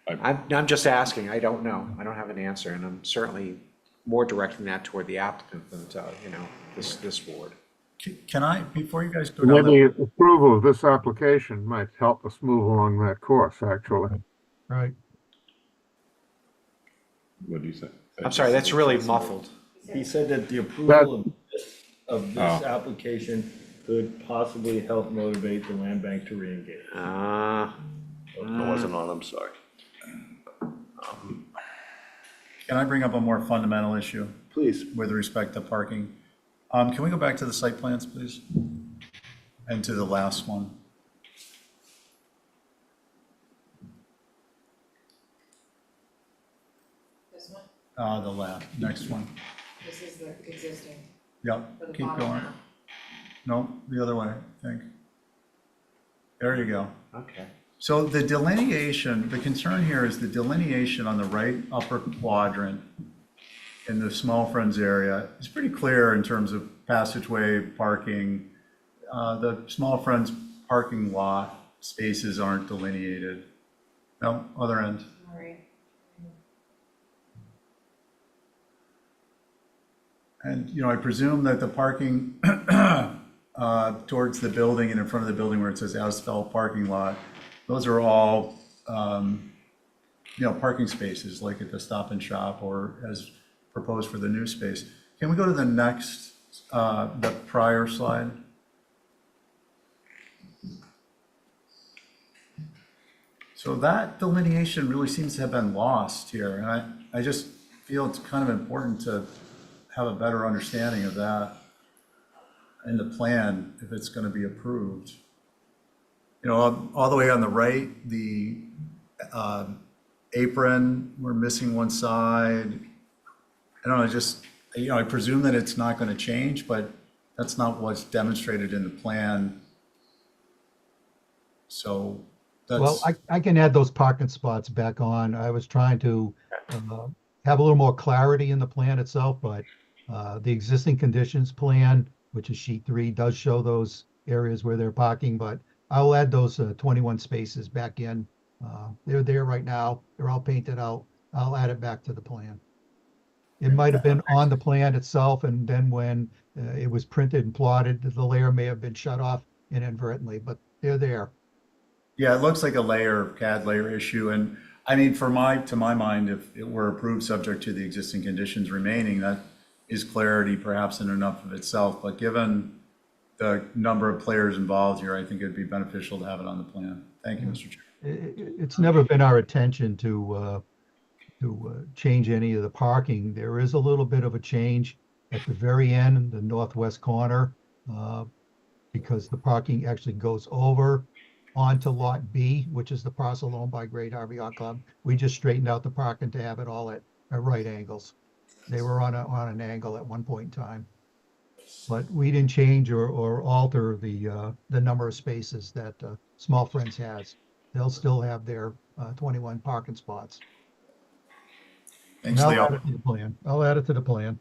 I'm just asking, I don't know. I don't have an answer, and I'm certainly more directing that toward the applicant than to, this board. Can I, before you guys go down Maybe that, approval of this application might help us move along that course, actually. Right. What do you say? I'm sorry, that's really muffled. He said that the approval of this application could possibly help motivate the land bank to reengage. It wasn't on, I'm sorry. can I bring up a more fundamental issue? Please. With respect to parking? Can we go back to the site plans, please? And to the last one? This one? The next one. This is the existing. Yep, For the keep bottom going. half. No, the other way, I think. There you go. Okay. So the delineation, the concern here is the delineation on the right upper quadrant in the Small Friends area is pretty clear in terms of passageway, parking. The Small Friends parking lot spaces aren't delineated. No, other end. All right. And, I presume that the parking towards the building and in front of the building where it says asphalt parking lot, those are all, parking spaces like at the Stop and Shop or as proposed for the new space. Can we go to the next, the prior slide? So that delineation really seems to have been lost here. And I just feel it's kind of important to have a better understanding of that in the plan if it's going to be approved. All the way on the right, the apron, we're missing one side. I don't know, I presume that it's not going to change, but that's not what's demonstrated in the plan. So that's. Well, I can add those parking spots back on. I was trying to have a little more clarity in the plan itself, but the existing conditions plan, which is sheet 3, does show those areas where they're parking, but I'll add those 21 spaces back in. They're there right now. They're all painted out. I'll add it back to the plan. It might have been on the plan itself, and then when it was printed and plotted, the layer may have been shut off inadvertently, but they're there. Yeah, it looks like a CAD layer issue. And I mean, to my mind, if it were approved subject to the existing conditions remaining, that is clarity perhaps in enough of itself. But given the number of players involved here, I think it'd be beneficial to have it on the plan. Thank you, Mr. Chair. It's never been our intention to change any of the parking. There is a little bit of a change at the very end, in the northwest corner, because the parking actually goes over onto Lot B, which is the parcel owned by Great Harvey Yacht Club. We just straightened out the parking to have it all at right angles. They were on an angle at one point in time. But we didn't change or alter the number of spaces that Small Friends has. They'll still have their 21 parking spots. Thanks, And Leo. I'll add it to the plan. I'll add it to the plan.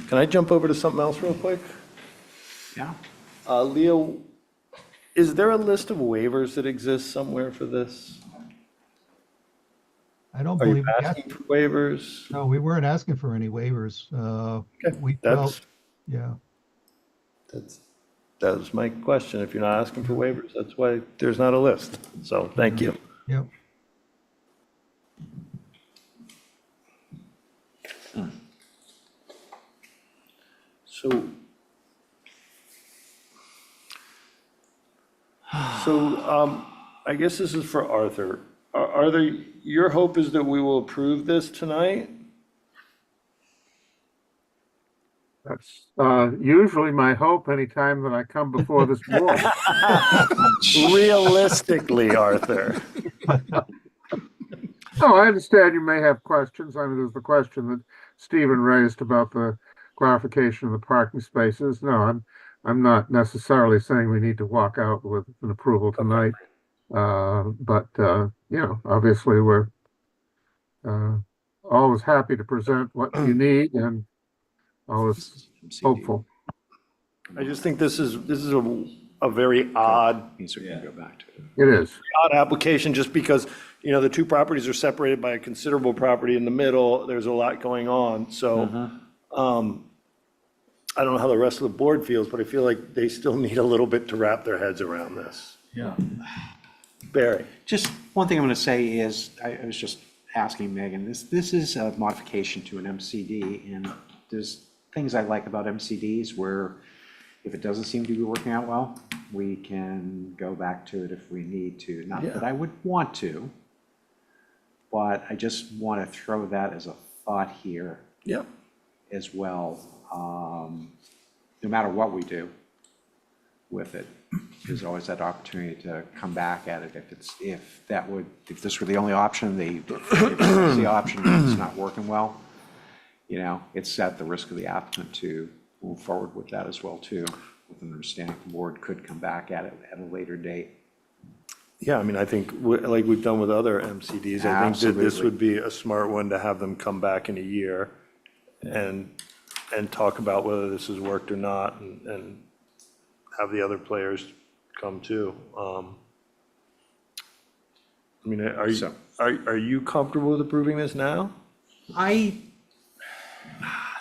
Can I jump over to something else real quick? Yeah. Leo, is there a list of waivers that exists somewhere for this? I don't Are you believe. asking for waivers? No, we weren't asking for any waivers. We That's, felt, yeah. that was my question. If you're not asking for waivers, that's why there's not a list. So thank you. Yep. So So I guess this is for Arthur. Arthur, your hope is that we will approve this tonight? That's usually my hope anytime that I come before this board. Realistically, Arthur. No, I understand you may have questions. I mean, there's the question that Stephen raised about the clarification of the parking spaces. No, I'm not necessarily saying we need to walk out with an approval tonight. But you know, obviously we're always happy to present what you need and always hopeful. I just think this is a very odd. Means we can go back to it. It is. Odd application, just because, you know, the two properties are separated by a considerable property in the middle. There's a lot going on. So I don't know how the rest of the board feels, but I feel like they still need a little bit to wrap their heads around this. Yeah. Barry. Just one thing I'm going to say is, I was just asking Megan, this is a modification to an MCD, and there's things I like about MCDs where if it doesn't seem to be working out well, we can go back to it if we need to. Not that I would want to, but I just want to throw that as a thought here as well. No matter what we do with it, there's always that opportunity to come back at it if this were the only option, if the option is not working well, you know, it's at the risk of the applicant to move forward with that as well too, with an understanding the board could come back at it at a later date. Yeah, I mean, I think like we've done with other MCDs, I think that this would be a smart one to have them come back in a year and talk about whether this has worked or not, and have the other players come too. I mean, are you comfortable with approving this now?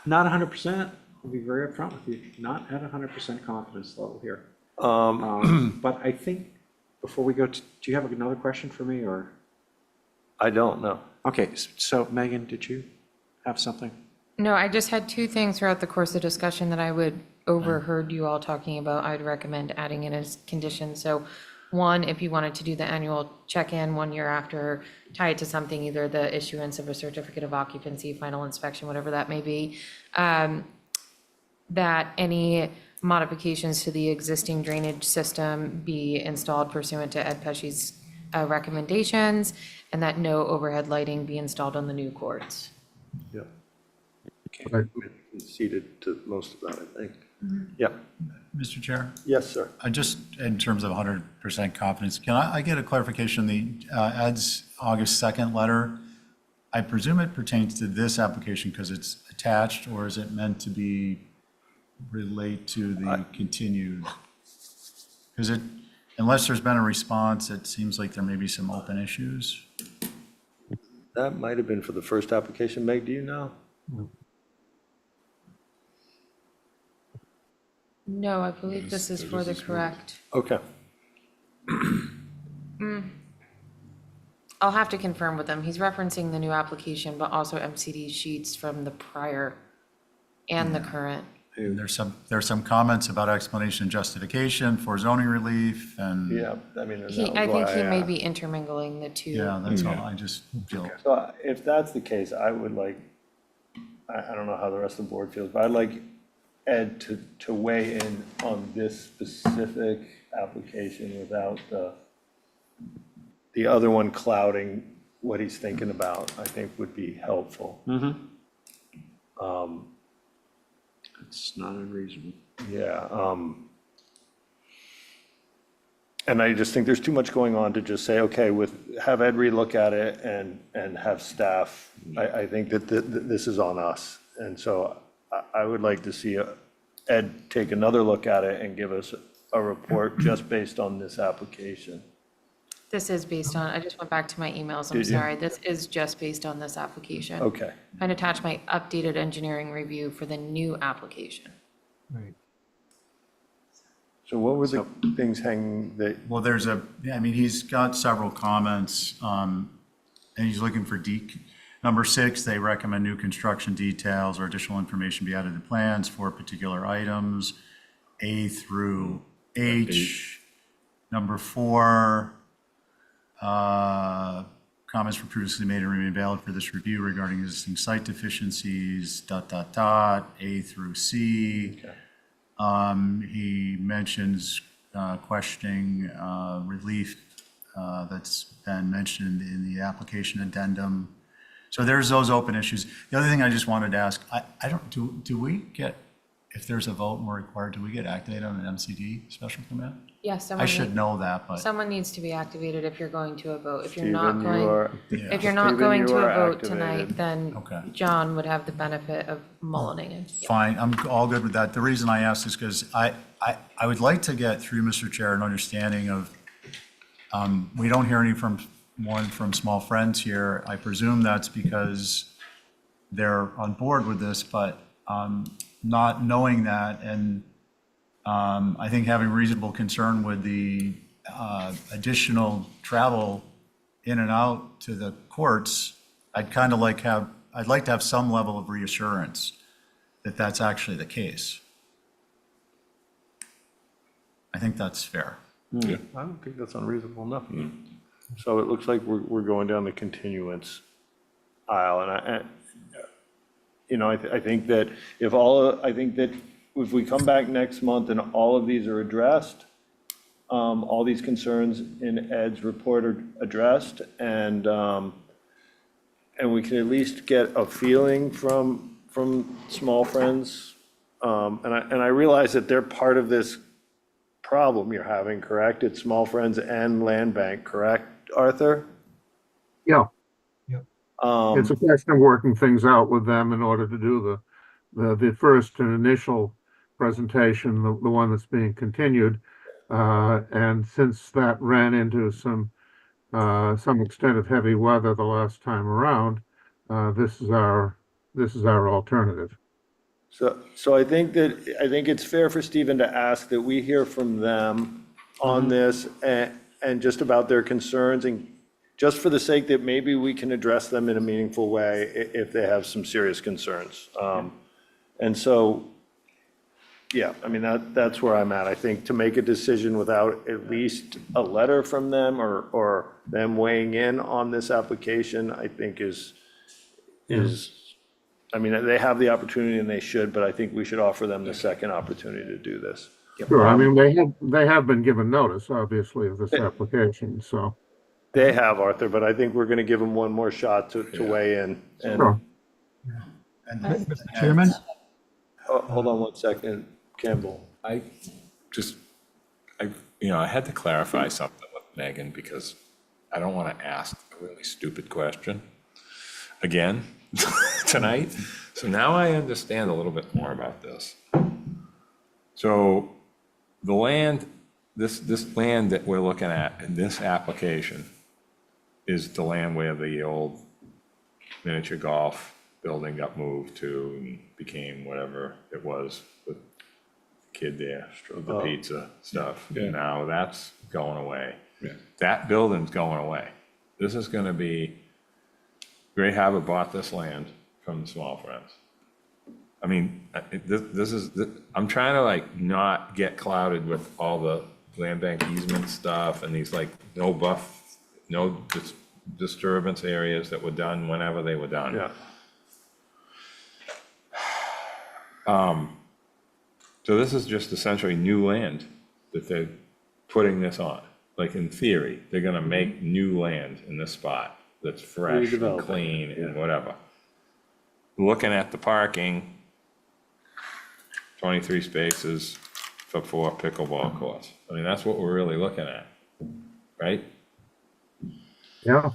Not 100%. I'll be very upfront with you. Not at 100% confidence level here. But I think before we go, do you have another question for me, or? I don't know. Okay, so Megan, did you have something? No, I just had two things throughout the course of discussion that I would overheard you all talking about. I'd recommend adding in as conditions. So one, if you wanted to do the annual check-in 1 year after, tie it to something, either the issuance of a certificate of occupancy, final inspection, whatever that may be, that any modifications to the existing drainage system be installed pursuant to Ed Pesci's recommendations, and that no overhead lighting be installed on the new courts. Yeah. I conceded to most of that, I think. Yeah. Mr. Chair? Yes, sir. Just in terms of 100% confidence, can I get a clarification? The Ed's August 2nd letter, I presume it pertains to this application because it's attached, or is it meant to be relate to the continued? Because unless there's been a response, it seems like there may be some open issues. That might have been for the first application. Meg, do you know? No, I believe this is for the correct. Okay. I'll have to confirm with him. He's referencing the new application, but also MCD sheets from the prior and the current. And there's some comments about explanation and justification for zoning relief and. Yeah, I mean. I think he may be intermingling the two. Yeah, that's all. I just feel. So if that's the case, I would like, I don't know how the rest of the board feels, but I'd like Ed to weigh in on this specific application without the other one clouding what he's thinking about, I think would be helpful. It's not unreasonable. Yeah. And I just think there's too much going on to just say, okay, have Ed relook at it and have staff. I think that this is on us. And so I would like to see Ed take another look at it and give us a report just based on this application. This is based on, I just went back to my emails, I'm Did you? sorry. This is just based on this application. Okay. And attach my updated engineering review for the new application. Right. So what were the things hanging that? Well, he's got several comments, and he's looking for number 6, they recommend new construction details or additional information be added to plans for particular items. A through H, Number 4, comments were previously made and remain valid for this review regarding existing site deficiencies, ... A through C. He mentions questioning relief that's been mentioned in the application addendum. So there's those open issues. The other thing I just wanted to ask, I don't, do we get, if there's a vote and we're required, do we get activated on an MCD special permit? Yes, I should know that, but. Someone needs to be activated if you're going to a vote. If you're Stephen, not you going, are- if you're not Stephen, going you to are a vote activated. tonight, then Okay. John would have the benefit of mullining it. Fine, I'm all good with that. The reason I asked is because I would like to get through, Mr. Chair, an understanding of, we don't hear any from Small Friends here. I presume that's because they're on board with this, but not knowing that, and I think having reasonable concern with the additional travel in and out to the courts, I'd like to have some level of reassurance that that's actually the case. I think that's fair. I don't think that's unreasonable enough. So it looks like we're going down the continuance aisle, and I think that if we come back next month and all of these are addressed, all these concerns in Ed's report are addressed, and we can at least get a feeling from Small Friends, and I realize that they're part of this problem you're having, correct? It's Small Friends and Land Bank, correct, Arthur? Yeah. It's a question of working things out with them in order to do the first and initial presentation, the one that's being continued. And since that ran into some extent of heavy weather the last time around, this is our alternative. So I think it's fair for Stephen to ask that we hear from them on this and just about their concerns, and just for the sake that maybe we can address them in a meaningful way if they have some serious concerns. And so, yeah, I mean, that's where I'm at. I think to make a decision without at least a letter from them or them weighing in on this application, I think is, I mean, they have the opportunity and they should, but I think we should offer them the second opportunity to do this. Sure, I mean, they have been given notice, obviously, of this application, so. They have, Arthur, but I think we're going to give them one more shot to weigh in. And Sure. Mr. Chairman? Hold on one second, Campbell. I had to clarify something with Megan because I don't want to ask a really stupid question again tonight. So now I understand a little bit more about this. So the land, this land that we're looking at in this application is the land where the old miniature golf building got moved to and became whatever it was with the kid there, the pizza stuff. Now that's going away. That building's going away. This is going to be, Gray Harbor bought this land from the Small Friends. I mean, I'm trying to not get clouded with all the land bank easement stuff and these no disturbance areas that were done whenever they were done. So this is just essentially new land that they're putting this on. Like in theory, they're gonna make new land in this spot that's fresh and Redeveloping, clean and whatever. Looking at the parking, 23 spaces for 4 pickleball courts. I mean, that's what we're really looking at, right? Yeah.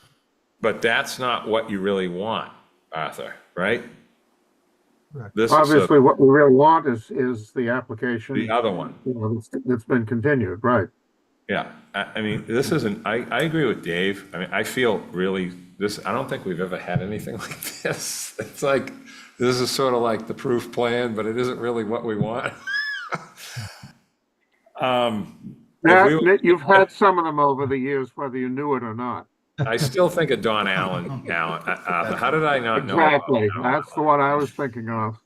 But that's not what you really want, Arthur, right? Correct. This Obviously, what we really want is the application. the other one. That's been continued, right? Yeah, I mean, this isn't, I agree with Dave. I mean, I feel really, I don't think we've ever had anything like this. It's like, this is sort of like the proof plan, but it isn't really what we want. You've had some of them over the years, whether you knew it or not. I still think of Don Allen now. How did I not know? Exactly, that's the one I was thinking of.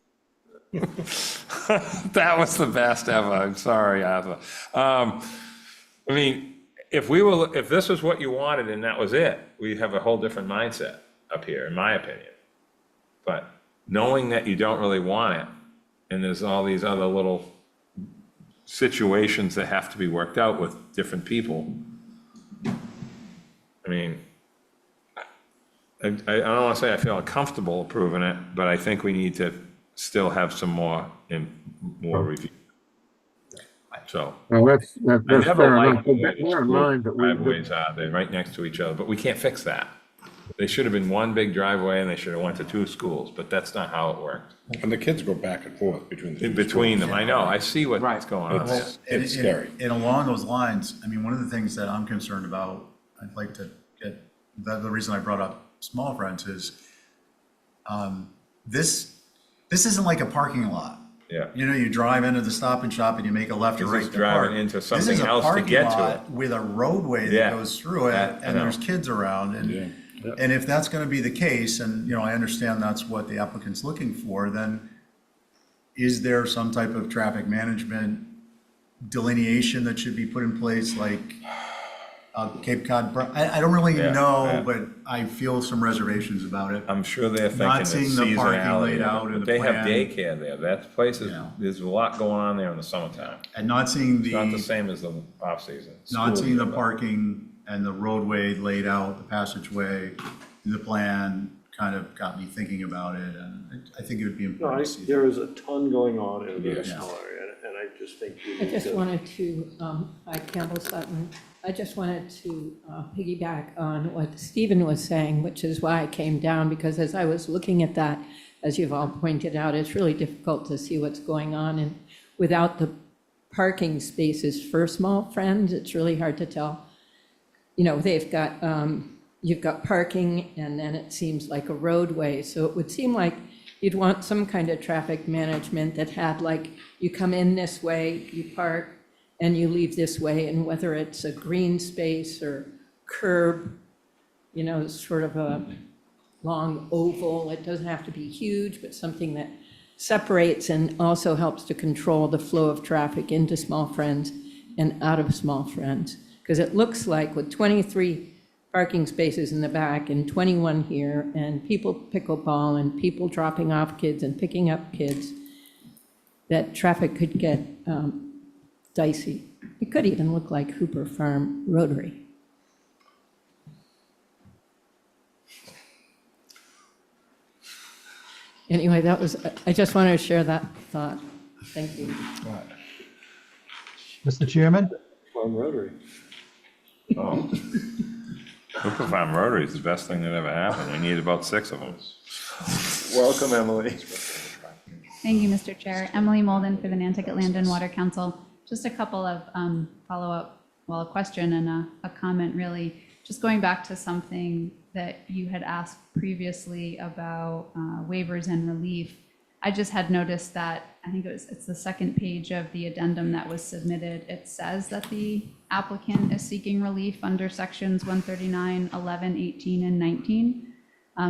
That was the best ever. I'm sorry, Arthur. I mean, if this was what you wanted and that was it, we have a whole different mindset up here, in my opinion. But knowing that you don't really want it, and there's all these other little situations that have to be worked out with different people, I mean, I don't want to say I feel uncomfortable approving it, but I think we need to still have some more review. So. Well, that's I never fair liked enough. the But way the bear in school mind that driveways are, they're right next to each other, but we can't fix that. They should have been one big driveway and they should have went to two schools, but that's not how it worked. And the kids go back and forth between the two In between schools. them, I know, I see what's going on. It's scary. And along those lines, I mean, one of the things that I'm concerned about, I'd like to get, the reason I brought up Small Friends is, this isn't like a parking lot. Yeah. You know, you drive into the Stop and Shop and you make a left or This right is to park. driving into something else to get to This is a parking it. lot with a roadway Yeah. that goes through it, That, I and know. there's kids around, and if that's gonna be the case, and, you know, I understand that's what the applicant's looking for, then is there some type of traffic management delineation that should be put in place, like Cape Cod? I don't really Yeah, know, yeah. but I feel some reservations about it. I'm sure they're thinking Not of seeing the parking seasonality, laid out in but the they have plan. daycare there, that place is, there's a lot going on there in the summertime. And not seeing It's not the the, same as the off-season. not seeing the School, parking and the roadway laid out, the passageway, the plan kind of got me thinking about it, and I think it would be No, important to see. there is a ton going on in a very Yeah. small area, and I just think we I need just to. wanted to, hi Campbell Sutton, I just wanted to piggyback on what Stephen was saying, which is why I came down, because as I was looking at that, as you've all pointed out, it's really difficult to see what's going on, and without the parking spaces for Small Friends, it's really hard to tell. You know, they've got, you've got parking, and then it seems like a roadway, so it would seem like you'd want some kind of traffic management that had, like, you come in this way, you park, and you leave this way, and whether it's a green space or curb, you know, sort of a long oval, it doesn't have to be huge, but something that separates and also helps to control the flow of traffic into Small Friends and out of Small Friends. Because it looks like with 23 parking spaces in the back and 21 here, and people pickleball and people dropping off kids and picking up kids, that traffic could get dicey. It could even look like Hooper Farm Rotary. Anyway, that was, I just wanted to share that thought. Thank you. Mr. Chairman? Farm Rotary. Oh. Hooper Farm Rotary is the best thing that ever happened. We need about 6 of them. Welcome, Emily. Thank you, Mr. Chair. Emily Molden for the Nantucket Land and Water Council. Just a couple of follow-up, well, a question and a comment, really. Just going back to something that you had asked previously about waivers and relief. I just had noticed that, I think it's the second page of the addendum that was submitted. It says that the applicant is seeking relief under sections 139, 11, 18, and 19.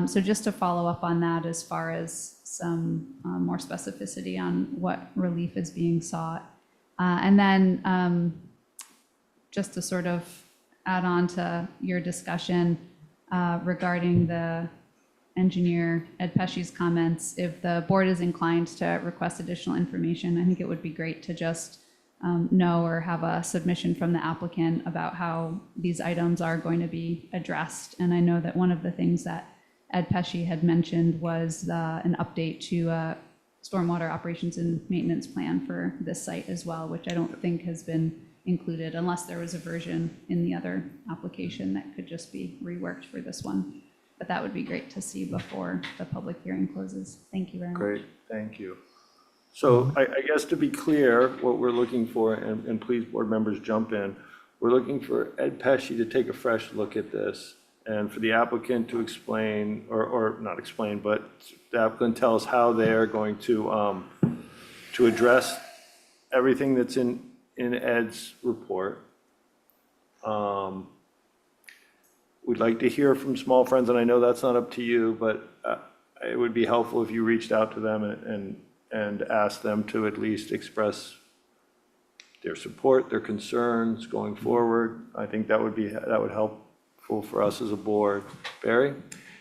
So just to follow up on that, as far as some more specificity on what relief is being sought. And then just to sort of add on to your discussion regarding the engineer Ed Pesci's comments, if the board is inclined to request additional information, I think it would be great to just know or have a submission from the applicant about how these items are going to be addressed. And I know that one of the things that Ed Pesci had mentioned was an update to stormwater operations and maintenance plan for this site as well, which I don't think has been included unless there was a version in the other application that could just be reworked for this one. But that would be great to see before the public hearing closes. Thank you very much. Great, thank you. So I guess to be clear, what we're looking for, and please, board members, jump in, we're looking for Ed Pesci to take a fresh look at this and for the applicant to explain, or not explain, but the applicant tell us how they're going to address everything that's in Ed's report. We'd like to hear from Small Friends, and I know that's not up to you, but it would be helpful if you reached out to them and asked them to at least express their support, their concerns going forward. I think that would helpful for us as a board. Barry?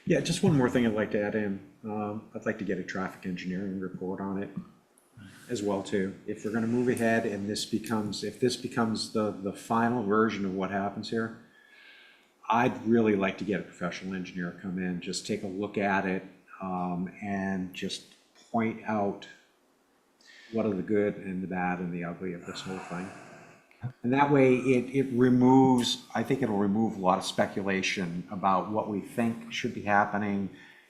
Yeah, just one more thing I'd like to add in. I'd like to get a traffic engineering report on it as well too. If we're gonna move ahead and if this becomes the final version of what happens here, I'd really like to get a professional engineer come in, just take a look at it, and just point out what are the good and the bad and the ugly of this whole thing. And that way it removes, I think it'll remove a lot of speculation about what we think should be happening,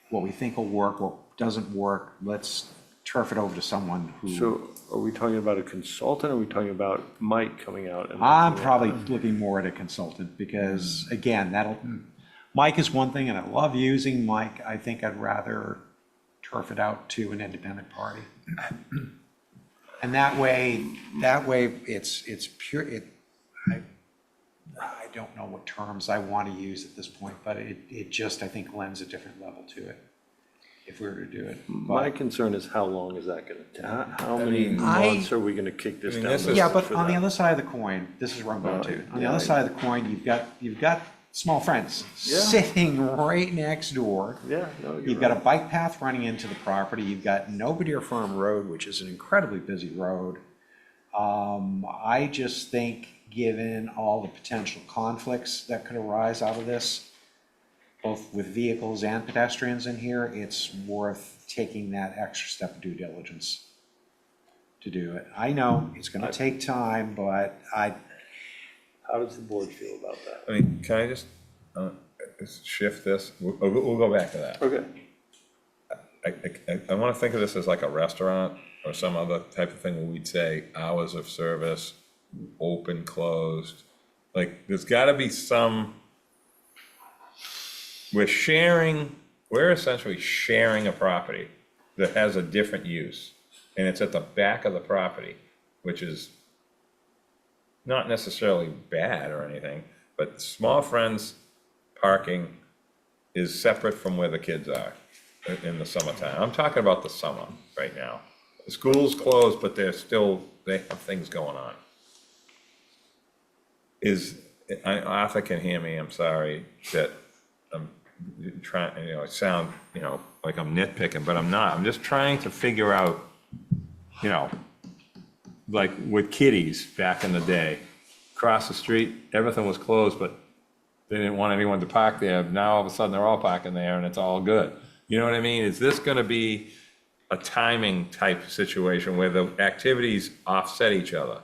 what we think will work, what doesn't work. Let's turf it over to someone who. So are we talking about a consultant, or are we talking about Mike coming out? I'm probably looking more at a consultant because, again, Mike is one thing, and I love using Mike. I think I'd rather turf it out to an independent party. And that way it's pure, I don't know what terms I want to use at this point, but it just, I think, lends a different level to it if we were to do it. My concern is how long is that going to take? How many months are we going to kick this down? Yeah, but on the other side of the coin, this is where I'm going to. On the other side of the coin, you've got small friends sitting right next door. Yeah, you've got a bike path running into the property. You've got Belvedere Farm Road, which is an incredibly busy road. I just think, given all the potential conflicts that could arise out of this, both with vehicles and pedestrians in here, it's worth taking that extra step of due diligence to do it. I know it's going to take time, but how does the board feel about that? I mean, can I just shift this? We'll go back to that. Okay. I want to think of this as like a restaurant or some other type of thing where we'd say hours of service, open, closed. Like, there's got to be some, we're essentially sharing a property that has a different use. And it's at the back of the property, which is not necessarily bad or anything, but small friends parking is separate from where the kids are in the summertime. I'm talking about the summer right now. The school's closed, but they have things going on. Arthur can hear me, I'm sorry, that I'm trying, I sound, like I'm nitpicking, but I'm not. I'm just trying to figure out, like with kiddies back in the day, across the street, everything was closed, but they didn't want anyone to park there. Now all of a sudden they're all parking there and it's all good. You know what I mean? Is this going to be a timing type situation where the activities offset each other?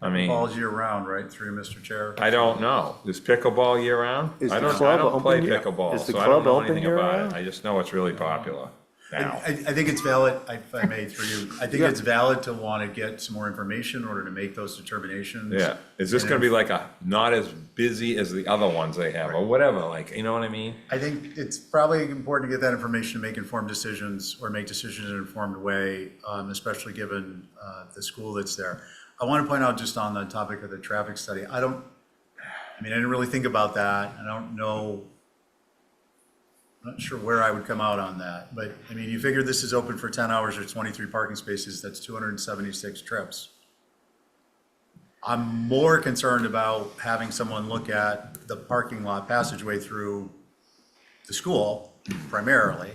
I mean, Ball's year round, right, through Mr. Chair? I don't know. Is pickleball year round? I don't play pickleball, so I don't know anything about it. I just know it's really popular now. I think it's valid, if I may, through you, I think it's valid to want to get some more information in order to make those determinations. Yeah, is this gonna be like not as busy as the other ones they have, or whatever, like, you know what I mean? I think it's probably important to get that information to make informed decisions, or make decisions in an informed way, especially given the school that's there. I want to point out, just on the topic of the traffic study, I didn't really think about that. I don't know, I'm not sure where I would come out on that, but I mean, you figure this is open for 10 hours, there's 23 parking spaces, that's 276 trips. I'm more concerned about having someone look at the parking lot passageway through the school primarily,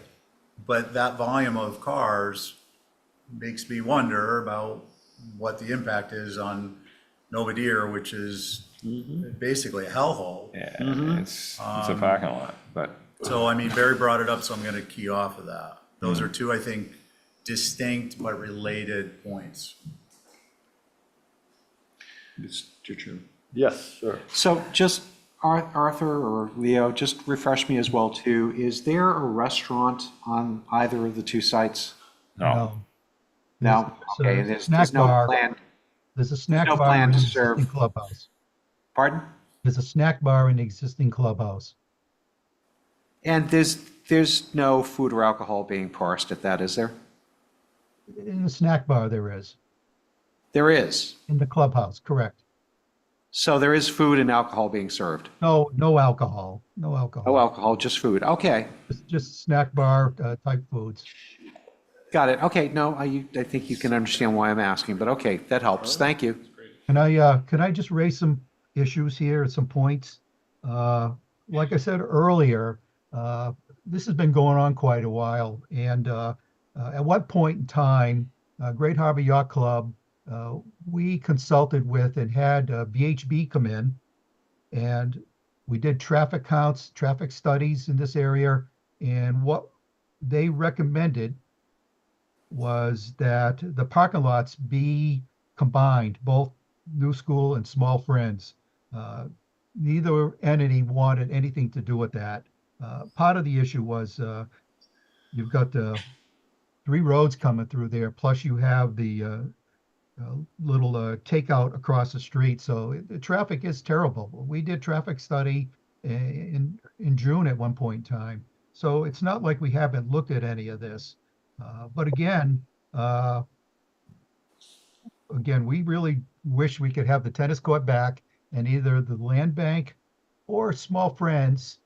but that volume of cars makes me wonder about what the impact is on Belvedere, which is basically a hellhole. Yeah, it's a parking lot, but. So, I mean, Barry brought it up, so I'm going to key off of that. Those are two, I think, distinct but related points. Mr. Chairman. Yes, sir. So just, Arthur or Leo, just refresh me as well too. Is there a restaurant on either of the two sites? No. No? Okay, there's no plan. There's a snack no bar plan in to the serve. existing clubhouse. Pardon? There's a snack bar in the existing clubhouse. And there's no food or alcohol being parsed at that, is there? In the snack bar, there is. There is. In the clubhouse, correct. So there is food and alcohol being served? No alcohol. No alcohol. No alcohol, just food. Okay. Just snack bar type foods. Got it. Okay, no, I think you can understand why I'm asking, but okay, that helps. Thank you. Can I just raise some issues here, some points? Like I said earlier, this has been going on quite a while, and at one point in time, Great Harbor Yacht Club, we consulted with and had VHB come in, and we did traffic counts, traffic studies in this area, and what they recommended was that the parking lots be combined, both New School and Small Friends. Neither entity wanted anything to do with that. Part of the issue was you've got the 3 roads coming through there, plus you have the little takeout across the street. So the traffic is terrible. We did traffic study in June at one point in time. So it's not like we haven't looked at any of this. But again, we really wish we could have the tennis court back and either the land bank or Small Friends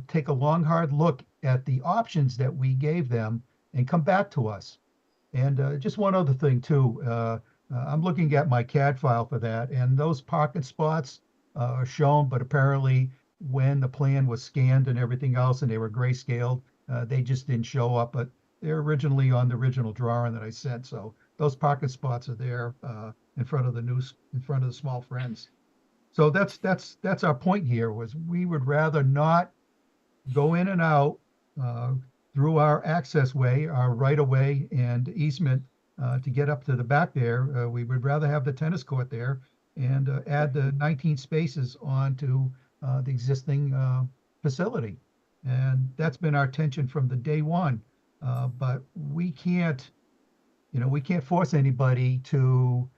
take a long, hard look at the options that we gave them and come back to us. And just one other thing too, I'm looking at my CAD file for that, and those parking spots are shown, but apparently when the plan was scanned and everything else and they were grayscaled, they just didn't show up, but they're originally on the original drawing that I sent. So those parking spots are there in front of the Small Friends. So that's our point here, was we would rather not go in and out through our access way, our right of way and easement to get up to the back there. We would rather have the tennis court there and add the 19 spaces onto the existing facility. And that's been our intention from the day one. But we can't force anybody to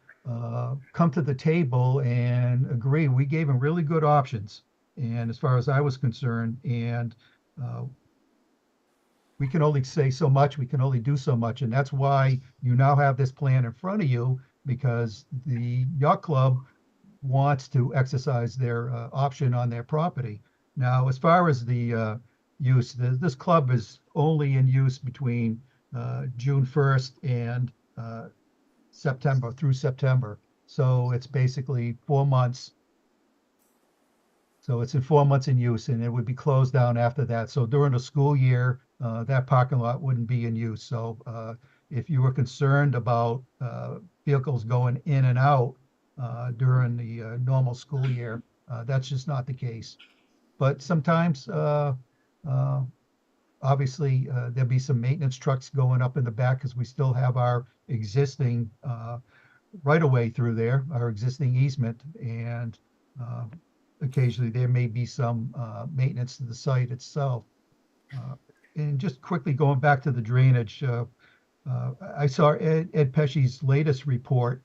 come to the table and agree. We gave them really good options, and as far as I was concerned, and we can only say so much, we can only do so much, and that's why you now have this plan in front of you, because the yacht club wants to exercise their option on their property. Now, as far as the use, this club is only in use between June 1st and September, through September. So it's basically 4 months. So it's in 4 months in use, and it would be closed down after that. So during the school year, that parking lot wouldn't be in use. So if you were concerned about vehicles going in and out during the normal school year, that's just not the case. But sometimes, obviously, there'll be some maintenance trucks going up in the back because we still have our existing right-of-way through there, our existing easement, and occasionally there may be some maintenance to the site itself. And just quickly going back to the drainage, I saw Ed Pesci's latest report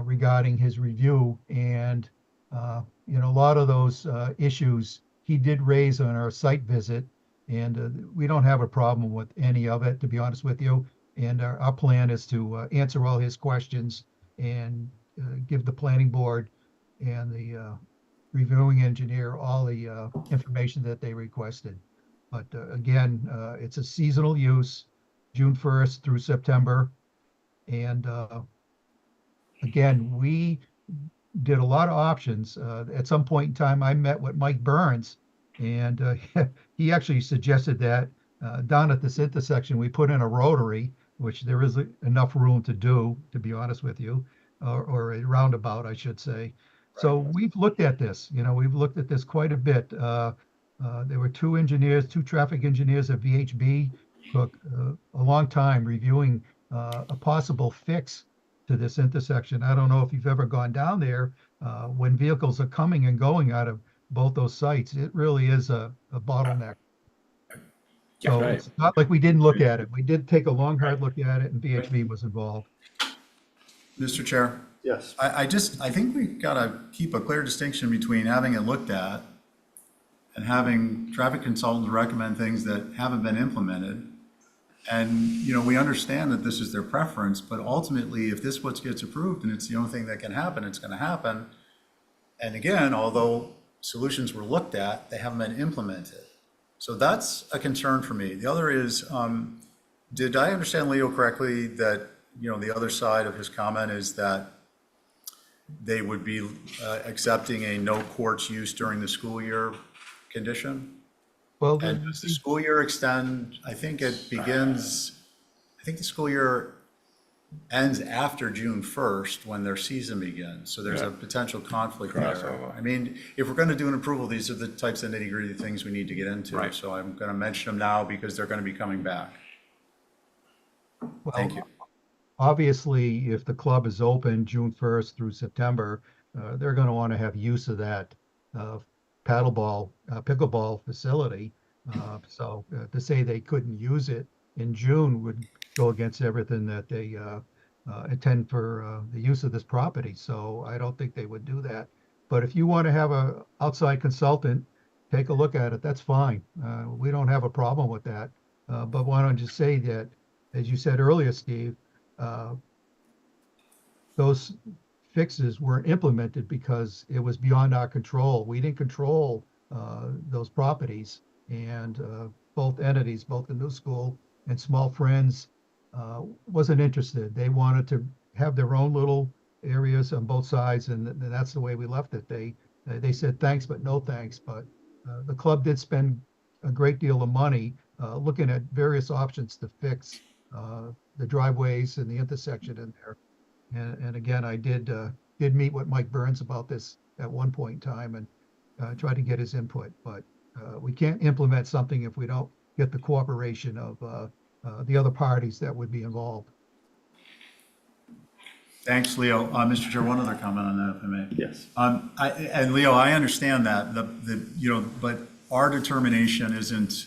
regarding his review, and a lot of those issues he did raise on our site visit, and we don't have a problem with any of it, to be honest with you. And our plan is to answer all his questions and give the planning board and the reviewing engineer all the information that they requested. But again, it's a seasonal use, June 1st through September. And again, we did a lot of options. At some point in time, I met with Mike Burns, and he actually suggested that down at this intersection, we put in a rotary, which there is enough room to do, to be honest with you, or a roundabout, I should say. So we've looked at this, we've looked at this quite a bit. There were two traffic engineers at VHB, took a long time reviewing a possible fix to this intersection. I don't know if you've ever gone down there when vehicles are coming and going out of both those sites. It really is a bottleneck. So it's not like we didn't look at it. We did take a long, hard look at it, and VHB was involved. Mr. Chair? Yes. I think we gotta keep a clear distinction between having it looked at and having traffic consultants recommend things that haven't been implemented. And, we understand that this is their preference, but ultimately, if this what gets approved and it's the only thing that can happen, it's gonna happen. And again, although solutions were looked at, they haven't been implemented. So that's a concern for me. The other is, Did I understand Leo correctly that, the other side of his comment is that they would be accepting a no courts use during the school year condition? Well, And does the school year extend, I think the school year ends after June 1st when their season begins. So there's a potential conflict there. Crossover. I mean, if we're going to do an approval, these are the types of nitty-gritty things we need to get into. Right. So I'm going to mention them now because they're going to be coming back. Thank you. Obviously, if the club is open June 1st through September, they're going to want to have use of that pickleball facility. So to say they couldn't use it in June would go against everything that they intend for the use of this property. So I don't think they would do that. But if you want to have an outside consultant take a look at it, that's fine. We don't have a problem with that. But why don't you say that, as you said earlier, Steve, those fixes weren't implemented because it was beyond our control. We didn't control those properties, and both entities, both the new school and Small Friends, wasn't interested. They wanted to have their own little areas on both sides, and that's the way we left it. They said thanks, but no thanks. But the club did spend a great deal of money looking at various options to fix the driveways and the intersection in there. And again, I did meet with Mike Burns about this at one point in time and try to get his input. But we can't implement something if we don't get the cooperation of the other parties that would be involved. Thanks, Leo. Mr. Chair, one other comment on that, if I may. Yes. And Leo, I understand that, but our determination isn't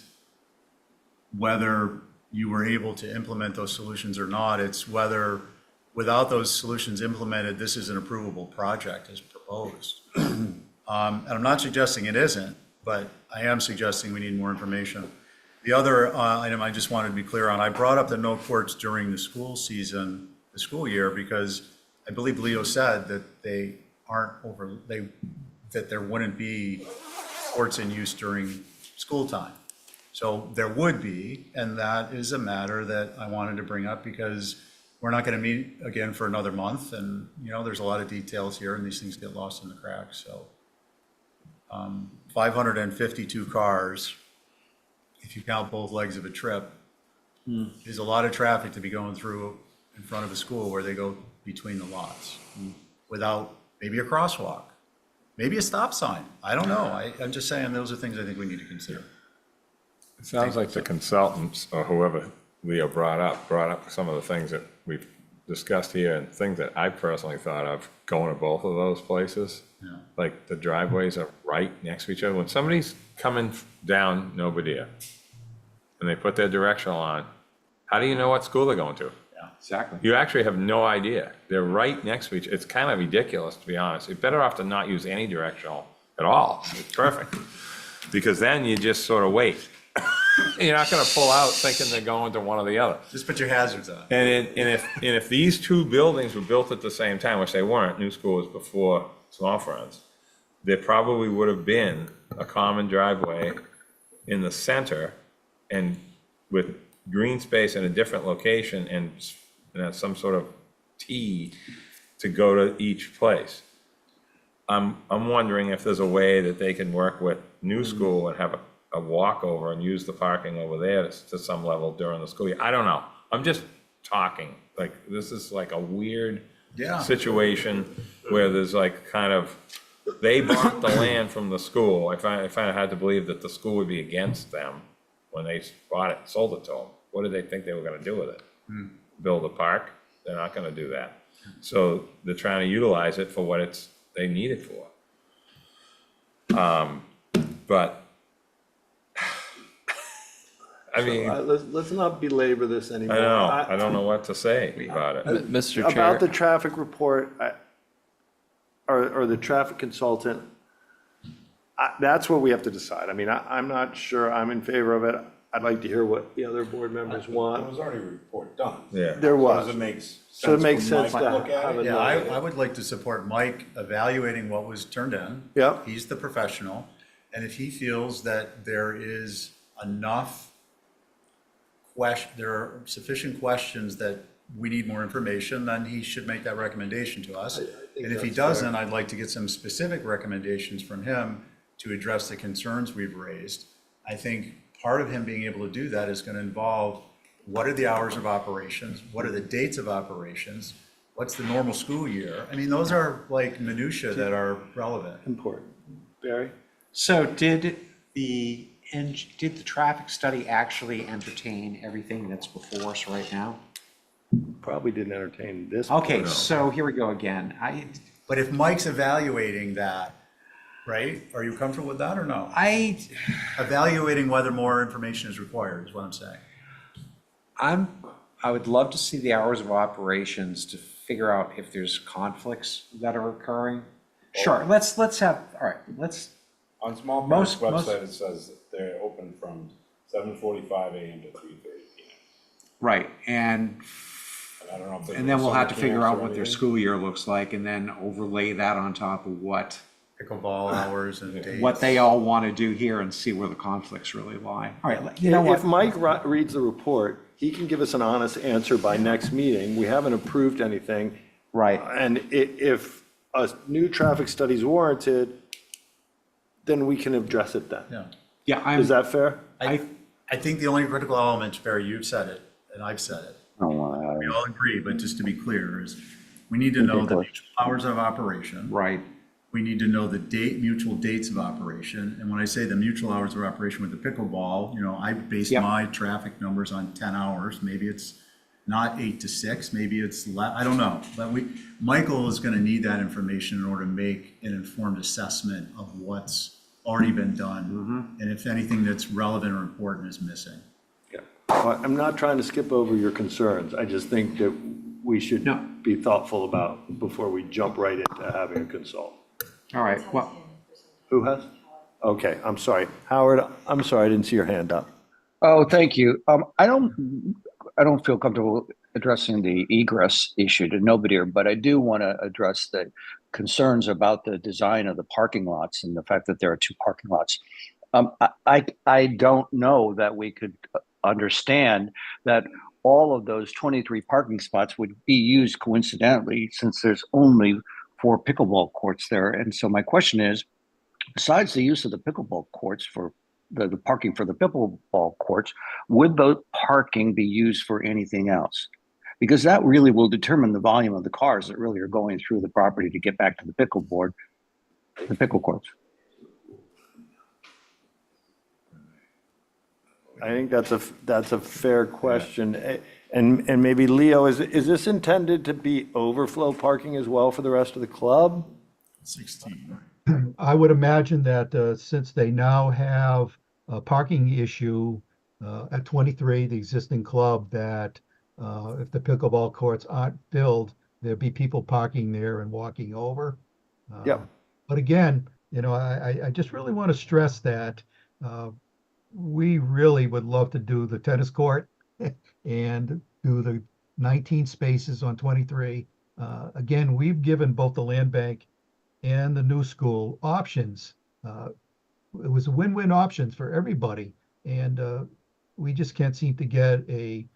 whether you were able to implement those solutions or not. It's whether, without those solutions implemented, this is an approvable project as proposed. And I'm not suggesting it isn't, but I am suggesting we need more information. The other item I just wanted to be clear on, I brought up the no courts during the school season, the school year, because I believe Leo said that they aren't that there wouldn't be courts in use during school time. So there would be, and that is a matter that I wanted to bring up because we're not going to meet again for another month, and there's a lot of details here, and these things get lost in the cracks. So 552 cars, if you count both legs of a trip, is a lot of traffic to be going through in front of a school where they go between the lots without maybe a crosswalk, maybe a stop sign. I don't know. I'm just saying those are things I think we need to consider. It sounds like the consultants or whoever Leo brought up some of the things that we've discussed here and things that I personally thought of going to both of those places. Yeah. Like the driveways are right next to each other. When somebody's coming down Novadia and they put their directional on, how do you know what school they're going to? Yeah, exactly. You actually have no idea. They're right next to each. It's kind of ridiculous, to be honest. You're better off to not use any directional at all. It's perfect. Because then you just sort of wait. You're not going to pull out thinking they're going to one or the other. Just put your hazards on. And if these two buildings were built at the same time, which they weren't, New School was before Small Friends, there probably would have been a common driveway in the center and with green space in a different location and some sort of T to go to each place. I'm wondering if there's a way that they can work with New School and have a walkover and use the parking over there to some level during the school year. I don't know. I'm just talking. Like, this is like a weird situation where there's like kind of, they bought the land from the school. I find I had to believe that the school would be against them when they bought it, sold it to them. What did they think they were going to do with it? Build a park? They're not going to do that. So they're trying to utilize it for what they need it for. But I mean, let's not belabor this anymore. I know. I don't know what to say about it. Mr. Chair. About the traffic report, or the traffic consultant, that's what we have to decide. I mean, I'm not sure I'm in favor of it. I'd like to hear what the other board members want. There was already a report done. Yeah. There was. So it makes sense. So it makes for Mike sense to to look at have it. it. Yeah, I would like to support Mike evaluating what was turned in. Yep. He's the professional, and if he feels that there is enough there are sufficient questions that we need more information, then he should make that recommendation to us. And if he doesn't, I'd like to get some specific recommendations from him to address the concerns we've raised. I think part of him being able to do that is going to involve, what are the hours of operations? What are the dates of operations? What's the normal school year? I mean, those are like minutia that are relevant. Important. Barry? So did the traffic study actually entertain everything that's before us right now? Probably didn't entertain this. Okay, part. so here we go again. But if Mike's evaluating that, right, are you comfortable with that or no? Evaluating whether more information is required is what I'm saying. I would love to see the hours of operations to figure out if there's conflicts that are occurring. Sure, let's have, all right, let's. On Small Park's website, it says that they're open from 7:45 a.m. to 3:30 p.m. Right, and I don't know if then we'll have to figure out what their everything. school year looks like and then overlay that on top of what Pickleball hours and dates. what they all want to do here and see where the conflicts really lie. All right, you know what? If Mike reads the report, he can give us an honest answer by next meeting. We haven't approved anything. Right. And if a new traffic study is warranted, then we can address it then. Yeah. Yeah, Is that fair? I think the only critical element, Barry, you've said it, and I've said it. We all agree, but just to be clear, is we need to know the mutual hours of operation. Right. We need to know the mutual dates of operation. And when I say the mutual hours of operation with the pickleball, I base my traffic numbers on 10 hours. Maybe it's not 8 to 6, maybe it's less, I don't know. But Michael is going to need that information in order to make an informed assessment of what's already been done. And if anything that's relevant or important is missing. Yeah. Well, I'm not trying to skip over your concerns. I just think that we should be thoughtful about before we jump right into having a consult. All right, well. Who has? Okay, I'm sorry. Howard, I'm sorry, I didn't see your hand up. Oh, thank you. I don't feel comfortable addressing the egress issue to nobody here, but I do want to address the concerns about the design of the parking lots and the fact that there are 2 parking lots. I don't know that we could understand that all of those 23 parking spots would be used coincidentally, since there's only 4 pickleball courts there. And so my question is, besides the use of the pickleball courts for the parking for the pickleball courts, would the parking be used for anything else? Because that really will determine the volume of the cars that really are going through the property to get back to the pickle courts. I think that's a fair question. And maybe Leo, is this intended to be overflow parking as well for the rest of the club? 16. I would imagine that since they now have a parking issue at 23, the existing club, that if the pickleball courts aren't filled, there'd be people parking there and walking over. Yep. But again, I just really want to stress that we really would love to do the tennis court and do the 19 spaces on 23. Again, we've given both the land bank and the new school options. It was win-win options for everybody. And we just can't seem to get a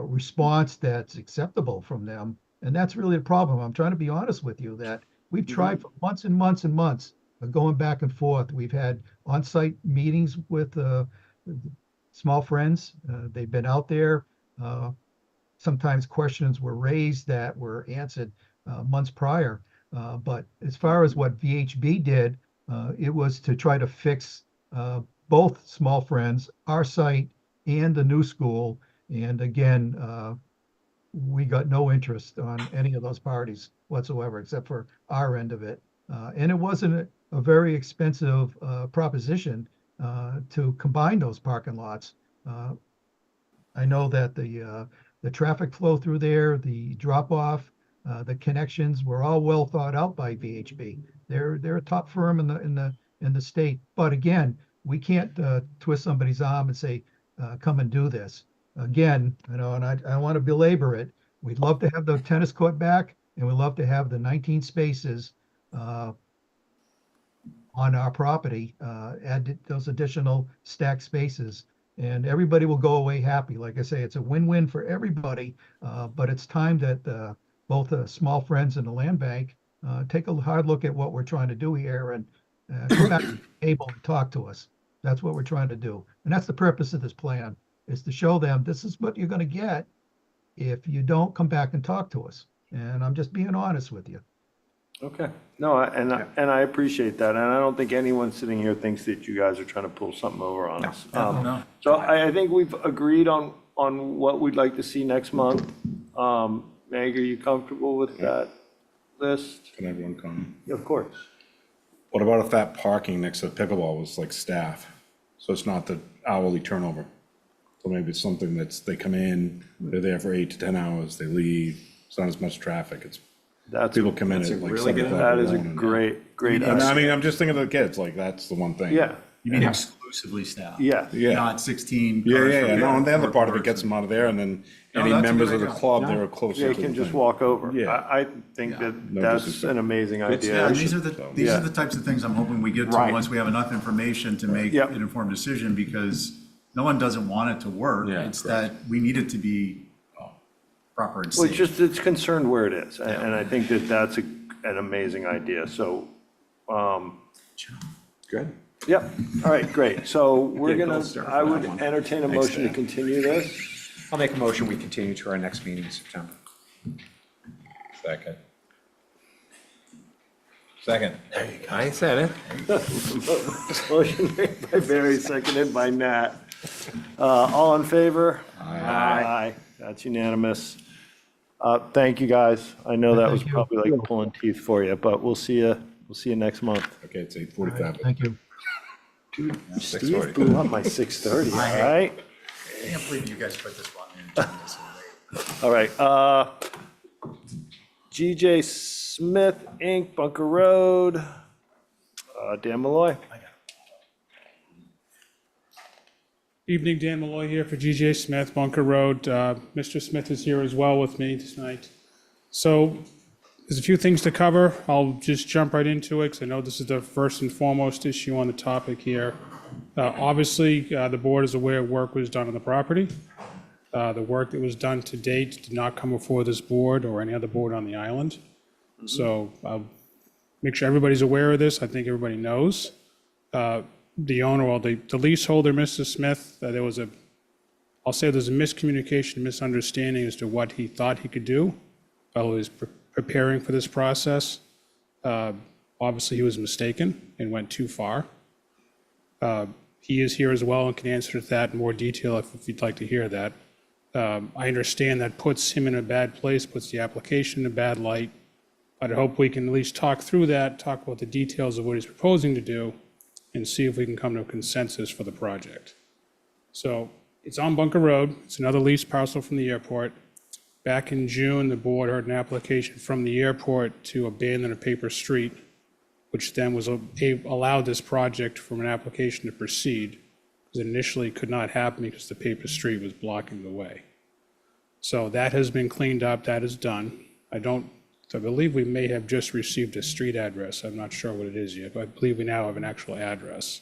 response that's acceptable from them. And that's really the problem. I'm trying to be honest with you that we've tried for months and months and months of going back and forth. We've had on-site meetings with small friends. They've been out there. Sometimes questions were raised that were answered months prior. But as far as what VHB did, it was to try to fix both small friends, our site, and the new school. And again, we got no interest on any of those parties whatsoever, except for our end of it. And it wasn't a very expensive proposition to combine those parking lots. I know that the traffic flow through there, the drop off, the connections were all well thought out by VHB. They're a top firm in the state. But again, we can't twist somebody's arm and say, come and do this. Again, and I want to belabor it. We'd love to have the tennis court back, and we'd love to have the 19 spaces on our property, add those additional stacked spaces. and everybody will go away happy. Like I say, it's a win-win for everybody, but it's time that both the small friends and the land bank take a hard look at what we're trying to do here and come back to the table and talk to us. That's what we're trying to do. And that's the purpose of this plan, is to show them this is what you're going to get if you don't come back and talk to us. And I'm just being honest with you. Okay. No, and I appreciate that. And I don't think anyone sitting here thinks that you guys are trying to pull something over on us. No. So I think we've agreed on what we'd like to see next month. Meg, are you comfortable with that list? Can I have one comment? Of course. What about if that parking next to the pickleball was like staff? So it's not the hourly turnover. So maybe it's something they come in, they're there for 8 to 10 hours, they leave. It's not as much traffic. It's people come in at like really 7 good- o'clock. That is a in the morning. great. I mean, I'm just thinking of the kids, like, that's the one thing. Yeah. You mean exclusively staff? Yeah. Yeah. Not 16 Yeah, cars yeah, for yeah. No, and the other work part of it hours. gets them out of there, and then No, any that's a members good of the idea. club, they're closer to They the can just thing. walk over. Yeah. I think that No that's disrespect. an amazing idea. Yeah, these are the Yeah. types of things I'm hoping we get to Right. once we have enough information to make Yep. an informed decision, because no one doesn't want it to work. Yeah, It's that we need it to be proper and Well, it's safe. just, it's concerned where it is, and I think that that's an amazing idea, so, Good. yep, all right, great, so we're Yeah, gonna, gold star for I would that one. entertain a Thanks, motion to Dan. continue this. I'll make a motion, we continue to our next meeting in September. Second. Second. I said it. Motion made by Barry, seconded by Nat. All in favor? Aye. That's unanimous. Thank you, guys. I know that was Thank you. probably like pulling teeth for you, but we'll see you next month. Okay, it's 8:45. Thank you. Dude, Steve 6:40. blew up my 6:30, all right? I can't believe you guys put this one in. All right, GJ Smith, Inc., Bunker Road. Dan Malloy. Evening, Dan Malloy here for GJ Smith, Bunker Road. Mr. Smith is here as well with me tonight. So there's a few things to cover. I'll just jump right into it because I know this is the first and foremost issue on the topic here. Obviously, the board is aware work was done on the property. The work that was done to date did not come before this board or any other board on the island. So I'll make sure everybody's aware of this. I think everybody knows. The owner, or the leaseholder, Mr. Smith, I'll say there's a miscommunication, misunderstanding as to what he thought he could do while he was preparing for this process. Obviously, he was mistaken and went too far. He is here as well and can answer to that in more detail if you'd like to hear that. I understand that puts him in a bad place, puts the application in a bad light, but I hope we can at least talk through that, talk about the details of what he's proposing to do, and see if we can come to a consensus for the project. So it's on Bunker Road. It's another lease parcel from the airport. Back in June, the board heard an application from the airport to abandon a paper street, which then allowed this project from an application to proceed, because it initially could not happen because the paper street was blocking the way. So that has been cleaned up, that is done. I believe we may have just received a street address. I'm not sure what it is yet, but I believe we now have an actual address.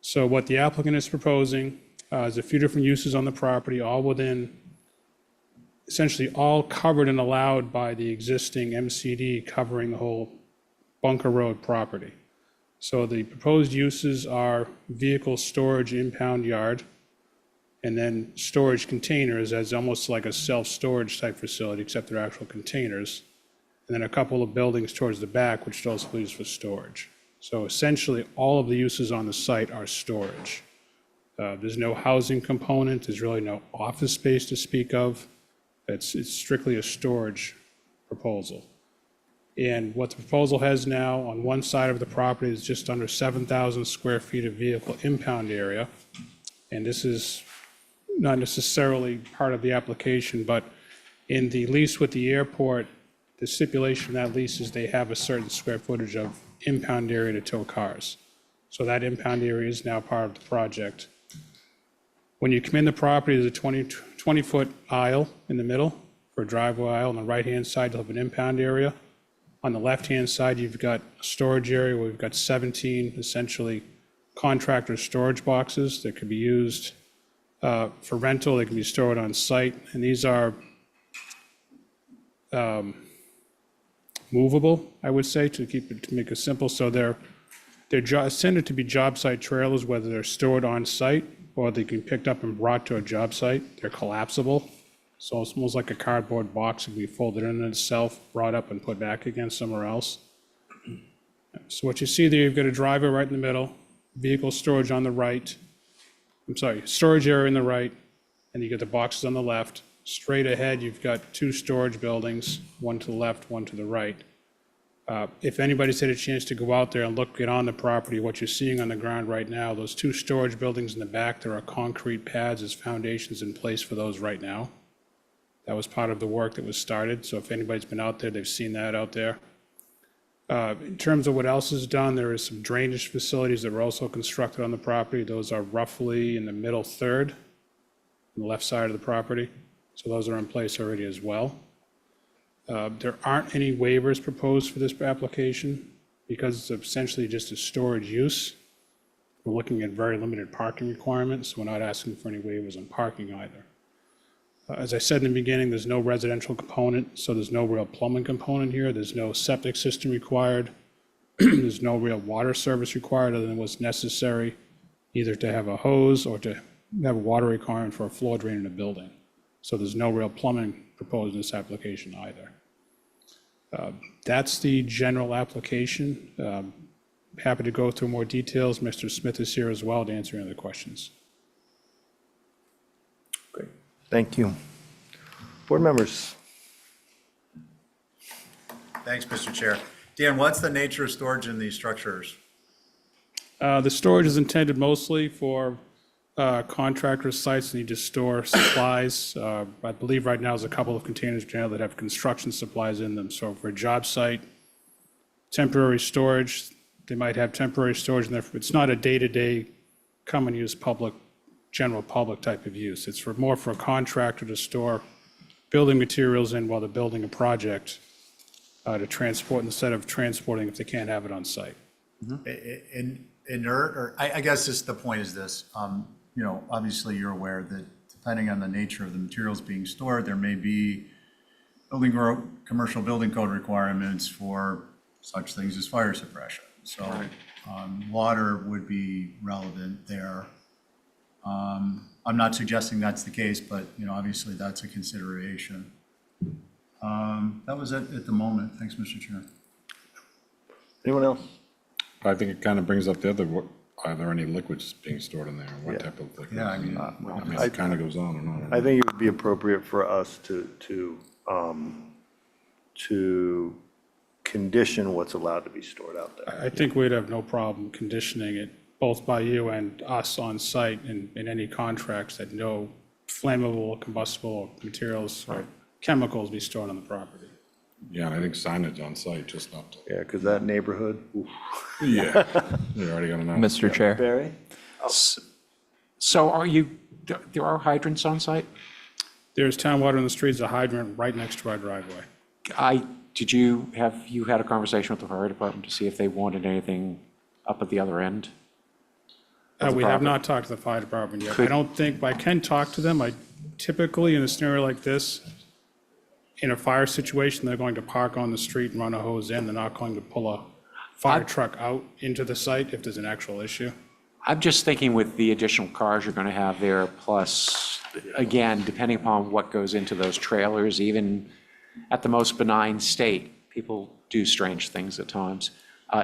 So what the applicant is proposing is a few different uses on the property, all within, essentially all covered and allowed by the existing MCD covering the whole Bunker Road property. So the proposed uses are vehicle storage impound yard, and then storage containers as almost like a self-storage type facility, except they're actual containers. And then a couple of buildings towards the back, which also used for storage. So essentially, all of the uses on the site are storage. There's no housing component, there's really no office space to speak of. It's strictly a storage proposal. And what the proposal has now on one side of the property is just under 7,000 square feet of vehicle impound area. And this is not necessarily part of the application, but in the lease with the airport, the stipulation of that lease is they have a certain square footage of impound area to tow cars. So that impound area is now part of the project. When you come in the property, there's a 20-foot aisle in the middle for a driveway aisle. On the right-hand side, you'll have an impound area. On the left-hand side, you've got a storage area where we've got 17 essentially contractor storage boxes that could be used For rental, they can be stored on site, and these are movable, I would say, to make it simple. So they're intended to be job site trailers, whether they're stored on site or they can be picked up and brought to a job site. They're collapsible. So it's almost like a cardboard box that can be folded in itself, brought up and put back again somewhere else. So what you see there, you've got a driveway right in the middle, vehicle storage on the right. I'm sorry, storage area in the right, and you get the boxes on the left. Straight ahead, you've got two storage buildings, one to the left, one to the right. If anybody's had a chance to go out there and get on the property, what you're seeing on the ground right now, those two storage buildings in the back, there are concrete pads as foundations in place for those right now. That was part of the work that was started, so if anybody's been out there, they've seen that out there. In terms of what else is done, there is some drainage facilities that were also constructed on the property. Those are roughly in the middle third, on the left side of the property. So those are in place already as well. There aren't any waivers proposed for this application because it's essentially just a storage use. We're looking at very limited parking requirements, so we're not asking for any waivers on parking either. As I said in the beginning, there's no residential component, so there's no real plumbing component here. There's no septic system required. There's no real water service required other than what's necessary, either to have a hose or to have a water requirement for a floor drain in a building. So there's no real plumbing proposed in this application either. That's the general application. Happy to go through more details. Mr. Smith is here as well to answer any other questions. Great, thank you. Board members. Thanks, Mr. Chair. Dan, what's the nature of storage in these structures? The storage is intended mostly for contractor sites need to store supplies. I believe right now there's a couple of containers that have construction supplies in them. So for a job site, temporary storage, they might have temporary storage in there. It's not a day-to-day come and use general public type of use. It's more for a contractor to store building materials in while they're building a project to transport instead of transporting if they can't have it on site. Inert, or I guess the point is this, you know, obviously you're aware that depending on the nature of the materials being stored, there may be commercial building code requirements for such things as fire suppression. So water would be relevant there. I'm not suggesting that's the case, but you know, obviously that's a consideration. That was it at the moment. Thanks, Mr. Chair. Anyone else? I think it kind of brings up the other, are there any liquids being stored in there? What type of liquids? Yeah, I mean, it kind of goes on and on. I think it would be appropriate for us to condition what's allowed to be stored out there. I think we'd have no problem conditioning it, both by you and us on site in any contracts that no flammable, combustible materials or chemicals be stored on the property. Yeah, and I think signage on site, just not to. Yeah, because that neighborhood. Oof. Yeah, you already got enough. Mr. Chair. Barry? So there are hydrants on site? There's town water in the streets, a hydrant right next to our driveway. Have you had a conversation with the fire department to see if they wanted anything up at the other end? We have not talked to the fire department yet. I don't think, but I can talk to them. I typically, in a scenario like this, in a fire situation, they're going to park on the street and run a hose in. They're not going to pull a fire truck out into the site if there's an actual issue. I'm just thinking with the additional cars you're going to have there, plus, again, depending upon what goes into those trailers, even at the most benign state, people do strange things at times.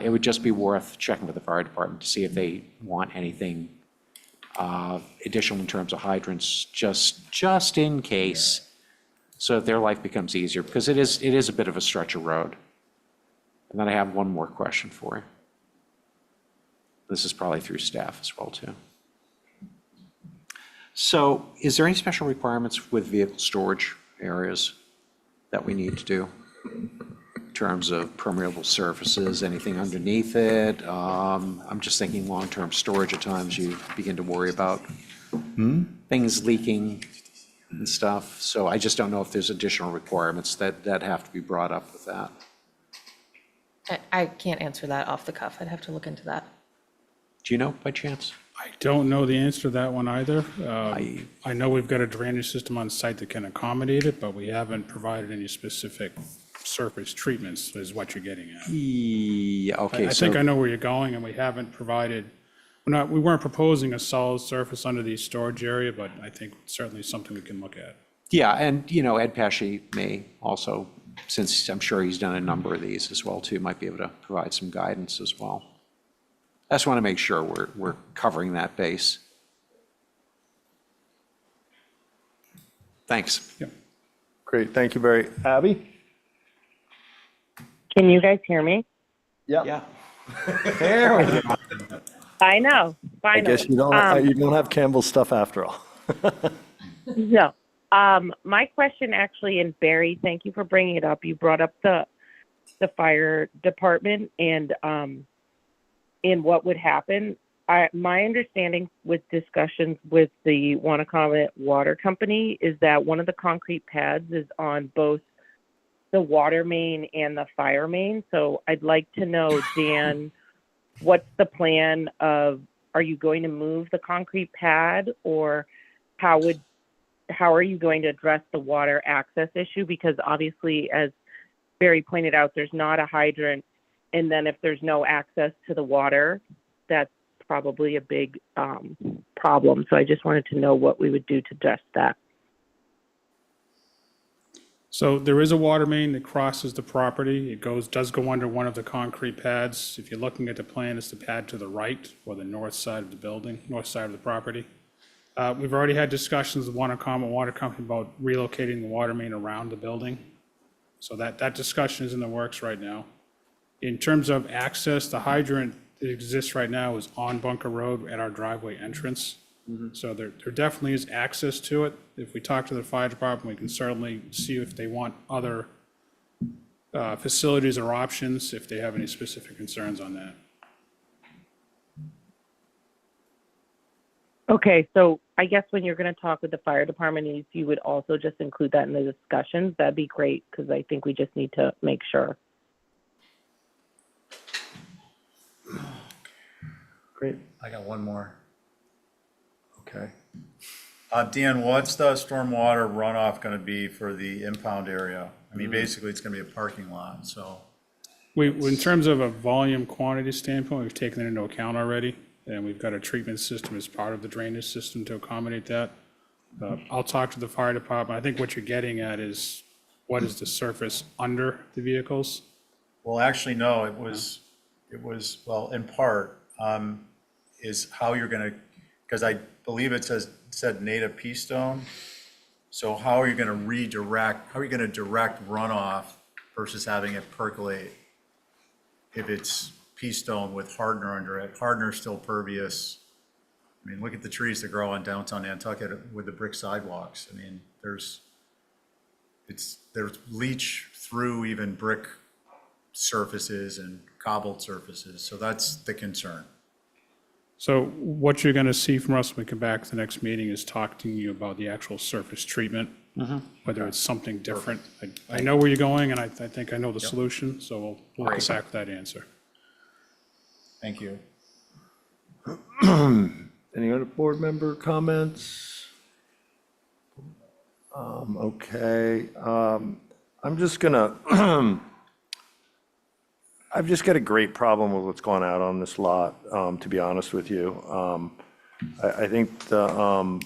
It would just be worth checking with the fire department to see if they want anything additional in terms of hydrants, just in case, so that their life becomes easier, because it is a bit of a stretch of road. And then I have one more question for you. This is probably through staff as well, too. So is there any special requirements with vehicle storage areas that we need to do in terms of permeable surfaces, anything underneath it? I'm just thinking long-term storage at times you begin to worry about things leaking and stuff. So I just don't know if there's additional requirements that have to be brought up with that. I can't answer that off the cuff. I'd have to look into that. Do you know by chance? I don't know the answer to that one either. I know we've got a drainage system on site that can accommodate it, but we haven't provided any specific surface treatments, is what you're getting at. Yeah, okay, I think I know where you're going, and we haven't provided, we weren't proposing a solid surface under the storage area, but I think certainly something we can look at. Yeah, and, you know, Ed Pesci may also, since I'm sure he's done a number of these as well too, might be able to provide some guidance as well. I just want to make sure we're covering that base. Thanks. Yeah. Great, thank you, Barry. Abby? Can you guys hear me? Yeah. There we go. I know, I finally. guess you don't have Campbell's stuff after all. No. My question actually, and Barry, thank you for bringing it up. You brought up the fire department and what would happen. My understanding with discussions with the Wanacommet Water Company is that one of the concrete pads is on both the water main and the fire main. So I'd like to know, Dan, what's the plan of, are you going to move the concrete pad, or how are you going to address the water access issue? Because obviously, as Barry pointed out, there's not a hydrant. And then if there's no access to the water, that's probably a big problem. So I just wanted to know what we would do to address that. So there is a water main that crosses the property. It does go under one of the concrete pads. If you're looking at the plan, it's the pad to the right, or the north side of the building, north side of the property. We've already had discussions with Wanacommet Water Company about relocating the water main around the building. So that discussion is in the works right now. In terms of access, the hydrant that exists right now is on Bunker Road at our driveway entrance. So there definitely is access to it. If we talk to the fire department, we can certainly see if they want other facilities or options, if they have any specific concerns on that. Okay, so I guess when you're going to talk with the fire department, if you would also just include that in the discussions, that'd be great, because I think we just need to make sure. Great. I got one more. Okay. Dan, what's the stormwater runoff going to be for the impound area? I mean, basically, it's going to be a parking lot, so. In terms of a volume quantity standpoint, we've taken that into account already, and we've got a treatment system as part of the drainage system to accommodate that. I'll talk to the fire department. I think what you're getting at is, what is the surface under the vehicles? Well, actually, no, it was, well, in part, is how you're going to, because I believe it said native pea stone. So how are you going to redirect, how are you going to direct runoff versus having it percolate if it's pea stone with hardener under it? Hardener's still pervious. I mean, look at the trees that grow on downtown Nantucket with the brick sidewalks. I mean, there's leach through even brick surfaces and cobbled surfaces. So that's the concern. So what you're going to see from us when we come back to the next meeting is talking to you about the actual surface treatment, whether it's something different. I know where you're going, and I think I know the solution, so we'll come back with that answer. Thank you. Any other board member comments? Okay. I'm just gonna, I've just got a great problem with what's going out on this lot, to be honest with you. I think the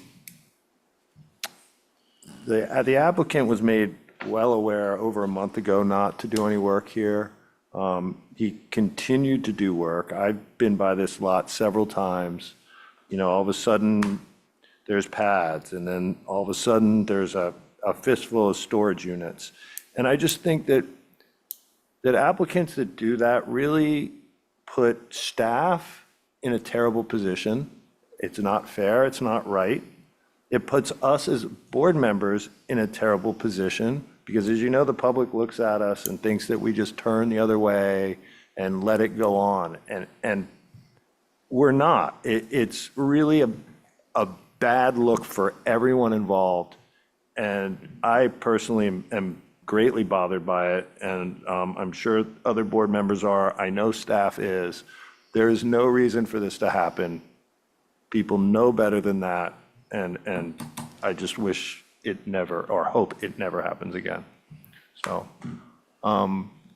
applicant was made well aware over a month ago not to do any work here. He continued to do work. I've been by this lot several times. You know, all of a sudden, there's pads, and then all of a sudden, there's a fistful of storage units. And I just think that applicants that do that really put staff in a terrible position. It's not fair, it's not right. It puts us as board members in a terrible position, because as you know, the public looks at us and thinks that we just turn the other way and let it go on. And we're not. It's really a bad look for everyone involved. And I personally am greatly bothered by it, and I'm sure other board members are. I know staff is. There is no reason for this to happen. people know better than that, and I just wish it never, or hope it never happens again. So,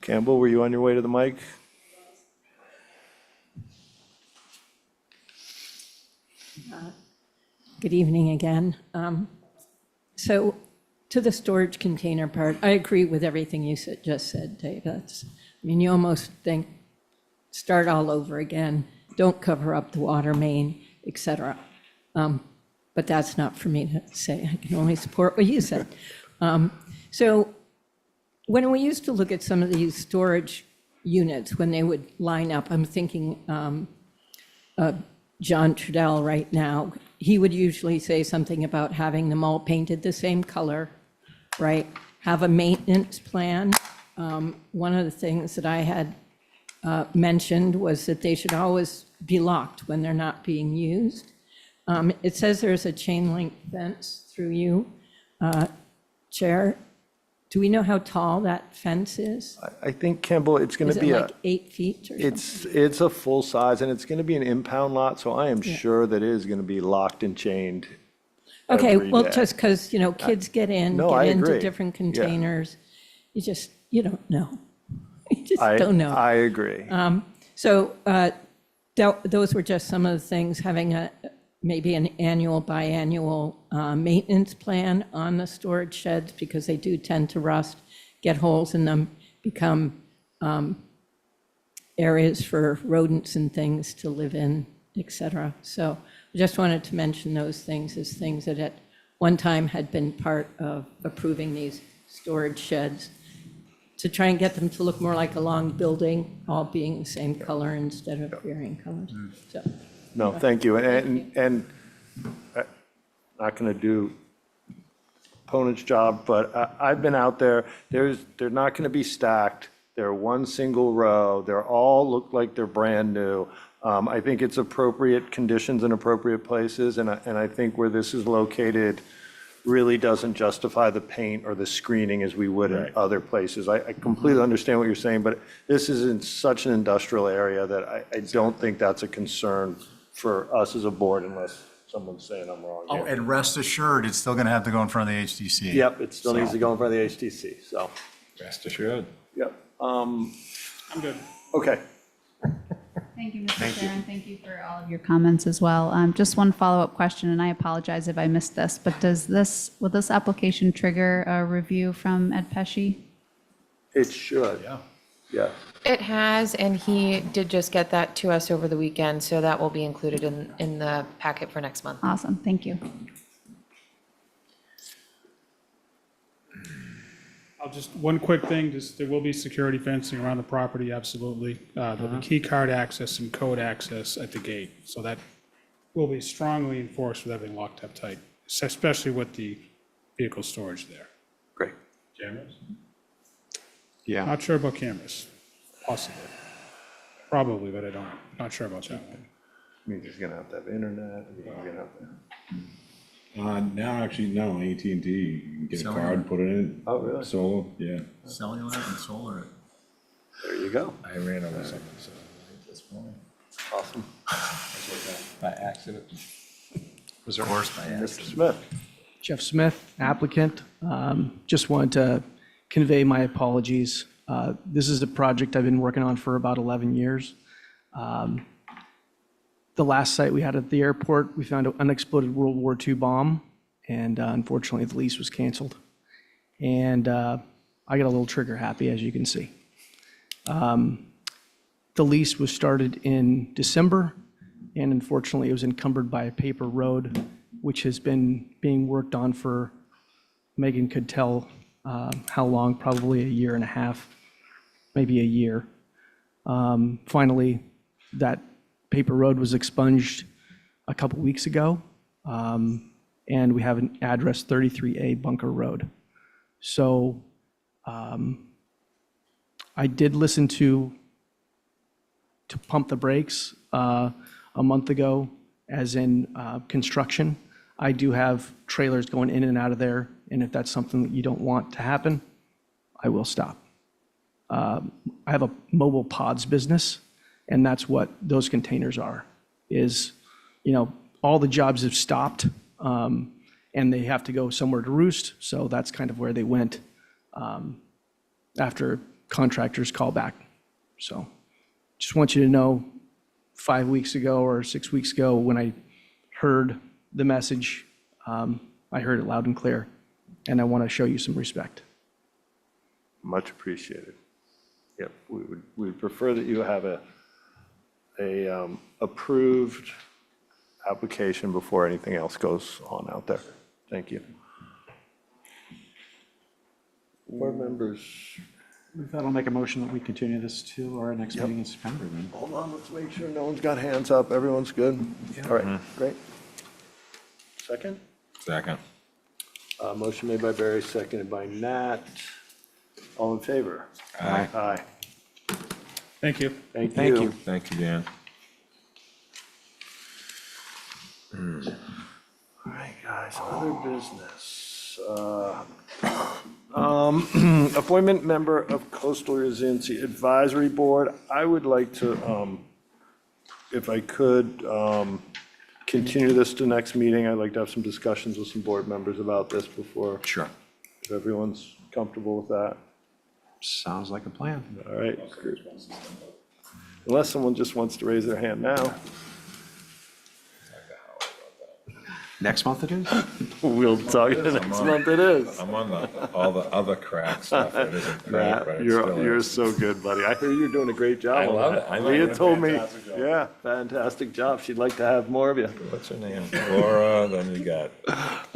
Campbell, were you on your way to the mic? Good evening again. So to the storage container part, I agree with everything you just said, Dave. You almost think, start all over again, don't cover up the water main, et cetera. But that's not for me to say. I can only support what you said. So when we used to look at some of these storage units, when they would line up, I'm thinking John Trudell right now, he would usually say something about having them all painted the same color, right? Have a maintenance plan. One of the things that I had mentioned was that they should always be locked when they're not being used. It says there's a chain link fence through you, Chair. Do we know how tall that fence is? I think, Campbell, it's going Is to it be like 8 feet or something? it's a full size, and it's going to be an impound lot, so I am sure that it is going to be locked and chained Okay, every well, day. just because, kids get in, No, I get into agree. different Yeah. containers. You don't know. You just don't know. I agree. So those were just some of the things, having maybe an annual, biannual maintenance plan on the storage sheds, because they do tend to rust, get holes in them, become areas for rodents and things to live in, et cetera. So I just wanted to mention those things as things that at one time had been part of approving these storage sheds, to try and get them to look more like a long building, all being the same color instead of varying colors. So, No, thank you. And I'm not going to do opponent's job, but I've been out there. They're not going to be stacked. They're one single row. They're all look like they're brand new. I think it's appropriate conditions in appropriate places, and I think where this is located really doesn't justify the paint or the screening as we would in other places. I completely understand what you're saying, but this is in such an industrial area that I don't think that's a concern for us as a board, unless someone's saying I'm wrong Oh, here. and rest assured, it's still going to have to go in front of the HDC. Yep, it still needs So- to go in front of the HTC, so, Rest assured. yep. I'm good. Okay. Thank you, Mr. Chair, and thank you for all of your comments as well. Just one follow-up question, and I apologize if I missed this, but will this application trigger a review from Ed Pesci? It should. Yeah. It has, and he did just get that to us over the weekend, so that will be included in the packet for next month. Awesome, thank you. One quick thing, there will be security fencing around the property, absolutely. There'll be key card access and code access at the gate, so that will be strongly enforced with everything locked up tight, especially with the vehicle storage there. Great. Cameras? Yeah. Not sure about cameras, possibly. Probably, but not sure about that. Means he's going to have to have internet. He's going to have to. Now, actually, no, AT&T, you can get a Cellular. card, put it in. Oh, really? Solar, yeah. Cellular and solar. There you go. I ran over something this morning. Awesome. By accident. Was there Forced by Mr. accident. Smith. Jeff Smith, applicant. Just wanted to convey my apologies. This is a project I've been working on for about 11 years. The last site we had at the airport, we found an unexploded World War II bomb, and unfortunately, the lease was canceled. And I got a little trigger happy, as you can see. The lease was started in December, and unfortunately, it was encumbered by a paper road, which has been being worked on for, Megan could tell how long, probably a year and a half, maybe a year. Finally, that paper road was expunged a couple weeks ago, and we have an address 33A Bunker Road. So I did listen to Pump the Brakes a month ago, as in construction. I do have trailers going in and out of there, and if that's something that you don't want to happen, I will stop. I have a mobile pods business, and that's what those containers are, is, all the jobs have stopped, and they have to go somewhere to roost. So that's kind of where they went after contractors call back. So just want you to know, 5 weeks ago or 6 weeks ago, when I heard the message, I heard it loud and clear, and I want to show you some respect. Much appreciated. Yep, we would prefer that you have a approved application before anything else goes on out there. Thank you. Board members, With that, I'll make a motion that we continue this to our next meeting in September then. hold on, let's make sure no one's got hands up. Everyone's good? All right, great. Second? Second. Motion made by Barry, seconded by Nat. All in favor? Aye. Aye. Thank you. Thank Thank you. you. Thank you, Dan. All right, guys, other business. Appointment member of Coastal Resiliency Advisory Board. I would like to, if I could, continue this to next meeting. I'd like to have some discussions with some board members about this before. Sure. If everyone's comfortable with that. Sounds like a plan. All right. Unless someone just wants to raise their hand now. Next month it is? We'll talk next month it is. I'm on all the other crack stuff that isn't great, Matt, but it you're still is. so good, buddy. I hear you're doing a great job. I on love that. it. I think Leah you're doing a told me, fantastic job. yeah, fantastic job. She'd like to have more of you. What's her name? Laura, then you got,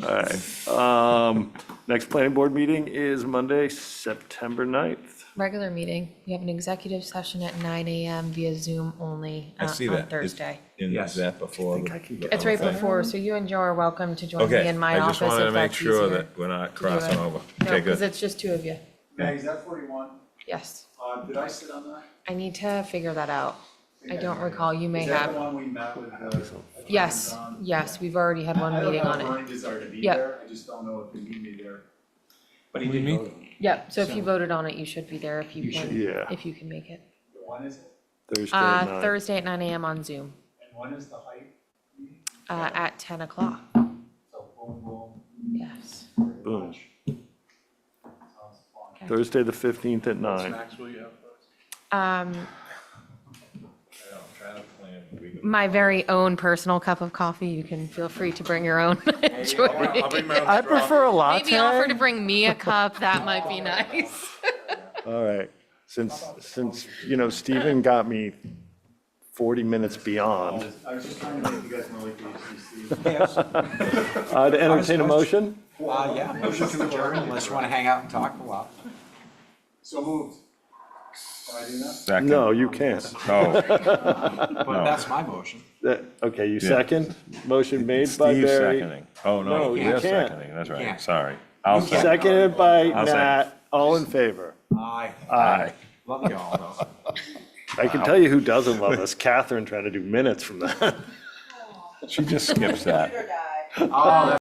All right. Next planning board meeting is Monday, September 9th. Regular meeting. We have an executive session at 9 a.m. via Zoom only I see on that. Thursday. Is that before? It's right before, so you and Joe are welcome to join me Okay, in my I office just wanted to if make that's sure easier that we're not to do it. crossing over. No, Okay, because good. it's just two of you. Meg, is that 41? Yes. Did I sit on that? I need to figure that out. I don't recall. You may Is that have. the one we met with the? Yes, yes, we've already had one meeting on I don't know if it. Brian desire to be Yep. there, I just don't know if he need me there. But he What do did you vote mean? on it. Yep, so if you voted on it, you should be there if you You can, should. Yeah. if you can make it. When is it? Thursday at 9. Thursday at 9 a.m. on Zoom, And when is the height? at 10 o'clock. So boom, boom. Yes. Boom. Thursday, the 15th at 9. My very own personal cup of coffee. You can feel free to bring your own. Join me. I prefer a latte. Maybe offer to bring me a cup. That might be nice. All right. Since, Stephen got me 40 minutes beyond. I was just trying to make you guys know like the HCC. To entertain a motion? Yeah, motion to adjourn unless you want to hang out and talk for a while. So moved. Can I do that? Second. No, you can't. Oh, But that's my motion. Okay, you Yeah. second? Motion made by Steve's Barry. seconding. Oh, No, no, you you're can't. seconding, that's right, can't. sorry. I'll second. Seconded by I'll second. Matt. All in favor? Aye. Aye. Love you all though. I can tell you who doesn't love us. Catherine trying to do minutes from that. She just skips that. Oh,